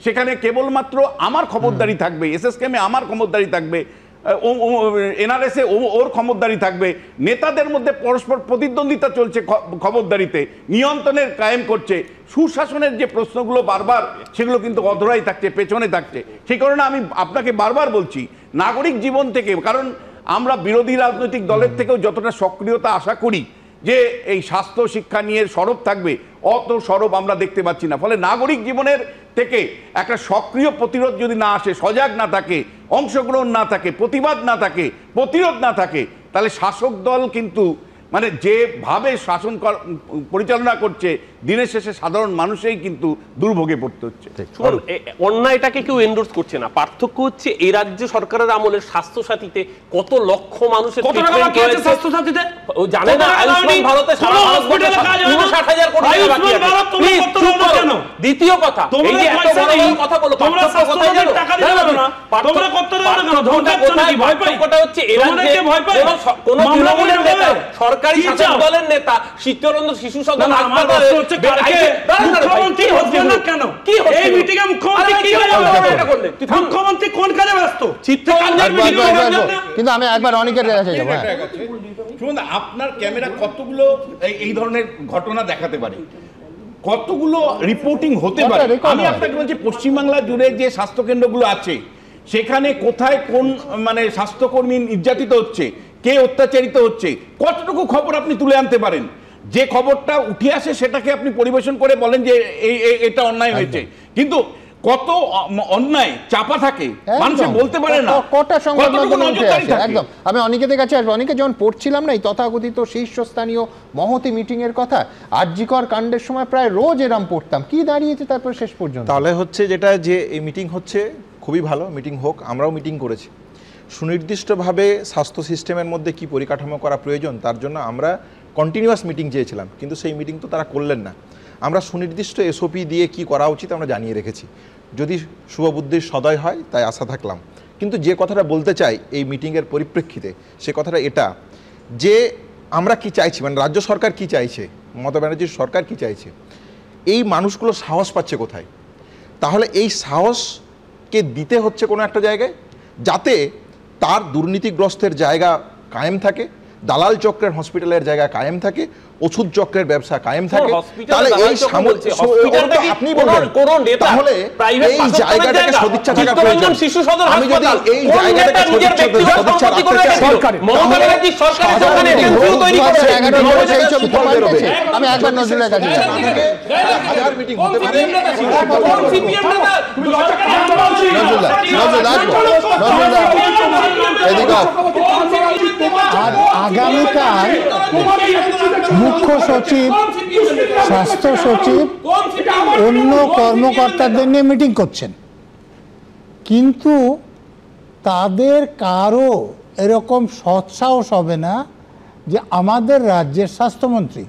সেখানে কেবলমাত্র আমার খবরদারি থাকবে, এসএসকেএমে আমার খবরদারি থাকবে, এনআরএসে ওর খবরদারি থাকবে, নেতাদের মধ্যে পরস্পর প্রতিদ্বন্দ্বিতা চলছে খবরদারিতে, নিয়ন্ত্রণের কায়েম করছে। সুশাসনের যে প্রশ্নগুলো বারবার সেগুলো কিন্তু অধরাই থাকছে, পেছনে থাকছে। সেই কারণে আমি আপনাকে বারবার বলছি নাগরিক জীবন থেকে, কারণ আমরা বিরোধী রাজনৈতিক দলের থেকেও যতটা সক্রিয়তা আশা করি যে এই স্বাস্থ্য শিক্ষা নিয়ে সরব থাকবে, অত সরব আমরা দেখতে পাচ্ছি না। ফলে নাগরিক জীবনের থেকে একটা সক্রিয় প্রতিরোধ যদি না আসে, সজাগ না থাকে, অংশগ্রহণ না থাকে, প্রতিবাদ না থাকে, প্রতিরোধ না থাকে, তাহলে শাসক দল কিন্তু মানে যেভাবে শাসন পরিচালনা করছে দিনের শেষে সাধারণ মানুষই কিন্তু দুর্ভোগে পড়তে হচ্ছে। অন্যায়টাকে কেউ এন্ডোর্স করছে না, পার্থক্য হচ্ছে এই রাজ্য সরকারের আমলের স্বাস্থ্য সাথীতে কত লক্ষ মানুষের ট্রিটমেন্ট হয়েছে স্বাস্থ্য সাথীতে ও জানে না। আয়ুষ্মান ভারতে সারা ভারতবর্ষে 59,000 কোটি টাকা বাকি আছে। দ্বিতীয় কথা, এই যে এত বড় বড় কথা বলো, পার্থক্য কোথায় জানো? তোমরা করতে দাও না কেন? ধমকাচ্ছ নাকি? ভয় পাই? কথা হচ্ছে এই রাজ্যে কোন তৃণমূলের নেতা, সরকারি শাসক দলের নেতা চিত্তরঞ্জন শিশু সদন হাসপাতালে মুখ্যমন্ত্রী হচ্ছেন না কেন? কি এই মিটিংয়ে মুখ্যমন্ত্রী কি করলেন? মুখ্যমন্ত্রী কোন কাজে ব্যস্ত? কিন্তু আমি একবার অনেকের কাছে যাব। শুনুন, আপনার ক্যামেরা কতগুলো এই ধরনের ঘটনা দেখাতে পারে, কতগুলো রিপোর্টিং হতে পারে। আমি আপনাকে বলছি পশ্চিমবাংলা জুড়ে যে স্বাস্থ্যকেন্দ্রগুলো আছে সেখানে কোথায় কোন মানে স্বাস্থ্যকর্মী নির্যাতিত হচ্ছে, কে অত্যাচারিত হচ্ছে, কতটুকু খবর আপনি তুলে আনতে পারেন। যে খবরটা উঠে আসে সেটাকে আপনি পরিবেশন করে বলেন যে এটা অন্যায় হয়েছে, কিন্তু কত অন্যায় চাপা থাকে, মানুষ বলতে পারে না। কটা সংবাদ মাধ্যমে উঠে আসে। একদম আমি অনেকের কাছে আসবো। অনেকে যখন পড়ছিলাম না এই তথাকথিত শীর্ষস্থানীয় মহতি মিটিং এর কথা, আরজিকর কাণ্ডের সময় প্রায় রোজ এরম পড়তাম, কি দাঁড়িয়েছে তারপর শেষ পর্যন্ত? তাহলে হচ্ছে যেটা যে এই মিটিং হচ্ছে খুবই ভালো, মিটিং হোক, আমরাও মিটিং করেছি। সুনির্দিষ্টভাবে স্বাস্থ্য সিস্টেমের মধ্যে কি পরিকাঠামো করা প্রয়োজন তার জন্য আমরা কন্টিনিউয়াস মিটিং চেয়েছিলাম, কিন্তু সেই মিটিং তো তারা করলেন না। আমরা সুনির্দিষ্ট এসওপি দিয়ে কি করা উচিত আমরা জানিয়ে রেখেছি, যদি শুভবুদ্ধির সদয় হয় তাই আশা থাকলাম। কিন্তু যে কথাটা বলতে চাই এই মিটিংয়ের পরিপ্রেক্ষিতে, সে কথাটা এটা যে আমরা কি চাইছি, মানে রাজ্য সরকার কি চাইছে, মমতা ব্যানার্জির সরকার কি চাইছে, এই মানুষগুলো সাহস পাচ্ছে কোথায়? তাহলে এই সাহসকে দিতে হচ্ছে কোনো একটা জায়গায়, যাতে তার দুর্নীতিগ্রস্তের জায়গা কায়েম থাকে, দালাল চক্রের হসপিটালের জায়গা কায়েম থাকে, ওষুধ চক্রের ব্যবসা কায়েম থাকে। তাহলে এই আপনি বলবেন তাহলে এই জায়গাটাকে সদিচ্ছা থাকা প্রয়োজন। আমি যদি এই জায়গাটাকে সদিচ্ছা রাখতে চাই, আমি একবার নজরুলের কাছে যাব। মিটিং হতে পারে, আর আগামীকাল মুখ্য সচিব, স্বাস্থ্য সচিব, অন্য কর্মকর্তাদের নিয়ে মিটিং করছেন, কিন্তু তাদের কারো এরকম সৎসাহস হবে না যে আমাদের রাজ্যের স্বাস্থ্যমন্ত্রী,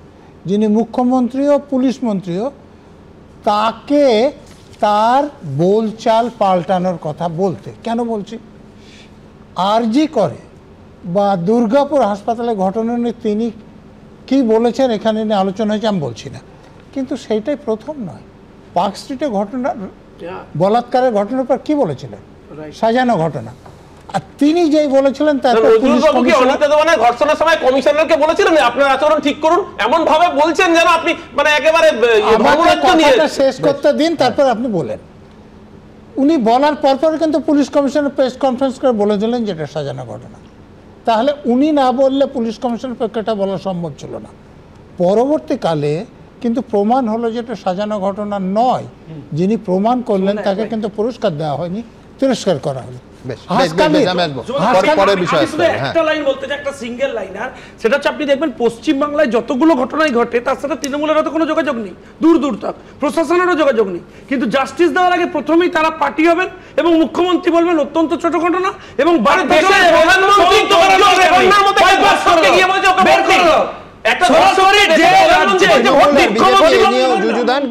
যিনি মুখ্যমন্ত্রীও পুলিশ মন্ত্রীও, তাকে তার বলচাল পাল্টানোর কথা বলতে। কেন বলছি? আরজি করে বা দুর্গাপুর হাসপাতালে ঘটনা নিয়ে তিনি কি বলেছেন এখানে নিয়ে আলোচনা হয়েছে আমি বলছি না, কিন্তু সেইটাই প্রথম নয়। পার্ক স্ট্রিটে ঘটনা, বলাৎকারের ঘটনার পর কি বলেছিলেন? সাজানো ঘটনা। আর তিনি যেই বলেছিলেন তারপর ঘটনার সময় কমিশনারকে বলেছিলেন আপনার আচরণ ঠিক করুন, এমন ভাবে বলছেন যেন আপনি মানে একেবারে শেষ করতে দিন, তারপর আপনি বলেন। উনি বলার পরপর কিন্তু পুলিশ কমিশনার প্রেস কনফারেন্স করে বলে দিলেন যেটা সাজানো ঘটনা। তাহলে উনি না বললে পুলিশ কমিশনের পক্ষেটা বলা সম্ভব ছিল না। পরবর্তীকালে কিন্তু প্রমাণ হলো যেটা সাজানো ঘটনা নয়, যিনি প্রমাণ করলেন তাকে কিন্তু পুরস্কার দেওয়া হয়নি, তিরস্কার করা হলো। আপনি দেখবেন পশ্চিমবাংলায় যতগুলো ঘটনাই ঘটে তার সাথে তৃণমূলের কোনো যোগাযোগ নেই, দূর দূর তক প্রশাসনেরও যোগাযোগ নেই, কিন্তু জাস্টিস দেওয়ার আগে প্রথমেই তারা পার্টি হবেন এবং মুখ্যমন্ত্রী বলবেন অত্যন্ত ছোট ঘটনা এবং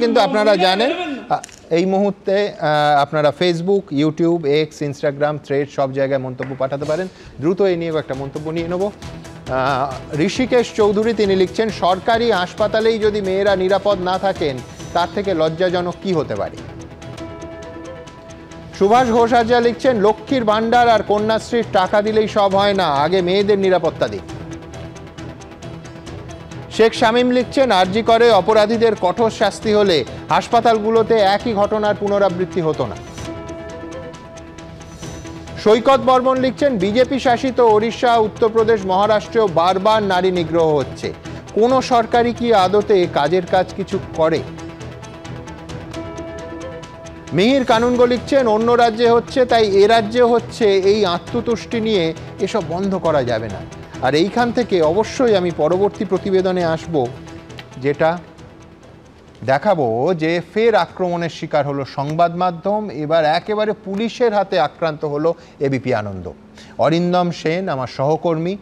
কিন্তু আপনারা জানেন এই মুহূর্তে আপনারা Facebook, YouTube, x, Instagram, thread সব জায়গায় মন্তব্য পাঠাতে পারেন। দ্রুত এই নিয়ে একটা মন্তব্য নিয়ে নেব। ঋষিকেশ চৌধুরী তিনি লিখছেন, সরকারি হাসপাতালেই যদি মেয়েরা নিরাপদ না থাকেন তার থেকে লজ্জাজনক কি হতে পারে। সুভাষ ঘোষ আজা লিখছেন, লক্ষ্মীর ভাণ্ডার আর কন্যাশ্রীর টাকা দিলেই সব হয় না, আগে মেয়েদের নিরাপত্তা দিক। শেখ শামীম লিখছেন, আরজি করে অপরাধীদের কঠোর শাস্তি হলে হাসপাতালগুলোতে একই ঘটনার পুনরাবৃত্তি হতো না। সৈকত বর্মন লিখছেন, বিজেপি শাসিত ওড়িশা, উত্তরপ্রদেশ, মহারাষ্ট্রেও বারবার নারী নিগ্রহ হচ্ছে, কোন সরকারই কি আদতে কাজের কাজ কিছু করে? মিহির কানুনগো লিখছেন, অন্য রাজ্যে হচ্ছে তাই এ রাজ্যে হচ্ছে, এই আত্মতুষ্টি নিয়ে এসব বন্ধ করা যাবে না। আর এইখান থেকে অবশ্যই আমি পরবর্তী প্রতিবেদনে আসব, যেটা দেখাবো যে ফের আক্রমণের শিকার হলো সংবাদ মাধ্যম, এবার একেবারে পুলিশের হাতে আক্রান্ত হলো এবিপি আনন্দ। অরিন্দম সেন আমার সহকর্মী,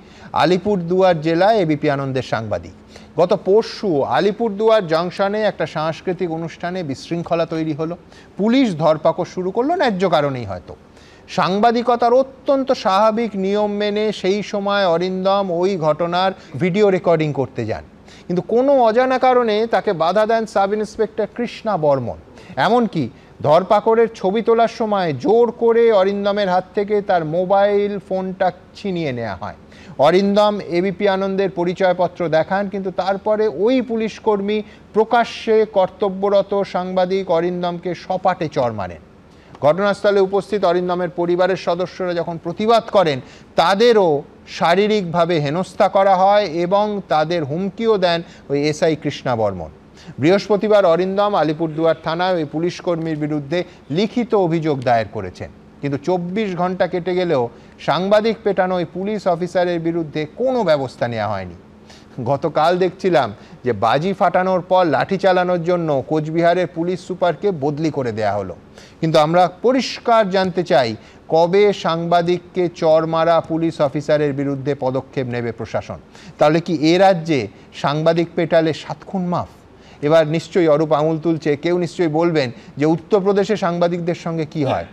আলিপুরদুয়ার জেলায় এবিপি আনন্দের সাংবাদিক। গত পরশু আলিপুরদুয়ার জংশনে একটা সাংস্কৃতিক অনুষ্ঠানে বিশৃঙ্খলা তৈরি হলো, পুলিশ ধরপাকড় শুরু করলো ন্যায্য কারণেই হয়তো। সাংবাদিকতার অত্যন্ত স্বাভাবিক নিয়ম মেনে সেই সময় অরিন্দম ওই ঘটনার ভিডিও রেকর্ডিং করতে যান, কিন্তু কোনো অজানা কারণে তাকে বাধা দেন সাব ইন্সপেক্টর কৃষ্ণা বর্মন। এমনকি ধরপাকড়ের ছবি তোলার সময় জোর করে অরিন্দমের হাত থেকে তার মোবাইল ফোনটা ছিনিয়ে নেওয়া হয়। অরিন্দম এবিপি আনন্দের পরিচয়পত্র দেখান, কিন্তু তারপরে ওই পুলিশকর্মী প্রকাশ্যে কর্তব্যরত সাংবাদিক অরিন্দমকে সপাটে চড় মারেন। ঘটনাস্থলে উপস্থিত অরিন্দমের পরিবারের সদস্যরা যখন প্রতিবাদ করেন, তাদেরও শারীরিকভাবে হেনস্থা করা হয় এবং তাদের হুমকিও দেন ওই এসআই কৃষ্ণা বর্মন। বৃহস্পতিবার অরিন্দম আলিপুরদুয়ার থানায় ওই পুলিশকর্মীর বিরুদ্ধে লিখিত অভিযোগ দায়ের করেছেন, কিন্তু 24 ঘন্টা কেটে গেলেও সাংবাদিক পেটানো ওই পুলিশ অফিসারের বিরুদ্ধে কোনো ব্যবস্থা নেওয়া হয়নি। গতকাল দেখছিলাম যে বাজি ফাটানোর পর লাঠি চালানোর জন্য কোচবিহারের পুলিশ সুপারকে বদলি করে দেয়া হলো, কিন্তু আমরা পরিষ্কার জানতে চাই কবে সাংবাদিককে চড় মারা পুলিশ অফিসারের বিরুদ্ধে পদক্ষেপ নেবে প্রশাসন। তাহলে কি এ রাজ্যে সাংবাদিক পেটালে 7 খুন মাফ? এবার নিশ্চয়ই অরূপ আঙুল তুলছে, কেউ নিশ্চয়ই বলবেন যে উত্তরপ্রদেশে সাংবাদিকদের সঙ্গে কি হয়।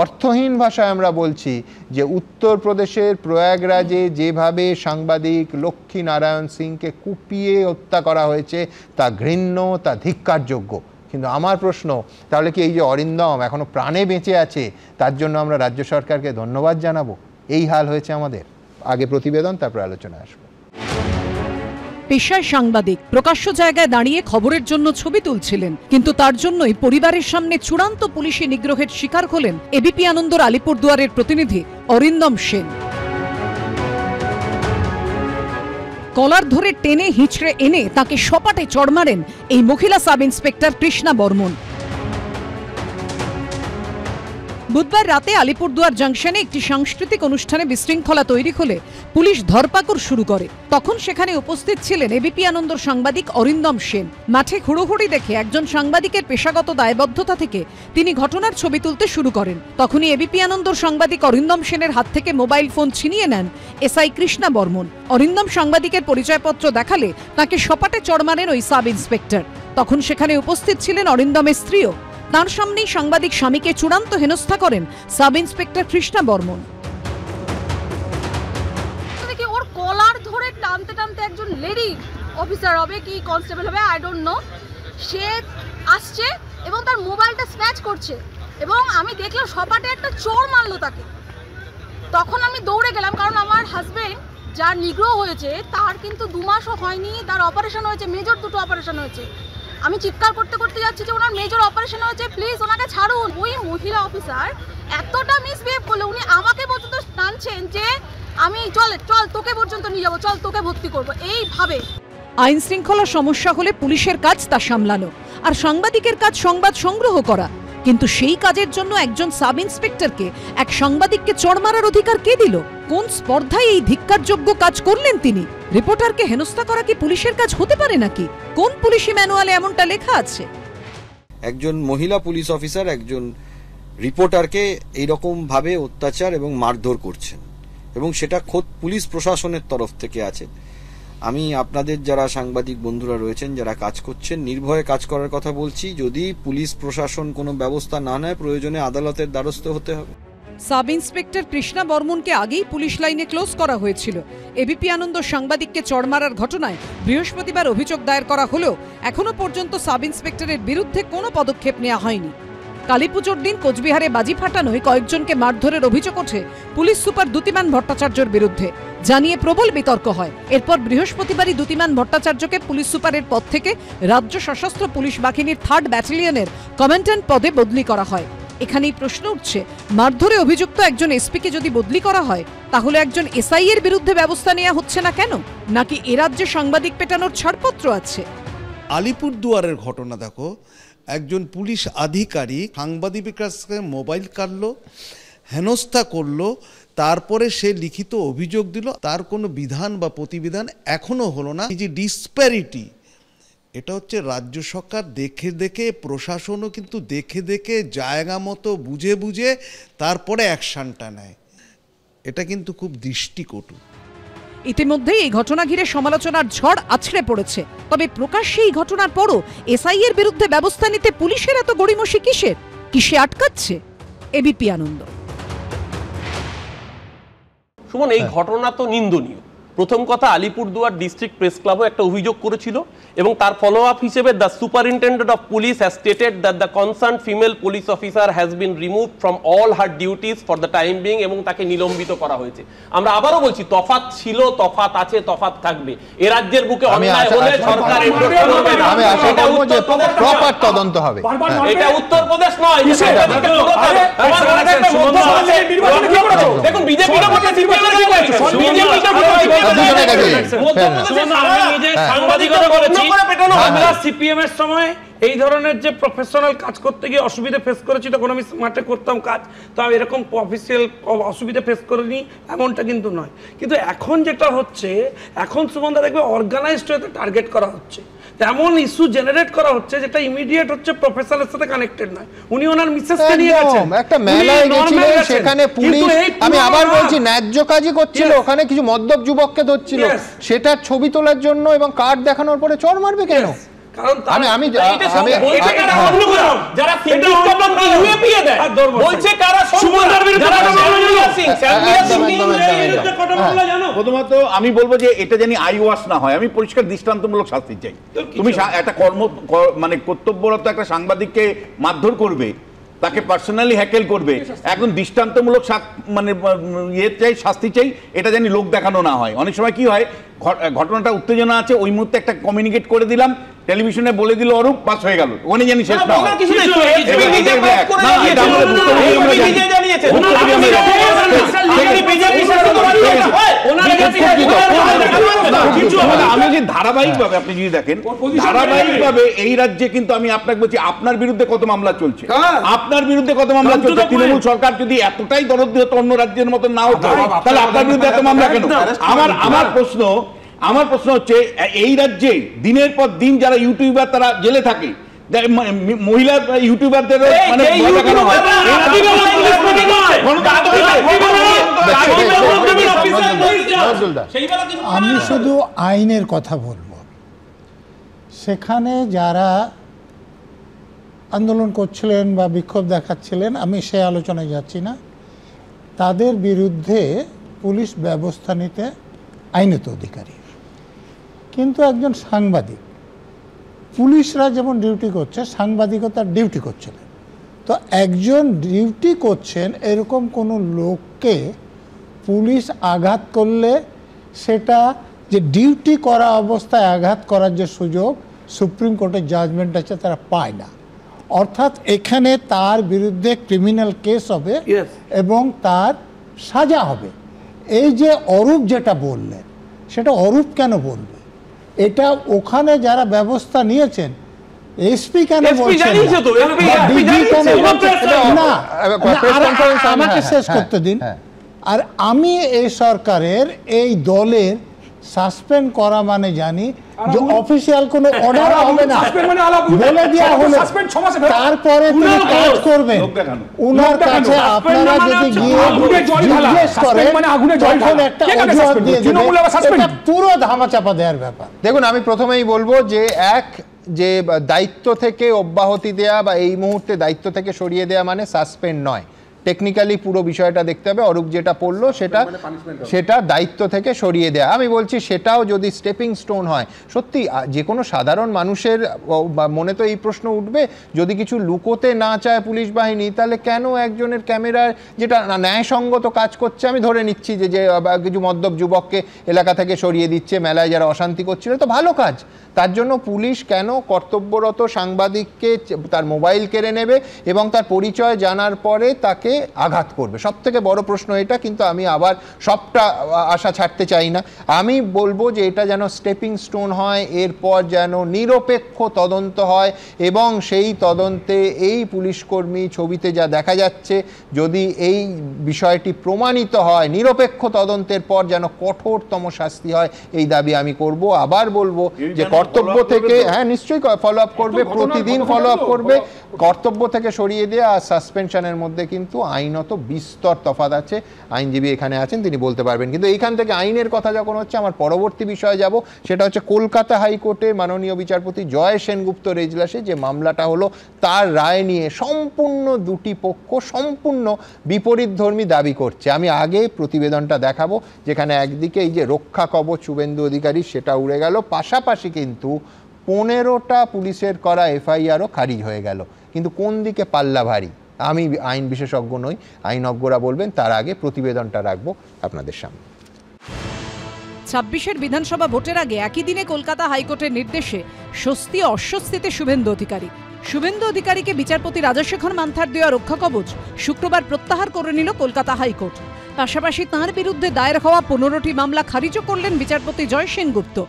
অর্থহীন ভাষায় আমরা বলছি যে উত্তরপ্রদেশের প্রয়াগরাজে যেভাবে সাংবাদিক লক্ষ্মী নারায়ণ সিংকে কুপিয়ে হত্যা করা হয়েছে তা ঘৃণ্য, তা ধিক্কারযোগ্য। কিন্তু আমার প্রশ্ন, তাহলে কি এই যে অরিন্দম এখনো প্রাণে বেঁচে আছে তার জন্য আমরা রাজ্য সরকারকে ধন্যবাদ জানাবো? এই হাল হয়েছে আমাদের। আগে প্রতিবেদন, তারপর আলোচনা আসবো। পেশায় সাংবাদিক, প্রকাশ্য জায়গায় দাঁড়িয়ে খবরের জন্য ছবি তুলছিলেন, কিন্তু তার জন্যই পরিবারের সামনে চূড়ান্ত পুলিশি নিগ্রহের শিকার হলেন এবিপি আনন্দর আলিপুরদুয়ারের প্রতিনিধি অরিন্দম সেন। কলার ধরে টেনে হিঁচড়ে এনে তাকে সপাটে চড় মারেন এই মহিলা সাব ইন্সপেক্টর কৃষ্ণা বর্মন। বুধবার রাতে আলিপুরদুয়ার জংশনে একটি সাংস্কৃতিক অনুষ্ঠানে বিশৃঙ্খলা তৈরি হলে পুলিশ ধরপাকড় শুরু করে। তখন সেখানে উপস্থিত ছিলেন এবিপি আনন্দর সাংবাদিক অরিন্দম সেন। মাঠে হুড়োহুড়ি দেখে একজন সাংবাদিকের পেশাগত দায়বদ্ধতা থেকে তিনি ঘটনার ছবি তুলতে শুরু করেন। তখনই এবিপি আনন্দর সাংবাদিক অরিন্দম সেনের হাত থেকে মোবাইল ফোন ছিনিয়ে নেন এসআই কৃষ্ণা বর্মন। অরিন্দম সাংবাদিকের পরিচয়পত্র দেখালে তাকে সপাটে চড় মারেন ওই সাব ইন্সপেক্টর। তখন সেখানে উপস্থিত ছিলেন অরিন্দমের স্ত্রীও। তার সামনেই সাংবাদিক স্বামীকে চূড়ান্ত হেনস্থা করেন সাব ইন্সপেক্টর কৃষ্ণা বর্মন। ওর কলার ধরে টানতে টানতে একজন লেডি অফিসার হবে কি কনস্টেবল হবে আই ডোন্ট নো, সে আসছে এবং তার মোবাইলটা স্ন্যাচ করছে এবং আমি দেখলাম সপাটে একটা চোর মারলো তাকে। তখন আমি দৌড়ে গেলাম, কারণ আমার হাজবেন্ড যার নিগ্রহ হয়েছে তার কিন্তু 2 মাসও হয়নি, তার অপারেশন হয়েছে, মেজর 2টো অপারেশন হয়েছে। আমি চিৎকার করতে করতে যাচ্ছি যে ওনার মেজর অপারেশন হয়েছে, প্লিজ ওনাকে ছাড়ুন। ওই মহিলা অফিসার এতটা মিসবিহেভ করলো, উনি আমাকে পর্যন্ত টানছেন যে আমি চল তোকে পর্যন্ত নিয়ে যাবো, চল তোকে ভর্তি করবো, এইভাবে। আইন শৃঙ্খলা সমস্যা হলে পুলিশের কাজ তা সামলানো, আর সাংবাদিকের কাজ সংবাদ সংগ্রহ করা। কিন্তু সেই কাজের জন্য একজন সাব ইন্সপেক্টরকে, এক সাংবাদিককে চড় মারার অধিকার কে দিল? কোন স্পর্ধায় এই ধিক্কারযোগ্য কাজ করলেন তিনি? রিপোর্টারকে হেনস্থা করা কি পুলিশের কাজ হতে পারে নাকি? কোন পুলিশি ম্যানুয়ালে এমনটা লেখা আছে? একজন মহিলা পুলিশ অফিসার একজন রিপোর্টারকে এইরকম ভাবে অত্যাচার এবং মারধর করছেন, এবং সেটা খোদ পুলিশ প্রশাসনের তরফ থেকে আছে। আমি আপনাদের যারা সাংবাদিক বন্ধুরা রয়েছেন, যারা কাজ করছেন, নির্ভয়ে কাজ করার কথা বলছি। যদি পুলিশ প্রশাসন কোনো ব্যবস্থা না নেয়, প্রয়োজনে আদালতের দ্বারস্থ হতে হবে। সাব ইন্সপেক্টর কৃষ্ণা বর্মনকে আগেই পুলিশ লাইনে ক্লোজ করা হয়েছিল। এবিপি আনন্দ সাংবাদিককে চড় মারার ঘটনায় বৃহস্পতিবার অভিযোগ দায়ের করা হলেও এখনো পর্যন্ত সাব ইন্সপেক্টরের বিরুদ্ধে কোনো পদক্ষেপ নেওয়া হয়নি। কালীপুজোর দিন কোচবিহারে বাজি ফাটানোয় কয়েকজনকে মারধরের অভিযোগ ওঠে পুলিশ সুপার দ্যুতিমান ভট্টাচার্যের বিরুদ্ধে, জানিয়ে প্রবল বিতর্ক হয়। এরপর বৃহস্পতিবারই দ্যুতিমান ভট্টাচার্যকে পুলিশ সুপারের পদ থেকে রাজ্য সশস্ত্র পুলিশ বাহিনীর 3rd ব্যাটালিয়নের কমান্ড্যান্ট পদে বদলি করা হয়। এখানেই প্রশ্ন উঠছে, মারধরে অভিযুক্ত একজন এসপিকে যদি বদলি করা হয়, তাহলে একজন এসআই এর বিরুদ্ধে ব্যবস্থা নেওয়া হচ্ছে না কেন? নাকি এ রাজ্যে সাংবাদিক পেটানোর ছাড়পত্র আছে? আলিপুরদুয়ারের ঘটনা দেখো, একজন পুলিশ আধিকারিক সাংবাদিকের কাছে মোবাইল কাটলো, হেনস্থা করলো, তারপরে সে লিখিত অভিযোগ দিল, তার কোনো বিধান বা প্রতিবিধান এখনো হলো না। এই যে ডিসপ্যারিটি, এটা হচ্ছে রাজ্য সরকার দেখে দেখে, প্রশাসনও কিন্তু দেখে দেখে জায়গা মতো বুঝে বুঝে তারপরে অ্যাকশনটা নেয়। এটা কিন্তু খুব দৃষ্টিকটু। ইতিমধ্যেই এই ঘটনা ঘিরে সমালোচনার ঝড় আছড়ে পড়েছে। তবে প্রকাশ্যে এই ঘটনার পরও এসআই এর বিরুদ্ধে ব্যবস্থা নিতে পুলিশের এত গড়িমসি কিসের? কিসে আটকাচ্ছে? এবিপি আনন্দ। সুমন, এই ঘটনা তো নিন্দনীয়। প্রথম কথা, আলিপুরদুয়ার ডিস্ট্রিক্ট প্রেস ক্লাবও একটা অভিযোগ করেছিল এবং তার ফলো আপ হিসেবে the superintendent of police has stated that the concern female police officer has been removed from all her duties for the time being, এবং তাকে নিলম্বিত করা হয়েছে। আমরা আবারও বলছি, তফাৎ ছিল, তফাৎ আছে, তফাৎ থাকবে। এ রাজ্যের বুকে অন্যায় হলে সরকার প্রপার তদন্ত হবে। এটা উত্তরপ্রদেশ নয়, দেখুন বিজেপির সিপিএম এর সময় এই ধরনের যে প্রফেশনাল কাজ করতে গিয়ে অসুবিধা ফেস করেছি, তখন আমি মাঠে করতাম কাজ, তো আমি এরকম অফিসিয়াল অসুবিধা ফেস করিনি এমনটা কিন্তু নয়। কিন্তু এখন যেটা হচ্ছে, এখন সুমনদা দেখবে অর্গানাইজড হয়ে টার্গেট করা হচ্ছে, এমন ইস্যু জেনারেট করা হচ্ছে যেটা ইমিডিয়েট হচ্ছে, প্রফেশনালের সাথে কানেক্টেড নয়। উনি ওনার মিসেসকে নিয়ে গেছেন, একটা মেলায় গেছিলেন, সেখানে পুলিশ, আমি আবার বলছি, ন্যায্য কাজই করছিল, ওখানে কিছু মদ্যপ যুবককে ধরছিল, সেটার ছবি তোলার জন্য এবং কার্ড দেখানোর পরে চড় মারবে কেন? প্রথমত আমি বলবো যে এটা জানি আই ওয়াশ না হয়, আমি পরিষ্কার দৃষ্টান্তমূলক শাস্তি চাই। তুমি একটা মানে কর্তব্যরত একটা সাংবাদিককে মারধর করবে, তাকে পার্সোনালি হ্যাকেল করবে, এখন দৃষ্টান্তমূলক মানে ইয়ে চাই, শাস্তি চাই, এটা জানি লোক দেখানো না হয়। অনেক সময় কি হয়, ঘটনাটা উত্তেজনা আছে, ওই মুহূর্তে একটা কমিউনিকেট করে দিলাম, টেলিভিশনে বলে দিল অরূপ, পাস হয়ে গেল, ওখানে জানি শেষ না হয়। আমি যদি ধারাবাহিকভাবে, আপনি যদি দেখেন ধারাবাহিকভাবে এই রাজ্যে, কিন্তু আমি আপনাকে বলছি, আপনার বিরুদ্ধে কত মামলা চলছে, আপনার বিরুদ্ধে কত মামলা চলছে। তৃণমূল সরকার যদি এতটাই দরদি হতো, অন্য রাজ্যের মতো না হতো, তাহলে আপনার বিরুদ্ধে এত মামলা কেন? আমার প্রশ্ন হচ্ছে, এই রাজ্যে দিনের পর দিন যারা ইউটিউবার তারা জেলে থাকে, মহিলা ইউটিউবারদের মানে আমি শুধু আইনের কথা বলবো। সেখানে যারা আন্দোলন করছিলেন বা বিক্ষোভ দেখাচ্ছিলেন, আমি সে আলোচনায় যাচ্ছি না, তাদের বিরুদ্ধে পুলিশ ব্যবস্থা নিতে আইনত অধিকারী। কিন্তু একজন সাংবাদিক, পুলিশরা যেমন ডিউটি করছে, সাংবাদিকতার ডিউটি করছিলেন, তো একজন ডিউটি করছেন এরকম কোনো লোককে পুলিশ আঘাত করলে সেটা যে ডিউটি করা অবস্থায় আঘাত করার যে সুযোগ সুপ্রিম কোর্টের জাজমেন্ট আছে তারা পায় না। অর্থাৎ এখানে তার বিরুদ্ধে ক্রিমিনাল কেস হবে এবং তার সাজা হবে। এই যে অরূপ যেটা বললেন, সেটা অরূপ কেন বলবে? এটা ওখানে যারা ব্যবস্থা নিয়েছেন, এসপি কেন বলছেন না? আমাকে শেষ করতে দিন। আর আমি এই সরকারের এই দলের সাসপেন্ড করা মানে জানি যে অফিসিয়াল কোনো অর্ডার হবে না, বলে দেওয়া হলো, তারপরে তিনি কাজ করবেন। উনার কাছে আপনারা যদি গিয়ে জিজ্ঞেস করেন তখন একটা অজুহাত দিয়ে দেবে, এটা পুরো ধামাচাপা দেওয়ার ব্যাপার। দেখুন, আমি প্রথমেই বলবো যে যে দায়িত্ব থেকে অব্যাহতি দেয়া বা এই মুহূর্তে দায়িত্ব থেকে সরিয়ে দেয়া মানে সাসপেন্ড নয়। টেকনিক্যালি পুরো বিষয়টা দেখতে হবে। অরূপ যেটা পড়লো সেটা দায়িত্ব থেকে সরিয়ে দেয়া। আমি বলছি সেটাও যদি স্টেপিং স্টোন হয়, সত্যি যে কোনো সাধারণ মানুষের মনে তো এই প্রশ্ন উঠবে, যদি কিছু লুকোতে না চায় পুলিশ বাহিনী, তাহলে কেন একজনের ক্যামেরার যেটা ন্যায়সঙ্গত কাজ করছে, আমি ধরে নিচ্ছি যে কিছু মদ্যপ যুবককে এলাকা থেকে সরিয়ে দিচ্ছে, মেলায় যারা অশান্তি করছিল, তো ভালো কাজ, তার জন্য পুলিশ কেন কর্তব্যরত সাংবাদিককে তার মোবাইল কেড়ে নেবে এবং তার পরিচয় জানার পরে তাকে আঘাত করবে? সব থেকে বড় প্রশ্ন এটা। কিন্তু আমি আবার সবটা আশা ছাড়তে চাই না। আমি বলবো যে এটা যেন স্টেপিং স্টোন হয়, এরপর যেন নিরপেক্ষ তদন্ত হয় এবং সেই তদন্তে এই পুলিশকর্মী ছবিতে যা দেখা যাচ্ছে, যদি এই বিষয়টি প্রমাণিত হয়, নিরপেক্ষ তদন্তের পর যেন কঠোরতম শাস্তি হয়, এই দাবি আমি করব। আবার বলবো যে কর্তব্য থেকে, হ্যাঁ নিশ্চয়ই ফলো আপ করবে, প্রতিদিন ফলো আপ করবে। কর্তব্য থেকে সরিয়ে দেওয়া আর সাসপেনশনের মধ্যে কিন্তু আইনত বিস্তর তফাৎ আছে। আইনজীবী এখানে আছেন, তিনি বলতে পারবেন। কিন্তু এইখান থেকে আইনের কথা যখন হচ্ছে, আমার পরবর্তী বিষয়ে যাব, সেটা হচ্ছে কলকাতা হাইকোর্টের মাননীয় বিচারপতি জয় সেনগুপ্তর এজলাসে যে মামলাটা হলো, তার রায় নিয়ে সম্পূর্ণ দুটি পক্ষ সম্পূর্ণ বিপরীতধর্মী দাবি করছে। আমি আগে প্রতিবেদনটা দেখাবো, যেখানে একদিকে এই যে রক্ষা কবচ শুভেন্দু অধিকারী, সেটা উড়ে গেল, পাশাপাশি কিন্তু 15টা পুলিশের করা এফআইআরও খারিজ হয়ে গেল। কিন্তু কোন দিকে পাল্লা ভারী, আমি আইন বিশেষজ্ঞ নই, আইনজ্ঞরা বলবেন। তার আগে প্রতিবেদনটা রাখবো আপনাদের সামনে। 26-এর বিধানসভা ভোটের আগে একই দিনে কলকাতা হাইকোর্টের নির্দেশে স্বস্তি অস্বস্তিতে শুভেন্দু অধিকারী। শুভেন্দু অধিকারীকে বিচারপতি রাজশেখর মান্থার দেওয়া রক্ষা কবচ শুক্রবার প্রত্যাহার করে নিল কলকাতা হাইকোর্ট। পাশাপাশি তাঁর বিরুদ্ধে দায়ের হওয়া 15টি মামলা খারিজও করলেন বিচারপতি জয় সেনগুপ্ত।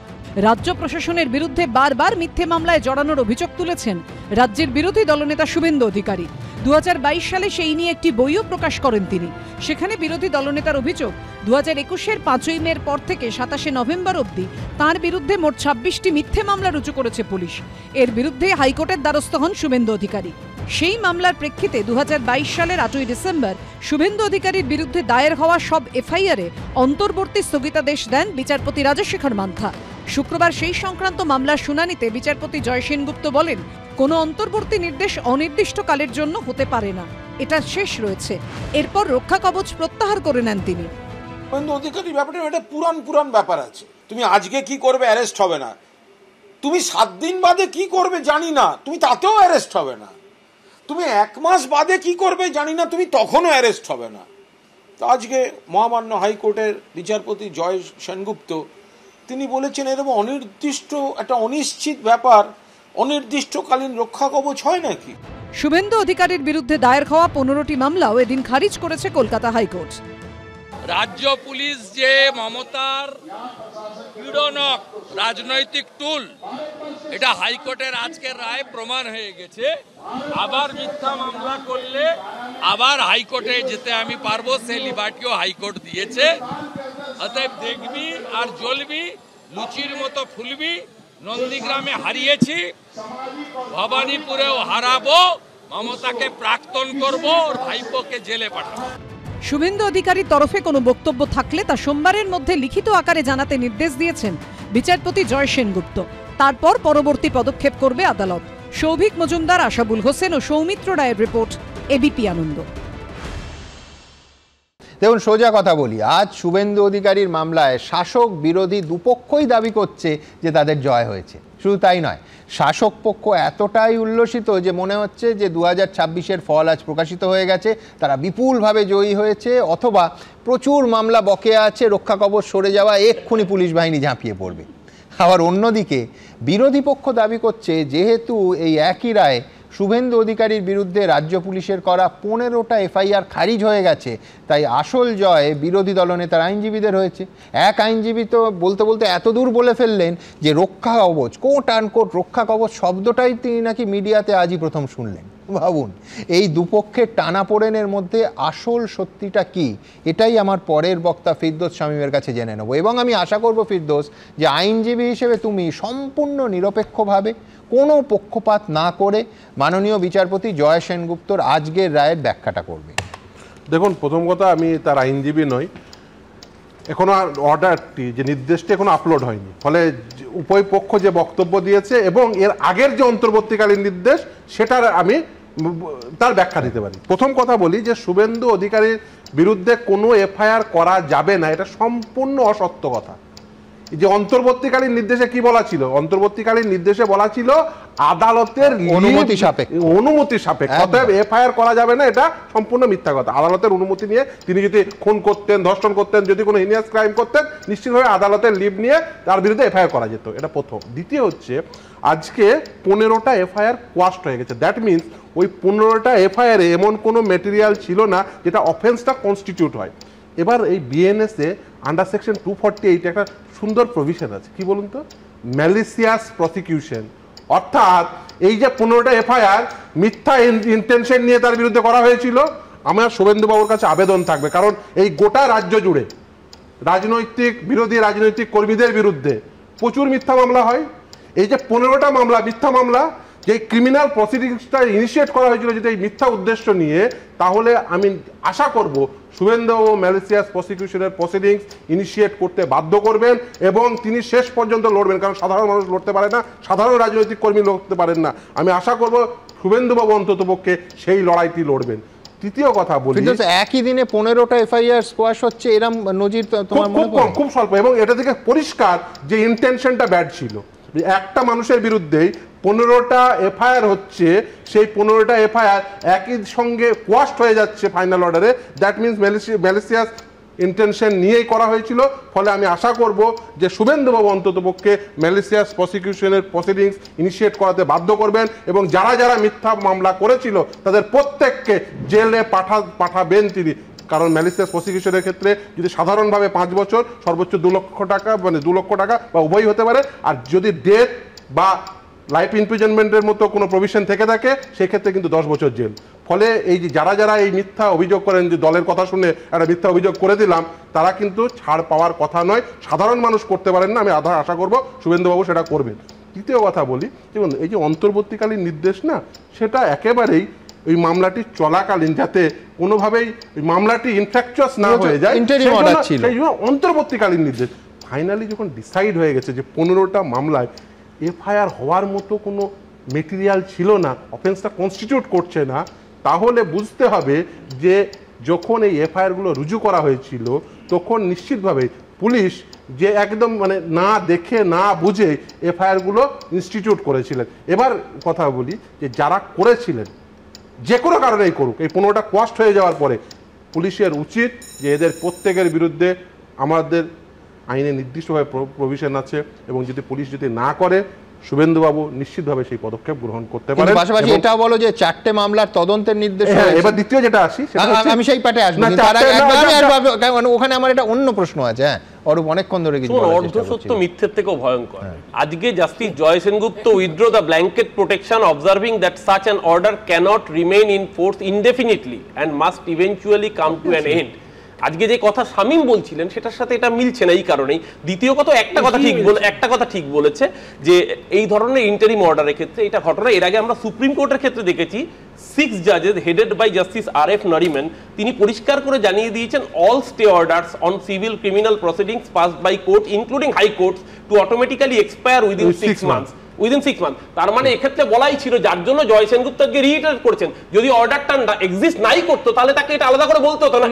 রাজ্য প্রশাসনের বিরুদ্ধে বারবার মিথ্যে মামলায় জড়ানোর অভিযোগ তুলেছেন রাজ্যের বিরোধী দলনেতা শুভেন্দু অধিকারী। 2022 সালে সেই নিয়ে একটি বইও প্রকাশ করেন তিনি। সেখানে বিরোধী দলনেতার অভিযোগ, 2021-এর 5ই মের পর থেকে 27শে নভেম্বর অবধি তাঁর বিরুদ্ধে মোট 26টি মিথ্যে মামলা রুজু করেছে পুলিশ। এর বিরুদ্ধে হাইকোর্টের দ্বারস্থ হন শুভেন্দু অধিকারী। সেই মামলার প্রেক্ষিতে 2022 সালের 8ই ডিসেম্বর শুভেন্দু অধিকারীর বিরুদ্ধে দায়ের হওয়া সব এফআইআরে অন্তর্বর্তী স্থগিতাদেশ দেন বিচারপতি রাজশেখর মান্থা। শুক্রবার সেই সংক্রান্ত মামলার শুনানিতে বিচারপতি জয় সেনগুপ্ত বলেন, কোনো অন্তর্বর্তী নির্দেশ অনির্দিষ্টকালের জন্য হতে পারে না, এটা শেষ রয়েছে। এরপর রক্ষা কবচ প্রত্যাহার করে নেন তিনি। শুভেন্দু অধিকারী ব্যাপারটা একটা পুরান ব্যাপার আছে। তুমি আজকে কি করবে, অ্যারেস্ট হবে না। তুমি 7 দিন বাদে কি করবে জানি না, তুমি তাতেও অ্যারেস্ট হবে না। তুমি 1 মাস বাদে কি করবে জানি না, তুমি তখনও অ্যারেস্ট হবে না। তো আজকে মহামান্য হাইকোর্টের বিচারপতি জয় সেনগুপ্ত তিনি বলেছেন, এরকম অনির্দিষ্ট একটা অনিশ্চিত ব্যাপার অনির্দিষ্টকালীন রক্ষা কবচ হয় নাকি? শুভেন্দু অধিকারীর বিরুদ্ধে দায়ের হওয়া 15টি মামলাও এদিন খারিজ করেছে কলকাতা হাইকোর্ট। রাজ্য পুলিশ যে মমতার পীড়নক রাজনৈতিক টুল, এটা হাইকোর্টের আজকের রায় প্রমাণ হয়ে গেছে। আবার মিথ্যা মামলা করলে আবার হাইকোর্টে যেতে আমি পারবো, সে লিবার্টিও হাইকোর্ট দিয়েছে। অতএব দেখবি আর জ্বলবি, লুচির মতো ফুলবি। নন্দীগ্রামে হারিয়েছি, ভবানীপুরেও হারাবো, মমতাকে প্রাক্তন করবো, ওর ভাইপোকে জেলে পাঠাবো। শুভেন্দু অধিকারীর তরফে কোনো বক্তব্য থাকলে তা সোমবারের মধ্যে লিখিত আকারে জানাতে নির্দেশ দিয়েছেন বিচারপতি জয় সেনগুপ্ত। তারপর পরবর্তী পদক্ষেপ করবে আদালত। সৌভিক মজুমদার, আশাবুল হোসেন ও সৌমিত্র রায়ের রিপোর্ট, এবিপি আনন্দ। দেখুন, সোজা কথা বলি, আজ শুভেন্দু অধিকারীর মামলায় শাসক বিরোধী দুপক্ষই দাবি করছে যে তাদের জয় হয়েছে। শুধু তাই নয়, শাসক পক্ষ এতটাই উল্লসিত যে মনে হচ্ছে যে 2026-এর ফল আজ প্রকাশিত হয়ে গেছে, তারা বিপুলভাবে জয়ী হয়েছে, অথবা প্রচুর মামলা বকেয়া আছে, রক্ষা কবচ সরে যাওয়া, এক্ষুনি পুলিশ বাহিনী ঝাঁপিয়ে পড়বে। আবার অন্যদিকে বিরোধী পক্ষ দাবি করছে, যেহেতু এই একই রায় শুভেন্দু অধিকারীর বিরুদ্ধে রাজ্য পুলিশের করা 15টা এফআইআর খারিজ হয়ে গেছে, তাই আসল জয় বিরোধী দলনেতার আইনজীবীদের হয়েছে। এক আইনজীবী তো বলতে বলতে এত দূর বলে ফেললেন যে রক্ষা কবচ, কোট আনকোট রক্ষা কবচ শব্দটাই তিনি নাকি মিডিয়াতে আজই প্রথম শুনলেন। ভাবুন এই দুপক্ষের টানাপোড়েনের মধ্যে আসল সত্যিটা কি, এটাই আমার পরের বক্তা ফিরদৌস শামীমের কাছে জেনে নেব। এবং আমি আশা করব ফিরদৌস যে আইনজীবী হিসেবে তুমি সম্পূর্ণ নিরপেক্ষভাবে কোনো পক্ষপাত না করে মাননীয় বিচারপতি জয় সেনগুপ্তর আজকের রায়ের ব্যাখ্যাটা করবে। দেখুন, প্রথম কথা আমি তার আইনজীবী নই, এখনো অর্ডারটি যে নির্দেশটি এখনো আপলোড হয়নি, ফলে উভয় পক্ষ যে বক্তব্য দিয়েছে এবং এর আগের যে অন্তর্বর্তীকালীন নির্দেশ সেটার আমি তার ব্যাখ্যা দিতে পারি। প্রথম কথা বলি যে শুভেন্দু অধিকারীর বিরুদ্ধে কোনো এফআইআর করা যাবে না, এটা সম্পূর্ণ অসত্য কথা। যে অন্তর্বর্তীকালীন নির্দেশে কি বলা ছিল, অন্তর্বর্তীকালীন নির্দেশে বলা ছিল আদালতের অনুমতি সাপেক্ষে, অতএব এফআইআর করা যাবে না, এটা সম্পূর্ণ মিথ্যা কথা। আদালতের অনুমতি নিয়ে তিনি যদি খুন করতেন, ধর্ষণ করতেন, যদি কোনো হিনিয়াস ক্রাইম করতেন, নিশ্চিতভাবে আদালতের লিভ নিয়ে তার বিরুদ্ধে এফআইআর করা যেত, এটা প্রথম। দ্বিতীয় হচ্ছে আজকে 15টা এফআইআর কোয়াস্ট হয়ে গেছে, দ্যাট মিনস ওই 15টা এফআইআরে এমন কোনো মেটেরিয়াল ছিল না যেটা অফেন্সটা কনস্টিটিউট হয়। এবার এই বিএনএসে আন্ডার সেকশন 248 একটা সুন্দর প্রভিশন আছে, কি বলুন তো, ম্যালিসিয়াস প্রসিকিউশন, অর্থাৎ এই যে 15টা এফআইআর মিথ্যা ইন্টেনশন নিয়ে তার বিরুদ্ধে করা হয়েছিল, আমার শুভেন্দুবাবুর কাছে আবেদন থাকবে, কারণ এই গোটা রাজ্য জুড়ে রাজনৈতিক বিরোধী রাজনৈতিক কর্মীদের বিরুদ্ধে প্রচুর মিথ্যা মামলা হয়। এই যে 15টা মামলা মিথ্যা মামলা, যে ক্রিমিনাল প্রসিডিংসটা ইনিশিয়েট করা হয়েছিল যদি এই মিথ্যা উদ্দেশ্য নিয়ে, তাহলে আমি আশা করব শুভেন্দু ও ম্যালিসিয়াস প্রসিকিউশনের প্রসিডিংস ইনিশিয়েট করতে বাধ্য করবেন এবং তিনি শেষ পর্যন্ত লড়বেন, কারণ সাধারণ মানুষ লড়তে পারে না, সাধারণ রাজনৈতিক কর্মী লড়তে পারেন না। আমি আশা করব শুভেন্দুবাবু অন্ততপক্ষে সেই লড়াইটি লড়বেন। তৃতীয় কথা বলি, একই দিনে 15টা এফআইআর স্কোয়াশ হচ্ছে, এরকম নজির তোমার মনে পড়ে? খুব স্বল্প, এবং এটা থেকে পরিষ্কার যে ইন্টেনশনটা ব্যাড ছিল। একটা মানুষের বিরুদ্ধেই 15টা এফআইআর হচ্ছে, সেই 15টা এফআইআর একই সঙ্গে কোয়াস্ট হয়ে যাচ্ছে ফাইনাল অর্ডারে, দ্যাট মিনস ম্যালিসিয়াস ইন্টেনশন নিয়েই করা হয়েছিল। ফলে আমি আশা করব যে শুভেন্দুবাবু অন্ততপক্ষে ম্যালিসিয়াস প্রসিকিউশনের প্রসিডিংস ইনিশিয়েট করাতে বাধ্য করবেন এবং যারা যারা মিথ্যা মামলা করেছিল তাদের প্রত্যেককে জেলে পাঠাবেন তিনি। কারণ ম্যালিসিয়াস প্রসিকিউশনের ক্ষেত্রে যদি সাধারণভাবে 5 বছর, সর্বোচ্চ 2 লক্ষ টাকা, মানে 2 লক্ষ টাকা বা উভয়ই হতে পারে, আর যদি ডেথ বা লাইফ ইমপ্রিজনমেন্টের মতো কোনো প্রভিশন থেকে থাকে সেক্ষেত্রে কিন্তু 10 বছর জেল। ফলে এই যে যারা যারা এই মিথ্যা অভিযোগ করেন, যে দলের কথা শুনে একটা মিথ্যা অভিযোগ করে দিলাম, তারা কিন্তু ছাড় পাওয়ার কথা নয়, সাধারণ মানুষ করতে পারেন না, আমি আশা করব শুভেন্দুবাবু সেটা করবেন। তৃতীয় কথা বলি, যেমন এই যে অন্তর্বর্তীকালীন নির্দেশ না, সেটা একেবারেই ওই মামলাটি চলাকালীন যাতে কোনোভাবেই ওই মামলাটি ইনফ্র্যাকচারাস না হয়ে যায় সেই জন্য অন্তর্বর্তীকালীন নির্দেশ। ফাইনালি যখন ডিসাইড হয়ে গেছে যে 15টা মামলায় এফআইআর হওয়ার মতো কোনো মেটেরিয়াল ছিল না, অফেন্সটা কনস্টিটিউট করছে না, তাহলে বুঝতে হবে যে যখন এই এফআইআরগুলো রুজু করা হয়েছিল তখন নিশ্চিতভাবে পুলিশ যে একদম মানে না দেখে না বুঝে এফআইআরগুলো ইনস্টিটিউট করেছিলেন। এবার কথা বলি যে যারা করেছিলেন যে কোনো কারণেই করুক, এই 15টা কোয়াস্ট হয়ে যাওয়ার পরে পুলিশের উচিত যে এদের প্রত্যেকের বিরুদ্ধে আমাদের আইনে নির্দিষ্টভাবে প্রভিশন আছে এবং যদি পুলিশ যদি না করে শুভেন্দুবাবু নিশ্চিতভাবে সেই পদক্ষেপ গ্রহণ করতে পারেন। পাশাপাশি এটাও বলো যে 4টে মামলার তদন্তের নির্দেশ। এবার দ্বিতীয় যেটা আসি, আমি সেই পাটে আসবো, ওখানে আমার একটা অন্য প্রশ্ন আছে। হ্যাঁ অরূপ, অনেকক্ষণ ধরে কিছু অর্ধসত্য মিথ্যের থেকেও ভয়ঙ্কর। আজকে justice Joy Sengupta withdraw the blanket protection observing that such an order cannot remain in force indefinitely and must eventually come to an end. আজকে যে কথা শামীম বলছিলেন সেটার সাথে এটা মিলছে না এই কারণেই। দ্বিতীয় কথা, একটা কথা ঠিক বলেছে যে এই ধরনের ইন্টারিম অর্ডারের ক্ষেত্রে এটা ঘটনা এর আগে আমরা সুপ্রিম কোর্টের ক্ষেত্রে দেখেছি। 6 জাজেস headed by justice RF Nariman তিনি পরিষ্কার করে জানিয়ে দিয়েছেন all stay orders on civil criminal proceedings passed by court including high courts to automatically expire within 6 months. তার মানে এক্ষেত্রে বলাই ছিল, যার জন্য জয় সেনগুপ্ত রিইটারেট করেছেন যদি অর্ডারটা এক্সিস্ট নাই করতো তাহলে তাকে এটা আলাদা করে বলতে হতো না।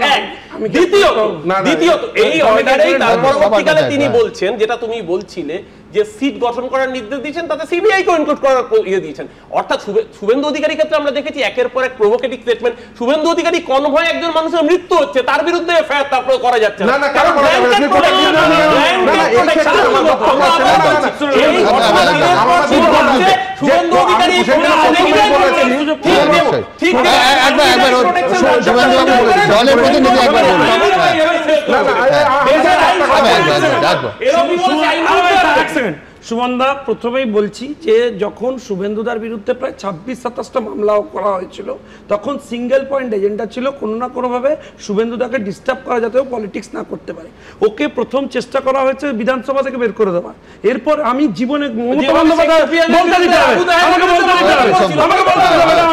দ্বিতীয়ত এই অর্ডারেই তার পরবর্তীকালে তিনি বলছেন, যেটা তুমি বলছিলে যে সিট গঠন করার নির্দেশ দিয়েছেন, তাতে সিবিআই কে ইনক্লুড করার দিয়েছেন। অর্থাৎ শুভেন্দু অধিকারীর ক্ষেত্রে আমরা দেখেছি একের পর এক প্রভোকেটিভ স্টেটমেন্ট। শুভেন্দু অধিকারী কনভয়ে একজন মানুষের মৃত্যু হচ্ছে, তার বিরুদ্ধে এফআইআর তারপরে করা যাচ্ছে না। শুভেন্দু অধিকারী এক সেকেন্ড সুমনদা, প্রথমেই বলছি যে যখন শুভেন্দুদার বিরুদ্ধে প্রায় 26-27টা মামলা করা হয়েছিল তখন সিঙ্গেল পয়েন্ট এজেন্ডা ছিল কোনো না কোনোভাবে শুভেন্দুদাকে ডিস্টার্ব করা যাতে ও পলিটিক্স না করতে পারে। ওকে প্রথম চেষ্টা করা হয়েছে বিধানসভা থেকে বের করে দেওয়া। এরপর আমি জীবনে মমতা বন্দ্যোপাধ্যায়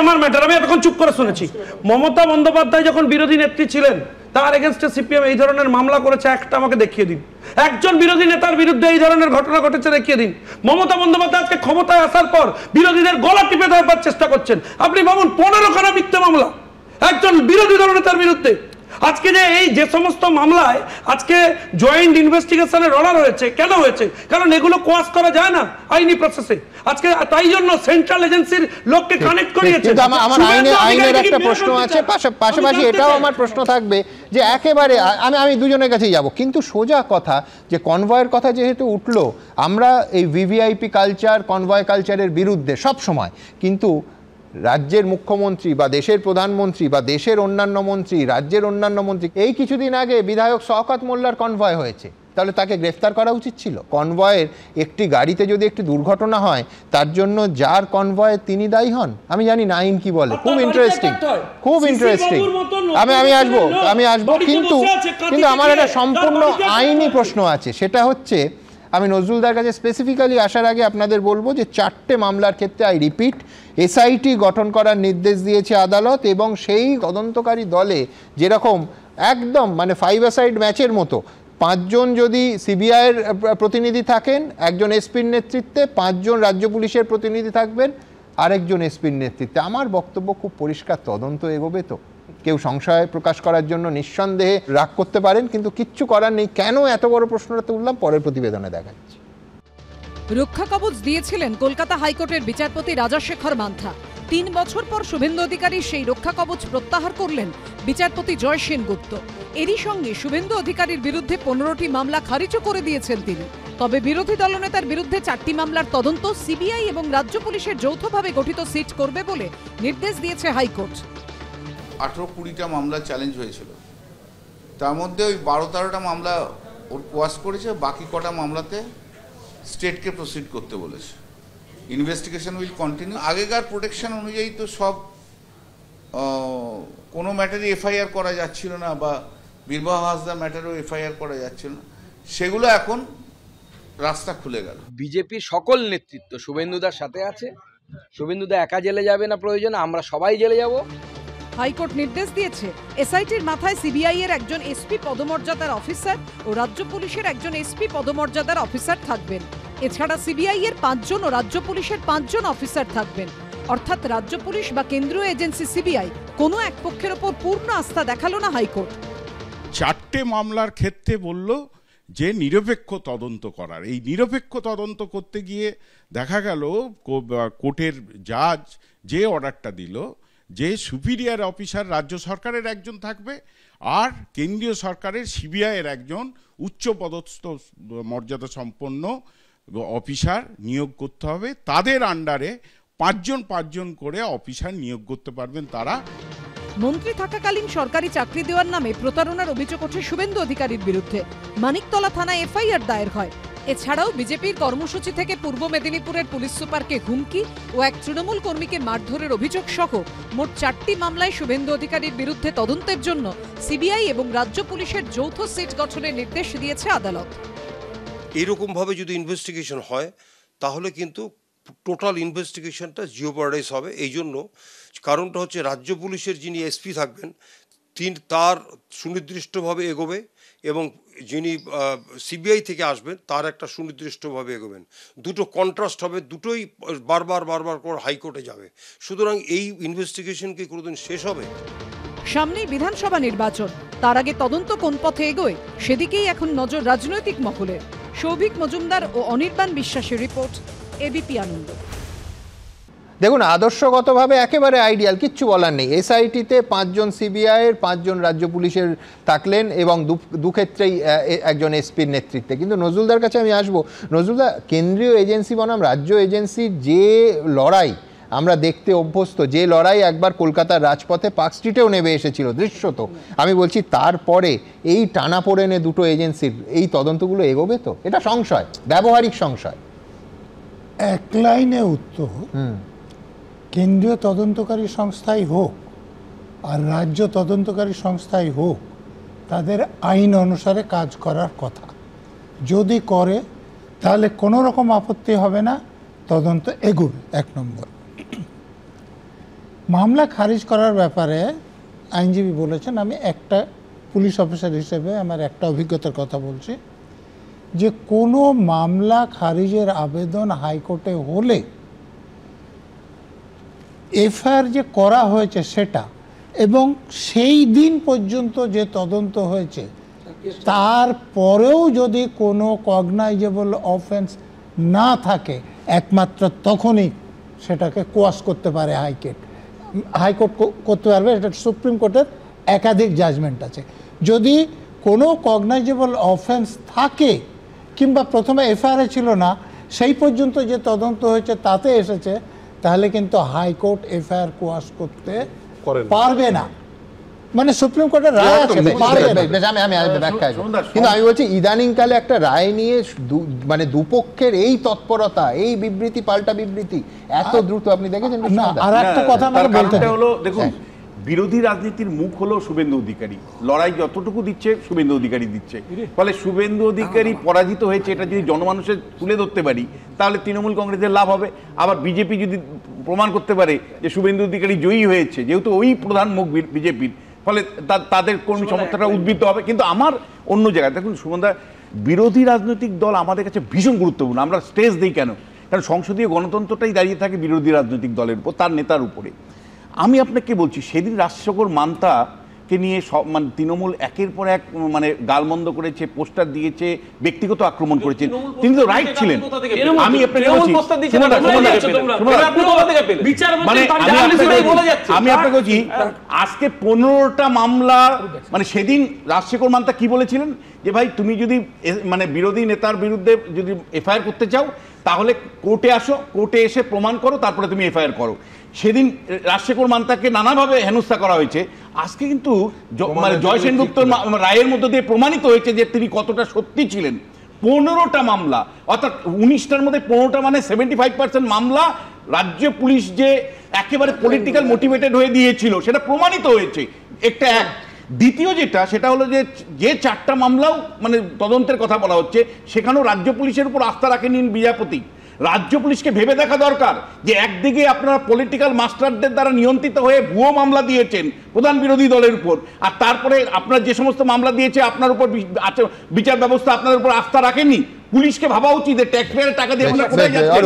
আমার ম্যাটার, আমি এতক্ষণ চুপ করে শুনেছি। মমতা বন্দ্যোপাধ্যায় যখন বিরোধী নেত্রী ছিলেন তার এগেনস্টে সিপিএম এই ধরনের মামলা করেছে, একটা আমাকে দেখিয়ে দিন। একজন বিরোধী নেতার বিরুদ্ধে এই ধরনের ঘটনা ঘটেছে দেখিয়ে দিন। মমতা বন্দ্যোপাধ্যায় আজকে ক্ষমতায় আসার পর বিরোধীদের গলা টিপে ধরবার চেষ্টা করছেন। আপনি ভাবুন 15খানা মিথ্যে মামলা একজন বিরোধী দলনেতার বিরুদ্ধে। আজকে যে সমস্ত মামলায় আজকে জয়েন্ট ইনভেস্টিগেশনের অর্ডার হয়েছে, কেন হয়েছে? কারণ এগুলো কোয়াশ করা যায় না আইনি প্রসেসে। আজকে তাই জন্য সেন্ট্রাল এজেন্সির লোককে কানেক্ট করিয়েছে। আমার আইনের একটা প্রশ্ন আছে, পাশাপাশি এটাও আমার প্রশ্ন থাকবে যে একেবারে আমি দুজনের কাছেই যাব, কিন্তু সোজা কথা যে কনভয়ের কথা যেহেতু উঠলো, আমরা এই ভিভিআইপি কালচার, কনভয় কালচারের বিরুদ্ধে সব সময়, কিন্তু রাজ্যের মুখ্যমন্ত্রী বা দেশের প্রধানমন্ত্রী বা দেশের অন্যান্য মন্ত্রী, রাজ্যের অন্যান্য মন্ত্রী, এই কিছুদিন আগে বিধায়ক শওকত মোল্লার কনভয় হয়েছে, তাহলে তাকে গ্রেফতার করা উচিত ছিল। কনভয়ের একটি গাড়িতে যদি একটি দুর্ঘটনা হয় তার জন্য যার কনভয়ে তিনি দায়ী হন। আমি জানি না আইন কি বলে, খুব ইন্টারেস্টিং, খুব ইন্টারেস্টিং। আমি আসবো কিন্তু আমার একটা সম্পূর্ণ আইনি প্রশ্ন আছে, সেটা হচ্ছে আমি নজরুলদার কাছে স্পেসিফিক্যালি আসার আগে আপনাদের বলবো যে 4টে মামলার ক্ষেত্রে আই রিপিট এসআইটি গঠন করার নির্দেশ দিয়েছে আদালত, এবং সেই তদন্তকারী দলে যেরকম একদম মানে 5-a-side ম্যাচের মতো 5 জন যদি সিবিআইয়ের প্রতিনিধি থাকেন, একজন এসপির নেতৃত্বে, 5 জন রাজ্য পুলিশের প্রতিনিধি থাকবেন, আরেকজন এসপির নেতৃত্বে। আমার বক্তব্য খুব পরিষ্কার, তদন্ত এগোবে তো। কেউ সংশয় প্রকাশ করার জন্য নিঃসন্দেহে রাগ করতে পারেন, কিন্তু কিচ্ছু করার নেই। কেন এত বড় প্রশ্নটা তুললাম পরের প্রতিবেদনে দেখাচ্ছি। রক্ষা কবচ দিয়েছিলেন কলকাতা হাইকোর্টের বিচারপতি রাজাশেখর মান্থা। 3 বছর পর শুভেন্দু অধিকারী সেই রক্ষা কবচ প্রত্যাহার করলেন বিচারপতি জয় সেনগুপ্ত। এরই সঙ্গে শুভেন্দু অধিকারীর বিরুদ্ধে 15টি মামলা খারিজও করে দিয়েছেন তিনি। তবে বিরোধী দলনেতার বিরুদ্ধে 4টি মামলার তদন্ত সিবিআই এবং রাজ্য পুলিশের যৌথভাবে গঠিত সিট করবে বলে নির্দেশ দিয়েছে হাইকোর্ট। 18-20টা মামলা চ্যালেঞ্জ হয়েছিল, তার মধ্যে ওই 12-13টা মামলা ওর কোয়াশ করেছে, বাকি কটা মামলাতে স্টেটকে প্রসিড করতে বলেছে। Investigation will continue. আগেকার প্রোটেকশন অনুযায়ী তো সব কোনো ম্যাটারে এফআইআর করা যাচ্ছিল না, বা বীরবাহা হাসদার ম্যাটারেও এফআইআর করা যাচ্ছিল না, সেগুলো এখন রাস্তা খুলে গেল। বিজেপির সকল নেতৃত্ব শুভেন্দুদার সাথে আছে। শুভেন্দুদা একা জেলে যাবে না, প্রয়োজনে আমরা সবাই জেলে যাব। হাইকোর্ট নির্দেশ দিয়েছে এসআইটির মাথায় সিবিআই এর একজন এসপি পদমর্যাদার অফিসার ও রাজ্য পুলিশের একজন এসপি পদমর্যাদার অফিসার থাকবেন। এছাড়া সিবিআই এর 5 জন ও রাজ্য পুলিশের 5 জন অফিসার থাকবেন। অর্থাৎ রাজ্য পুলিশ বা কেন্দ্রীয় এজেন্সি সিবিআই কোনো এক পক্ষের ওপর পূর্ণ আস্থা দেখালো না হাইকোর্ট। 4টে মামলার ক্ষেত্রে বলল যে নিরপেক্ষ তদন্ত করার। এই নিরপেক্ষ তদন্ত করতে গিয়ে দেখা গেল কোর্টের জাজ যে অর্ডারটা দিল, যে সুপিরিয়র অফিসার রাজ্য সরকারের একজন থাকবে, আর কেন্দ্রীয় সরকারের সিবিআইয়ের একজন উচ্চপদস্থ মর্যাদা সম্পন্ন অফিসার নিয়োগ করতে হবে। তাদের আন্ডারে 5 জন করে অফিসার নিয়োগ করতে পারবেন তারা। মন্ত্রী থাকাকালীন সরকারি চাকরি দেওয়ার নামে প্রতারণার অভিযোগ ওঠে শুভেন্দু অধিকারীর বিরুদ্ধে। মানিকতলা থানায় এফআইআর দায়ের হয়। এছাড়াও বিজেপির কর্মসূচি থেকে পূর্ব মেদিনীপুরের পুলিশ সুপারকে হুমকি ও এক তৃণমূল কর্মীকে মারধরের অভিযোগ সহ মোট 4টি মামলায় শুভেন্দু অধিকারীর বিরুদ্ধে তদন্তের জন্য সিবিআই এবং রাজ্য পুলিশের যৌথ সিট গঠনের নির্দেশ দিয়েছে আদালত। এরকম ভাবে যদি ইনভেস্টিগেশন হয় তাহলে কিন্তু টোটাল ইনভেস্টিগেশনটা জিওপারডাইজ হবে। এই জন্য কারণটা হচ্ছে রাজ্য পুলিশের যিনি এসপি থাকবেন তিনি তার সুনির্দিষ্টভাবে এগোবে, এবং যিনি সিবিআই থেকে আসবেন তার একটা সুনির্দিষ্টভাবে এগোবেন। দুটো কন্ট্রাস্ট হবে, দুটোই বারবার করে হাইকোর্টে যাবে। সুতরাং এই ইনভেস্টিগেশন কি কোনোদিন শেষ হবে? সামনেই বিধানসভা নির্বাচন, তার আগে তদন্ত কোন পথে এগোয় সেদিকেই এখন নজর রাজনৈতিক মহলের। সৌভিক মজুমদার ও অনির্বাণ বিশ্বাসের রিপোর্ট, এবিপি আনন্দ। দেখুন, আদর্শগতভাবে একেবারে আইডিয়াল, কিচ্ছু বলার নেই। এসআইটিতে 5 জন সিবিআইয়ের, 5 জন রাজ্য পুলিশের থাকলেন, এবং দুক্ষেত্রেই একজন এসপির নেতৃত্বে। কিন্তু নজরুলদার কাছে আমি আসবো। নজরুলদা, কেন্দ্রীয় এজেন্সি বনাম রাজ্য এজেন্সির যে লড়াই আমরা দেখতে অভ্যস্ত। যে লড়াই একবার কলকাতার রাজপথে পার্ক স্ট্রিটেও নেমে এসেছিল দৃশ্যত, আমি বলছি তারপরে এই টানাপোড়েনে দুটো এজেন্সির এই তদন্তগুলো এগোবে তো? এটা সংশয়, ব্যবহারিক সংশয়। এক লাইনে উত্তর, কেন্দ্রীয় তদন্তকারী সংস্থাই হোক আর রাজ্য তদন্তকারী সংস্থাই হোক, তাদের আইন অনুসারে কাজ করার কথা। যদি করে তাহলে কোনো রকম আপত্তি হবে না, তদন্ত এগোবে। 1 নম্বর। মামলা খারিজ করার ব্যাপারে আইনজীবী বলেছেন, আমি একটা পুলিশ অফিসার হিসেবে আমার একটা অভিজ্ঞতার কথা বলছি, যে কোনো মামলা খারিজের আবেদন হাইকোর্টে হলে এফআইআর যে করা হয়েছে সেটা এবং সেই দিন পর্যন্ত যে তদন্ত হয়েছে তারপরেও যদি কোনো কগনাইজেবল অফেন্স না থাকে, একমাত্র তখনই সেটাকে কোয়াশ করতে পারে হাইকোর্ট করতে পারবে। এটা সুপ্রিম কোর্টের একাধিক জাজমেন্ট আছে। যদি কোনো কগনাইজেবল অফেন্স থাকে কিংবা প্রথমে এফআইআর ছিল না, সেই পর্যন্ত যে তদন্ত হয়েছে তাতে এসেছে, তাহলে কিন্তু হাইকোর্ট এফআইআর কোয়াশ করতে পারবে না। মানে সুপ্রিম কোর্টের রায় আছে, কিন্তু আমি বলছি ইদানিংকালে একটা রায় নিয়ে মানে দুপক্ষের এই তৎপরতা, এই বিবৃতি পাল্টা বিবৃতি এত দ্রুত আপনি দেখেছেন? আর একটা কথা আমাকে বলতে হলো, দেখুন বিরোধী রাজনীতির মুখ হলো শুভেন্দু অধিকারী, লড়াই যতটুকু দিচ্ছে শুভেন্দু অধিকারী দিচ্ছে, ফলে শুভেন্দু অধিকারী পরাজিত হয়েছে এটা যদি জনমানুষের তুলে ধরতে পারি তাহলে তৃণমূল কংগ্রেসের লাভ হবে। আবার বিজেপি যদি প্রমাণ করতে পারে যে শুভেন্দু অধিকারী জয়ী হয়েছে, যেহেতু ওই প্রধান মুখ বিজেপির, ফলে তাদের কর্মী সমর্থকরা উদ্বৃত্ত হবে। কিন্তু আমার অন্য জায়গায় দেখুন সুমনদা, বিরোধী রাজনৈতিক দল আমাদের কাছে ভীষণ গুরুত্বপূর্ণ। আমরা স্টেজ দিই কেন? কারণ সংসদীয় গণতন্ত্রটাই দাঁড়িয়ে থাকে বিরোধী রাজনৈতিক দলের উপর, তার নেতার উপরে। আমি আপনাকে বলছি, সেদিন রাজশেখর মান্তাকে নিয়ে মানে তৃণমূল একের পর এক মানে গালমন্দ করেছে, পোস্টার দিয়েছে, ব্যক্তিগত আক্রমণ করেছেন। তিনি তো রাইট ছিলেন। আমি আপনাকে বলছি, আমি আপনাকে বলছি, আজকে 15টা মামলা, মানে সেদিন রাজশেখর মান্তা কি বলেছিলেন যে ভাই তুমি যদি মানে বিরোধী নেতার বিরুদ্ধে যদি এফআইআর করতে চাও তাহলে কোর্টে আসো, কোর্টে এসে প্রমাণ করো, তারপরে তুমি এফআইআর করো। সেদিন রাজশেখর মান্তাকে নানাভাবে হেনস্থা করা হয়েছে। আজকে কিন্তু মানে জয় সেনগুপ্তর রায়ের মধ্য দিয়ে প্রমাণিত হয়েছে যে তিনি কতটা সত্যি ছিলেন। 15টা মামলা, অর্থাৎ 19টার মধ্যে 15টা, মানে 75% মামলা রাজ্য পুলিশ যে একেবারে পলিটিক্যাল মোটিভেটেড হয়ে দিয়েছিল সেটা প্রমাণিত হয়েছে। একটা এক। দ্বিতীয় যেটা, সেটা হলো যে 4টা মামলাও মানে তদন্তের কথা বলা হচ্ছে, সেখানেও রাজ্য পুলিশের উপর আস্থা রাখেনি বিচারপতি। রাজ্য পুলিশকে ভেবে দেখা দরকার যে একদিকে আপনারা পলিটিক্যাল মাস্টারদের দ্বারা নিয়ন্ত্রিত হয়ে ভুয়ো মামলা দিয়েছেন প্রধান বিরোধী দলের উপর, আর তারপরে আপনার যে সমস্ত মামলা দিয়েছে আপনার উপর বিচার ব্যবস্থা আপনার উপর আস্থা রাখেনি। পুলিশকে ভাবা উচিত যে ট্যাক্স পেয়ারের টাকা দিয়ে আপনারা কোথায় যাচ্ছেন।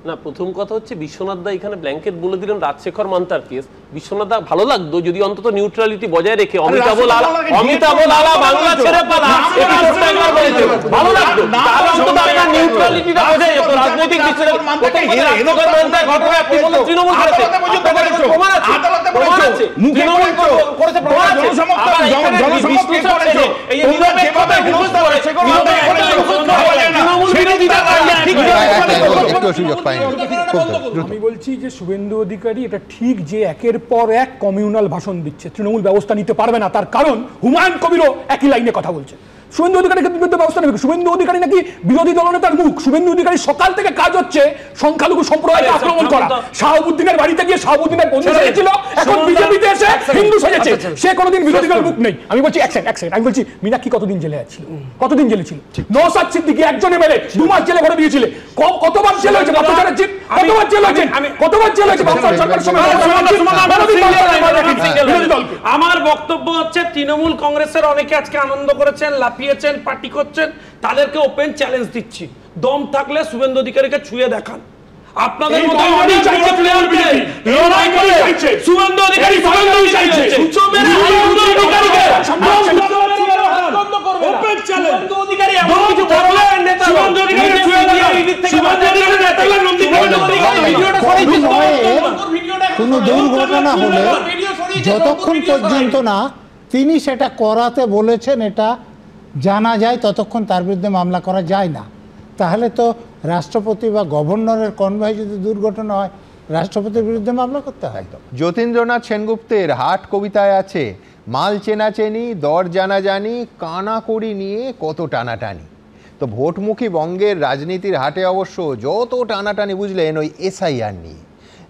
না, প্রথম কথা হচ্ছে বিশ্বনাথ দা এখানে ব্ল্যাঙ্কেট বলে দিলেন রাজশেখর মান্তার কেস। বিশ্বনাথ দা ভালো লাগতো যদি অন্তত নিউট্রালিটি বজায় রেখে অমিতাভ লালা বাংলা ছেড়ে পালা ভালো লাগতো, তাহলে অন্তত আপনার নিউট্রালিটিটা বজায় যেত। রাজনৈতিক বিশ্লেষণ মান্তাকে রাজশেখর মান্তার ঘটনা আপনি বললেন তৃণমূল করেছে, প্রমাণ আছে, প্রমাণ আছে, তৃণমূল করেছে, প্রমাণ আছে। আবার এখানে বিশ্লেষণ ছেড়ে এই নিরপেক্ষতা ঘোষণা করেছে তৃণমূল বিরোধীরা ঠিক। আমি বলছি যে শুভেন্দু অধিকারী এটা ঠিক যে একের পর এক কমিউনাল ভাষণ দিচ্ছে, তৃণমূল ব্যবস্থা নিতে পারবে না, তার কারণ হুমায়ুন কবিরও একই লাইনে কথা বলছে। শুভেন্দু অধিকারীকে বিরুদ্ধে ব্যবস্থা নেবে। শুভেন্দু অধিকারী নাকি বিরোধী দলনেতার মুখ। শুভেন্দু অধিকারী সকাল থেকে কাজ হচ্ছে সংখ্যালঘু সম্প্রদায়কে আক্রমণ করা। শাহাবুদ্দিনের বাড়িতে গিয়ে শাহাবুদ্দিনের বন্ধু সেজেছিল, এখন বিজেপিতে এসে হিন্দু সেজেছে। সে কোনোদিন বিরোধী দলের মুখ নেই। আমি বলছি এক সেকেন্ড, আমি বলছি মীনাক্ষী কতদিন জেলে ছিল? কতদিন জেলে ছিল? নওশাদ সিদ্দিকী একজন এমএলএ 2 মাস জেলে ভরে দিয়েছিলে। কতবার জেল হয়েছে? কতবার জেল হয়েছে? কতবার জেল হয়েছে? আমার বক্তব্য হচ্ছে তৃণমূল কংগ্রেসের অনেকে আজকে আনন্দ করেছেন, লাফিয়েছেন, পার্টি করছেন, তাদেরকে ওপেন চ্যালেঞ্জ দিচ্ছি, দম থাকলে শুভেন্দু অধিকারীকে ছুঁয়ে দেখান। আপনাদের মতো অনেক লড়াই করে শুভেন্দু অধিকারী কোনো দুর্ঘটনা হলে যতক্ষণ পর্যন্ত না তিনি সেটা করাতে বলেছেন এটা জানা যায় ততক্ষণ তার বিরুদ্ধে মামলা করা যায় না। তাহলে তো রাষ্ট্রপতি বা গভর্নরের কনভয় যদি দুর্ঘটনা হয়, রাষ্ট্রপতির বিরুদ্ধে মামলা করতে হয়। যতীন্দ্রনাথ সেনগুপ্তের হাট কবিতায় আছে, মাল চেনাচেনি, দর জানাজানি, কানাকড়ি নিয়ে কত টানাটানি। তো ভোটমুখী বঙ্গের রাজনীতির হাটে অবশ্য যত টানাটানি বুঝলেন ওই এসআইআর নিয়ে।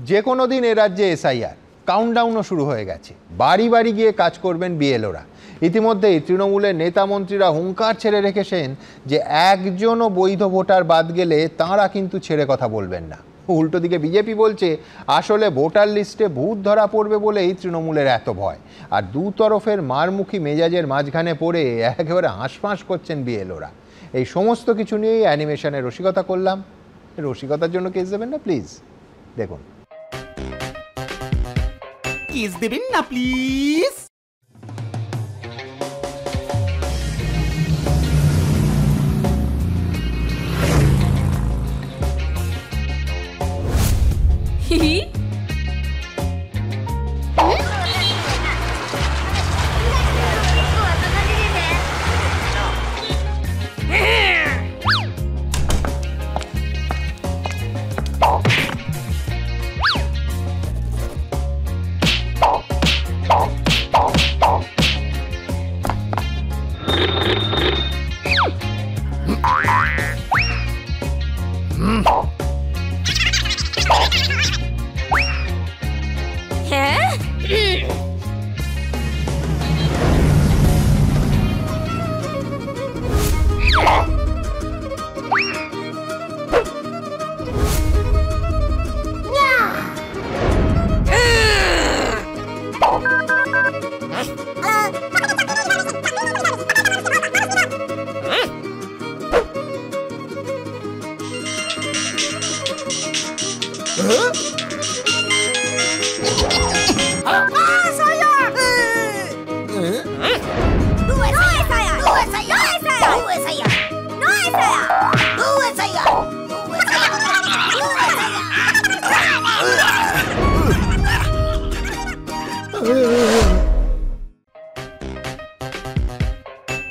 যে কোনো দিন এ রাজ্যে এসআইআর, কাউন্টডাউনও শুরু হয়ে গেছে। বাড়ি বাড়ি গিয়ে কাজ করবেন বিএলওরা। ইতিমধ্যেই তৃণমূলের নেতা মন্ত্রীরা হুঙ্কার ছেড়ে রেখেছেন যে একজনও বৈধ ভোটার বাদ গেলে তাঁরা কিন্তু ছেড়ে কথা বলবেন না। উল্টো দিকে বিজেপি বলছে আসলে ভোটার লিস্টে ভূত ধরা পড়বে বলেই তৃণমূলের এত ভয়। আর দু তরফের মারমুখী মেজাজের মাঝখানে পড়ে একেবারে হাঁসফাঁস করছেন বিএলওরা। এই সমস্ত কিছু নিয়েই অ্যানিমেশনের রসিকতা করলাম। রসিকতার জন্য কেস দেবেন না প্লিজ। দেখুন, কেস দেবেন না প্লিজ।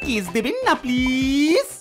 কেস দেবেন না প্লিজ।